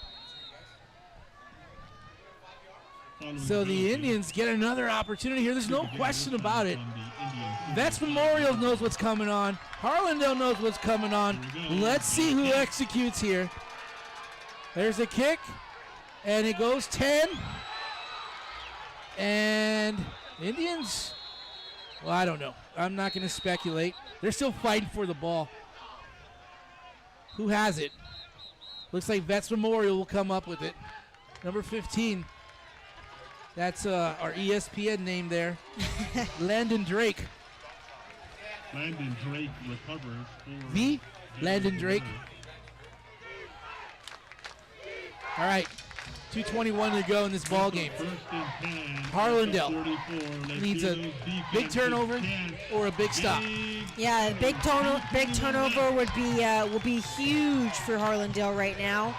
So the Indians get another opportunity here. There's no question about it. Vets Memorial knows what's coming on. Harlandale knows what's coming on. Let's see who executes here. There's a kick, and it goes 10. And Indians, well, I don't know. I'm not going to speculate. They're still fighting for the ball. Who has it? Looks like Vets Memorial will come up with it. Number 15. That's our ESPN name there. Landon Drake. Landon Drake recovers. V. Landon Drake. All right. 2:21 to go in this ball game. Harlandale needs a big turnover or a big stop. Yeah, big turnover would be huge for Harlandale right now.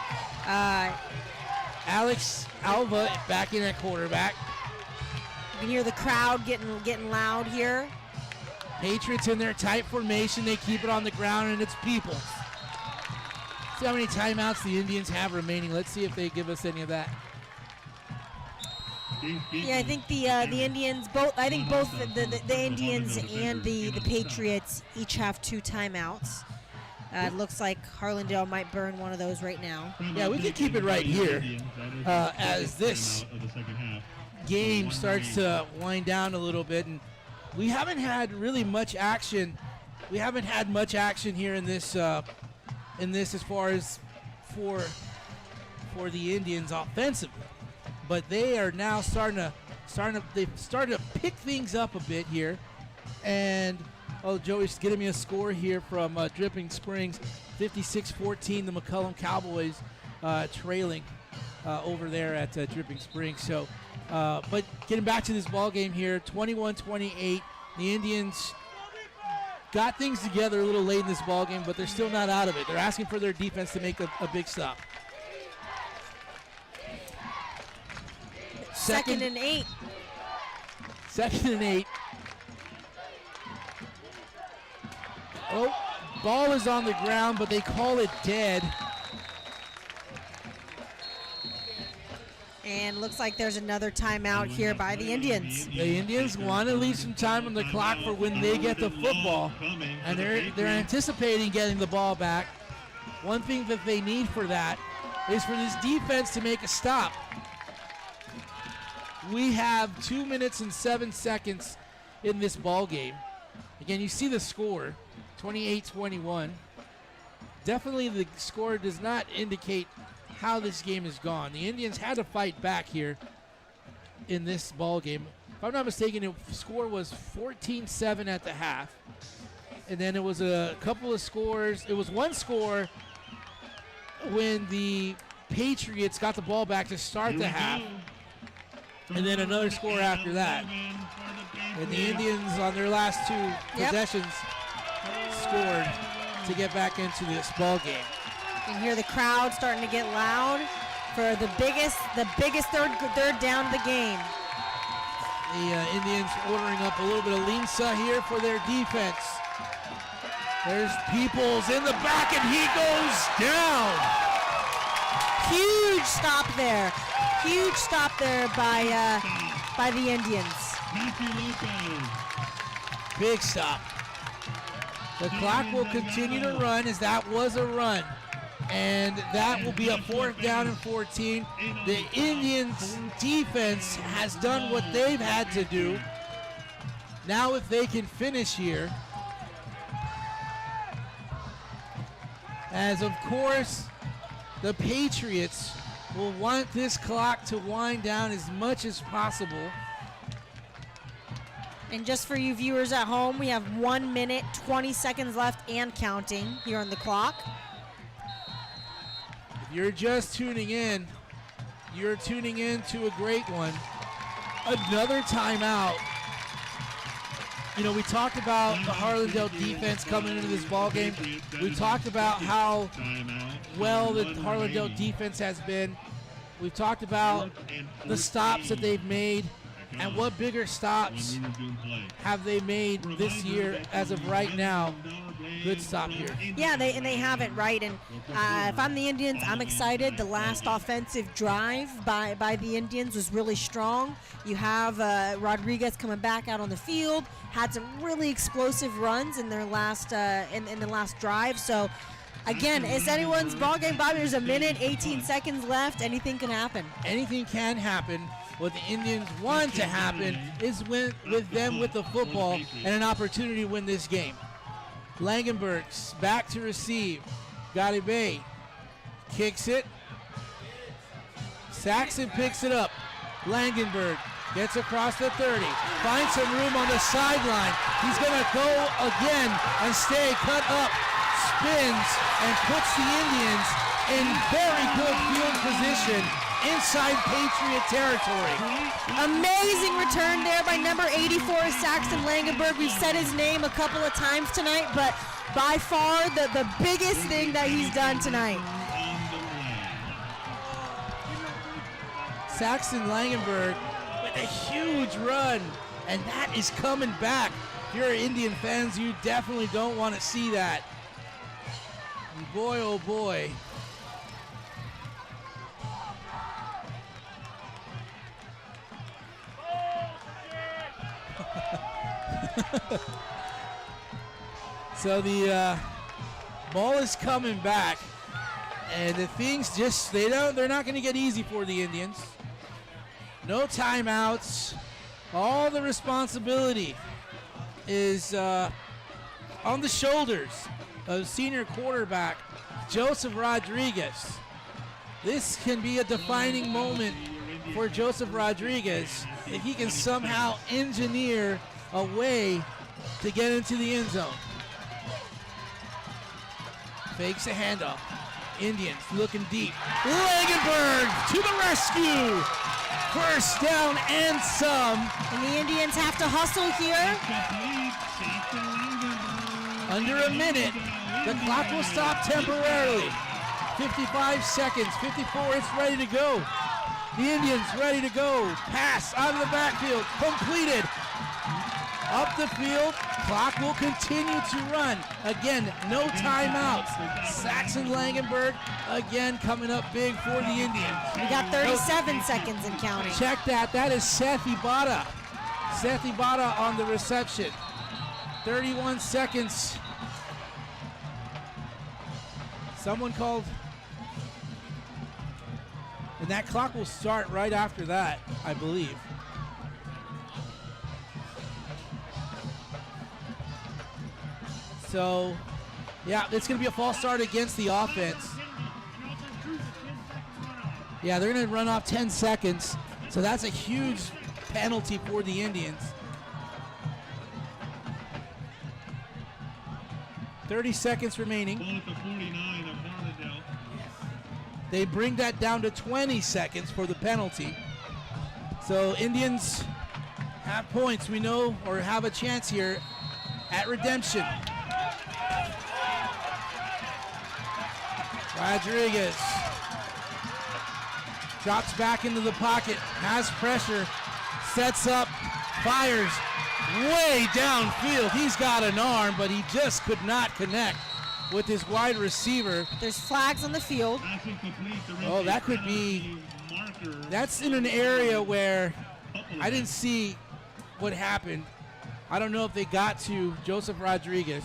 Alex Alva back in at quarterback. You can hear the crowd getting loud here. Patriots in their tight formation. They keep it on the ground, and it's people. See how many timeouts the Indians have remaining. Let's see if they give us any of that. Yeah, I think the Indians both. I think both the Indians and the Patriots each have 2 timeouts. It looks like Harlandale might burn one of those right now. Yeah, we can keep it right here as this game starts to wind down a little bit, and we haven't had really much action. We haven't had much action here in this as far as for the Indians offensively, but they are now they've started to pick things up a bit here, and Joey's getting me a score here from Dripping Springs, 56-14. The McCullum Cowboys trailing over there at Dripping Springs. So, but getting back to this ball game here, 21-28. The Indians got things together a little late in this ball game, but they're still not out of it. They're asking for their defense to make a big stop. Second and 8. Second and 8. Oh, ball is on the ground, but they call it dead. And looks like there's another timeout here by the Indians. The Indians want to leave some time on the clock for when they get the football, and they're anticipating getting the ball back. One thing that they need for that is for this defense to make a stop. We have 2 minutes and 7 seconds in this ball game. Again, you see the score, 28-21. definitely the score does not indicate how this game is gone. The Indians had to fight back here in this ball game. If I'm not mistaken, the score was 14-7 at the half. And then it was a couple of scores. It was one score when the Patriots got the ball back to start the half. And then another score after that. And the Indians on their last two possessions scored to get back into this ball game. You can hear the crowd starting to get loud for the biggest third down of the game. The Indians ordering up a little bit of Linsa here for their defense. There's Peoples in the back, and he goes down. Huge stop there. Huge stop there by the Indians. Big stop. The clock will continue to run as that was a run. And that will be a 4th down and 14. The Indians defense has done what they've had to do. Now if they can finish here, as of course the Patriots will want this clock to wind down as much as possible. And just for you viewers at home, we have 1 minute, 20 seconds left and counting here on the clock. If you're just tuning in, you're tuning in to a great one. Another timeout. You know, we talked about the Harlandale defense coming into this ball game. We talked about how well the Harlandale defense has been. We've talked about the stops that they've made and what bigger stops have they made this year as of right now. Good stop here. Yeah, they haven't, right? And if I'm the Indians, I'm excited. The last offensive drive by the Indians was really strong. You have Rodriguez coming back out on the field, had some really explosive runs in their last in the last drive. So again, it's anyone's ball game, Bobby. There's a minute, 18 seconds left. Anything can happen. Anything can happen. What the Indians want to happen is with them with the football and an opportunity to win this game. Langenberg's back to receive. Garibay kicks it. Saxon picks it up. Langenberg gets across the 30. Finds some room on the sideline. He's going to go again and stay cut up. Spins and puts the Indians in very good field position inside Patriot territory. Amazing return there by number 84, Saxon Langenberg. We've said his name a couple of times tonight, but by far the biggest thing that he's done tonight. Saxon Langenberg with a huge run, and that is coming back. If you're Indian fans, you definitely don't want to see that. And boy, oh boy. So the ball is coming back, and the things they're not going to get easy for the Indians. No timeouts. All the responsibility is on the shoulders of senior quarterback Joseph Rodriguez. This can be a defining moment for Joseph Rodriguez if he can somehow engineer a way to get into the end zone. Fakes a handoff. Indians looking deep. Langenberg to the rescue. First down and some. And the Indians have to hustle here. Under a minute. The clock will stop temporarily. 55 seconds. 54. It's ready to go. The Indians ready to go. Pass out of the backfield. Completed. Up the field. Clock will continue to run. Again, no timeouts. Saxon Langenberg again coming up big for the Indians. We got 37 seconds and counting. Check that. That is Seth Ibarra. Seth Ibarra on the reception. 31 seconds. Someone called. And that clock will start right after that, I believe. So Yeah, it's going to be a false start against the offense. Yeah, they're going to run off 10 seconds. So that's a huge penalty for the Indians. 30 seconds remaining. Ball at the 49 of Harlandale. They bring that down to 20 seconds for the penalty. So Indians have points, we know, or have a chance here at redemption. Rodriguez drops back into the pocket, has pressure, sets up, fires way downfield. He's got an arm, but he just could not connect with his wide receiver. There's flags on the field. Oh, that could be, that's in an area where I didn't see what happened. I don't know if they got to Joseph Rodriguez,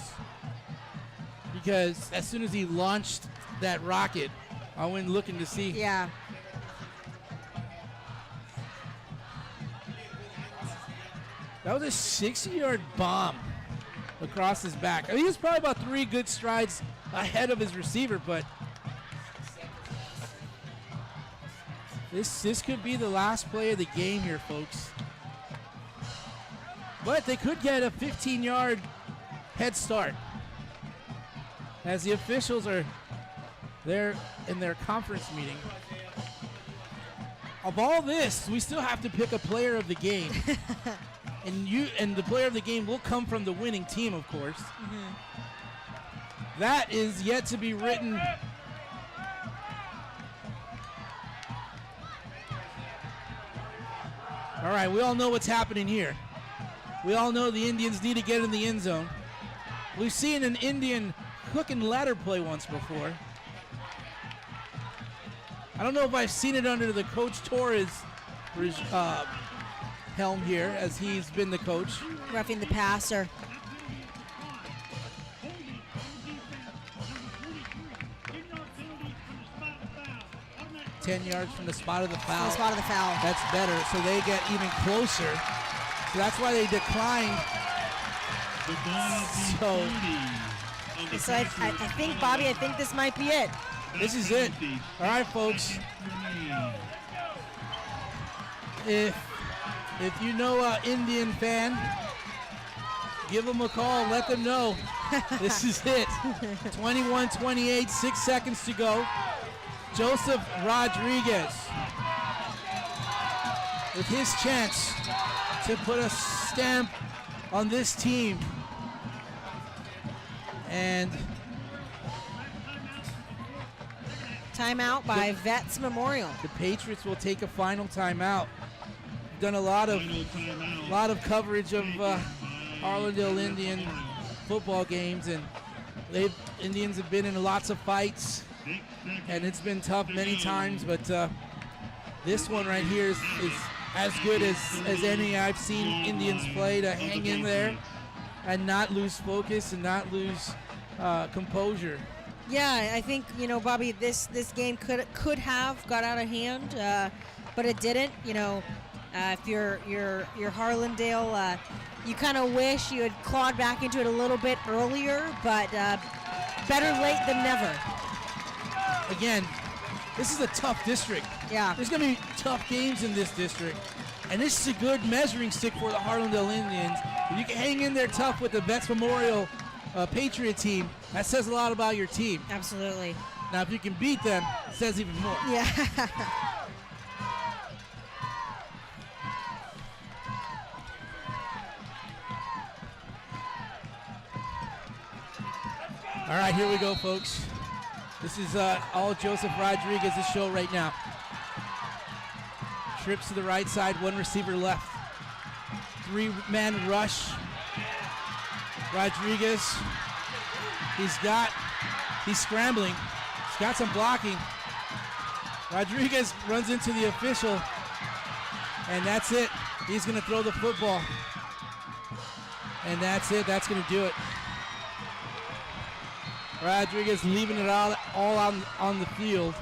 because as soon as he launched that rocket, I went looking to see. Yeah. That was a 60-yard bomb across his back. I mean, he was probably about 3 good strides ahead of his receiver, but this could be the last play of the game here, folks. But they could get a 15-yard head start, as the officials are there in their conference meeting. Of all this, we still have to pick a player of the game. And the player of the game will come from the winning team, of course. Mm-hmm. That is yet to be written. All right, we all know what's happening here. We all know the Indians need to get in the end zone. We've seen an Indian hook and ladder play once before. I don't know if I've seen it under the Coach Torres helm here, as he's been the coach. Roughing the passer. "10 yards from the spot of the foul." The spot of the foul. That's better, so they get even closer. So that's why they declined. So I think, Bobby, I think this might be it. This is it. All right, folks. If you know an Indian fan, give them a call. Let them know. This is it. 21-28, 6 seconds to go. Joseph Rodriguez with his chance to put a stamp on this team. And timeout by Vets Memorial. The Patriots will take a final timeout. Done a lot of coverage of Harlandale Indian football games, and Indians have been in lots of fights, and it's been tough many times, but this one right here is as good as any I've seen Indians play, to hang in there and not lose focus and not lose composure. Yeah, I think, Bobby, this game could have got out of hand, but it didn't. If you're Harlandale, you kind of wish you had clawed back into it a little bit earlier, but better late than never. Again, this is a tough district. Yeah. There's going to be tough games in this district, and this is a good measuring stick for the Harlandale Indians. If you can hang in there tough with the Vets Memorial Patriot team, that says a lot about your team. Absolutely. Now, if you can beat them, it says even more. Yeah. All right, here we go, folks. This is all Joseph Rodriguez's show right now. Trips to the right side, 1 receiver left. 3-man rush. Rodriguez, he's scrambling. He's got some blocking. Rodriguez runs into the official, and that's it. He's going to throw the football. And that's it. That's going to do it. Rodriguez leaving it all on the field.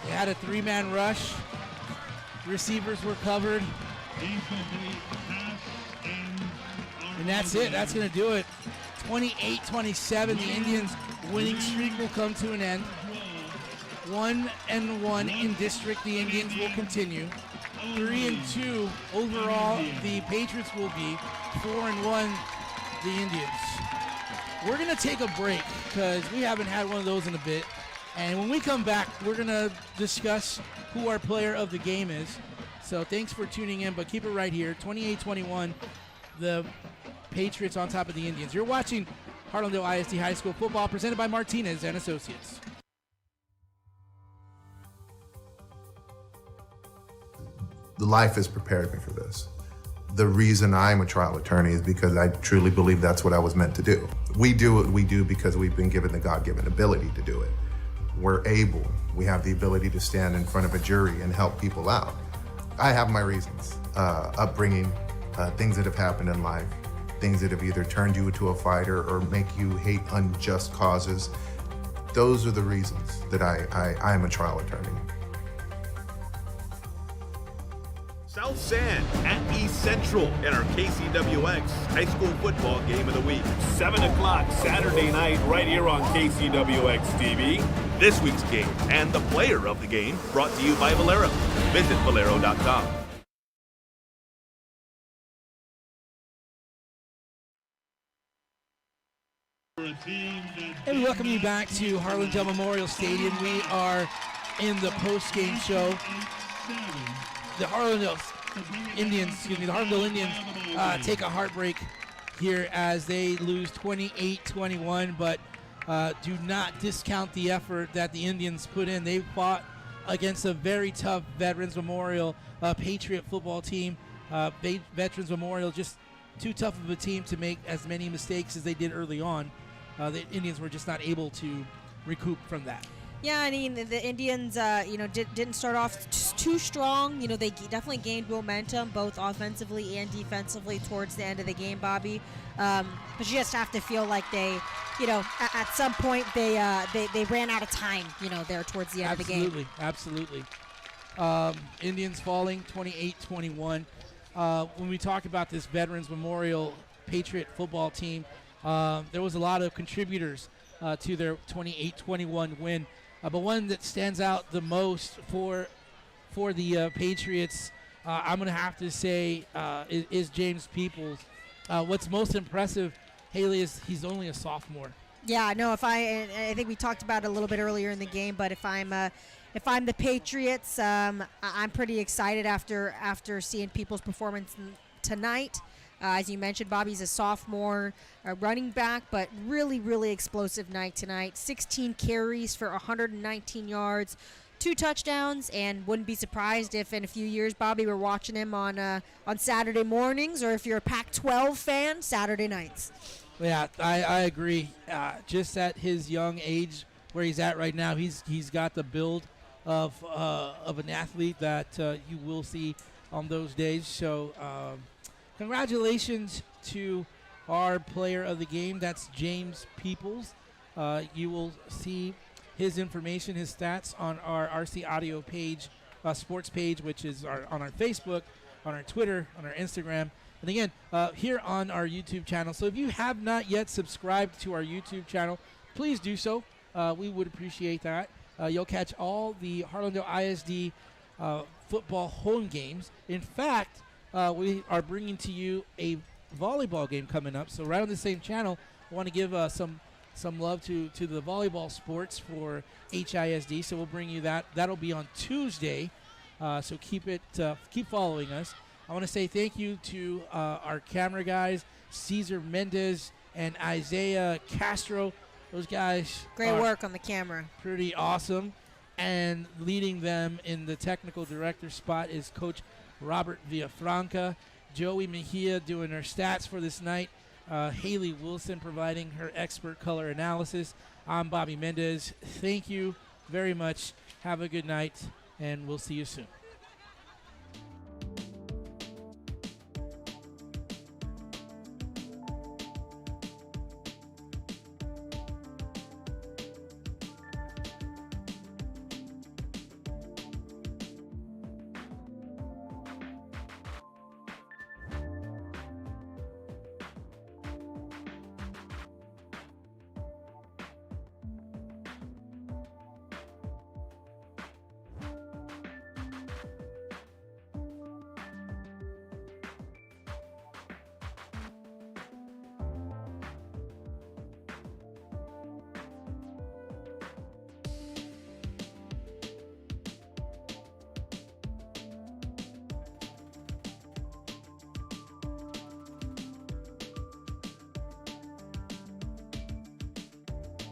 They had a 3-man rush. Receivers were covered. And that's it. That's going to do it. 28-27, the Indians' winning streak will come to an end. 1-1 in district, the Indians will continue. 3-2 overall, the Patriots will be. 4-1, the Indians. We're going to take a break because we haven't had one of those in a bit. And when we come back, we're going to discuss who our player of the game is. So thanks for tuning in, but keep it right here. 28-21, the Patriots on top of the Indians. You're watching Harlandale ISD High School football presented by Martinez and Associates. Life has prepared me for this. The reason I'm a trial attorney is because I truly believe that's what I was meant to do. We do what we do because we've been given the God-given ability to do it. We have the ability to stand in front of a jury and help people out. I have my reasons, upbringing, things that have happened in life, things that have either turned you into a fighter or make you hate unjust causes. Those are the reasons that I am a trial attorney. South San at East Central in our KCWX High School Football Game of the Week. 7 o'clock Saturday night right here on KCWX TV. This week's game and the player of the game brought to you by Valero. Visit Valero.com. And we welcome you back to Harlandale Memorial Stadium. We are in the post-game show. The Harlandale Indians take a heartbreak here as they lose 28-21, but do not discount the effort that the Indians put in. They fought against a very tough Veterans Memorial Patriot football team. Veterans Memorial just too tough of a team to make as many mistakes as they did early on. The Indians were just not able to recoup from that. Yeah, I mean, the Indians, didn't start off too strong. You know, they definitely gained momentum, both offensively and defensively, towards the end of the game, Bobby. But you just have to feel like they, at some point they ran out of time, there towards the end of the game. Absolutely. Indians falling 28-21. When we talk about this Veterans Memorial Patriot football team, there was a lot of contributors to their 28-21 win. But one that stands out the most for the Patriots, I'm going to have to say, is James Peoples. What's most impressive, Haley, is he's only a sophomore. Yeah, no. I think we talked about it a little bit earlier in the game, but if I'm the Patriots, I'm pretty excited after seeing Peoples' performance tonight. As you mentioned, Bobby's a sophomore running back, but really, really explosive night tonight. 16 carries for 119 yards, 2 touchdowns, and wouldn't be surprised if in a few years, Bobby, we're watching him on Saturday mornings, or if you're a Pac-12 fan, Saturday nights. Yeah, I agree. Just at his young age, where he's at right now, he's got the build of an athlete that you will see on those days. So. Congratulations to our player of the game. That's James Peoples. You will see his information, his stats on our RC Audio page, sports page, which is on our Facebook, on our Twitter, on our Instagram, and again, here on our YouTube channel. So if you have not yet subscribed to our YouTube channel, please do so. We would appreciate that. You'll catch all the Harlandale ISD football home games. In fact, we are bringing to you a volleyball game coming up. So right on the same channel, I want to give some love to the volleyball sports for HISD. So we'll bring you that. That'll be on Tuesday. So keep following us. I want to say thank you to our camera guys, Cesar Mendez and Isaiah Castro. Those guys, great work on the camera. Pretty awesome. And leading them in the technical director spot is Coach Robert Villafranca. Joey Mejia doing her stats for this night. Haley Wilson providing her expert color analysis. I'm Bobby Mendez. Thank you very much. Have a good night, and we'll see you soon.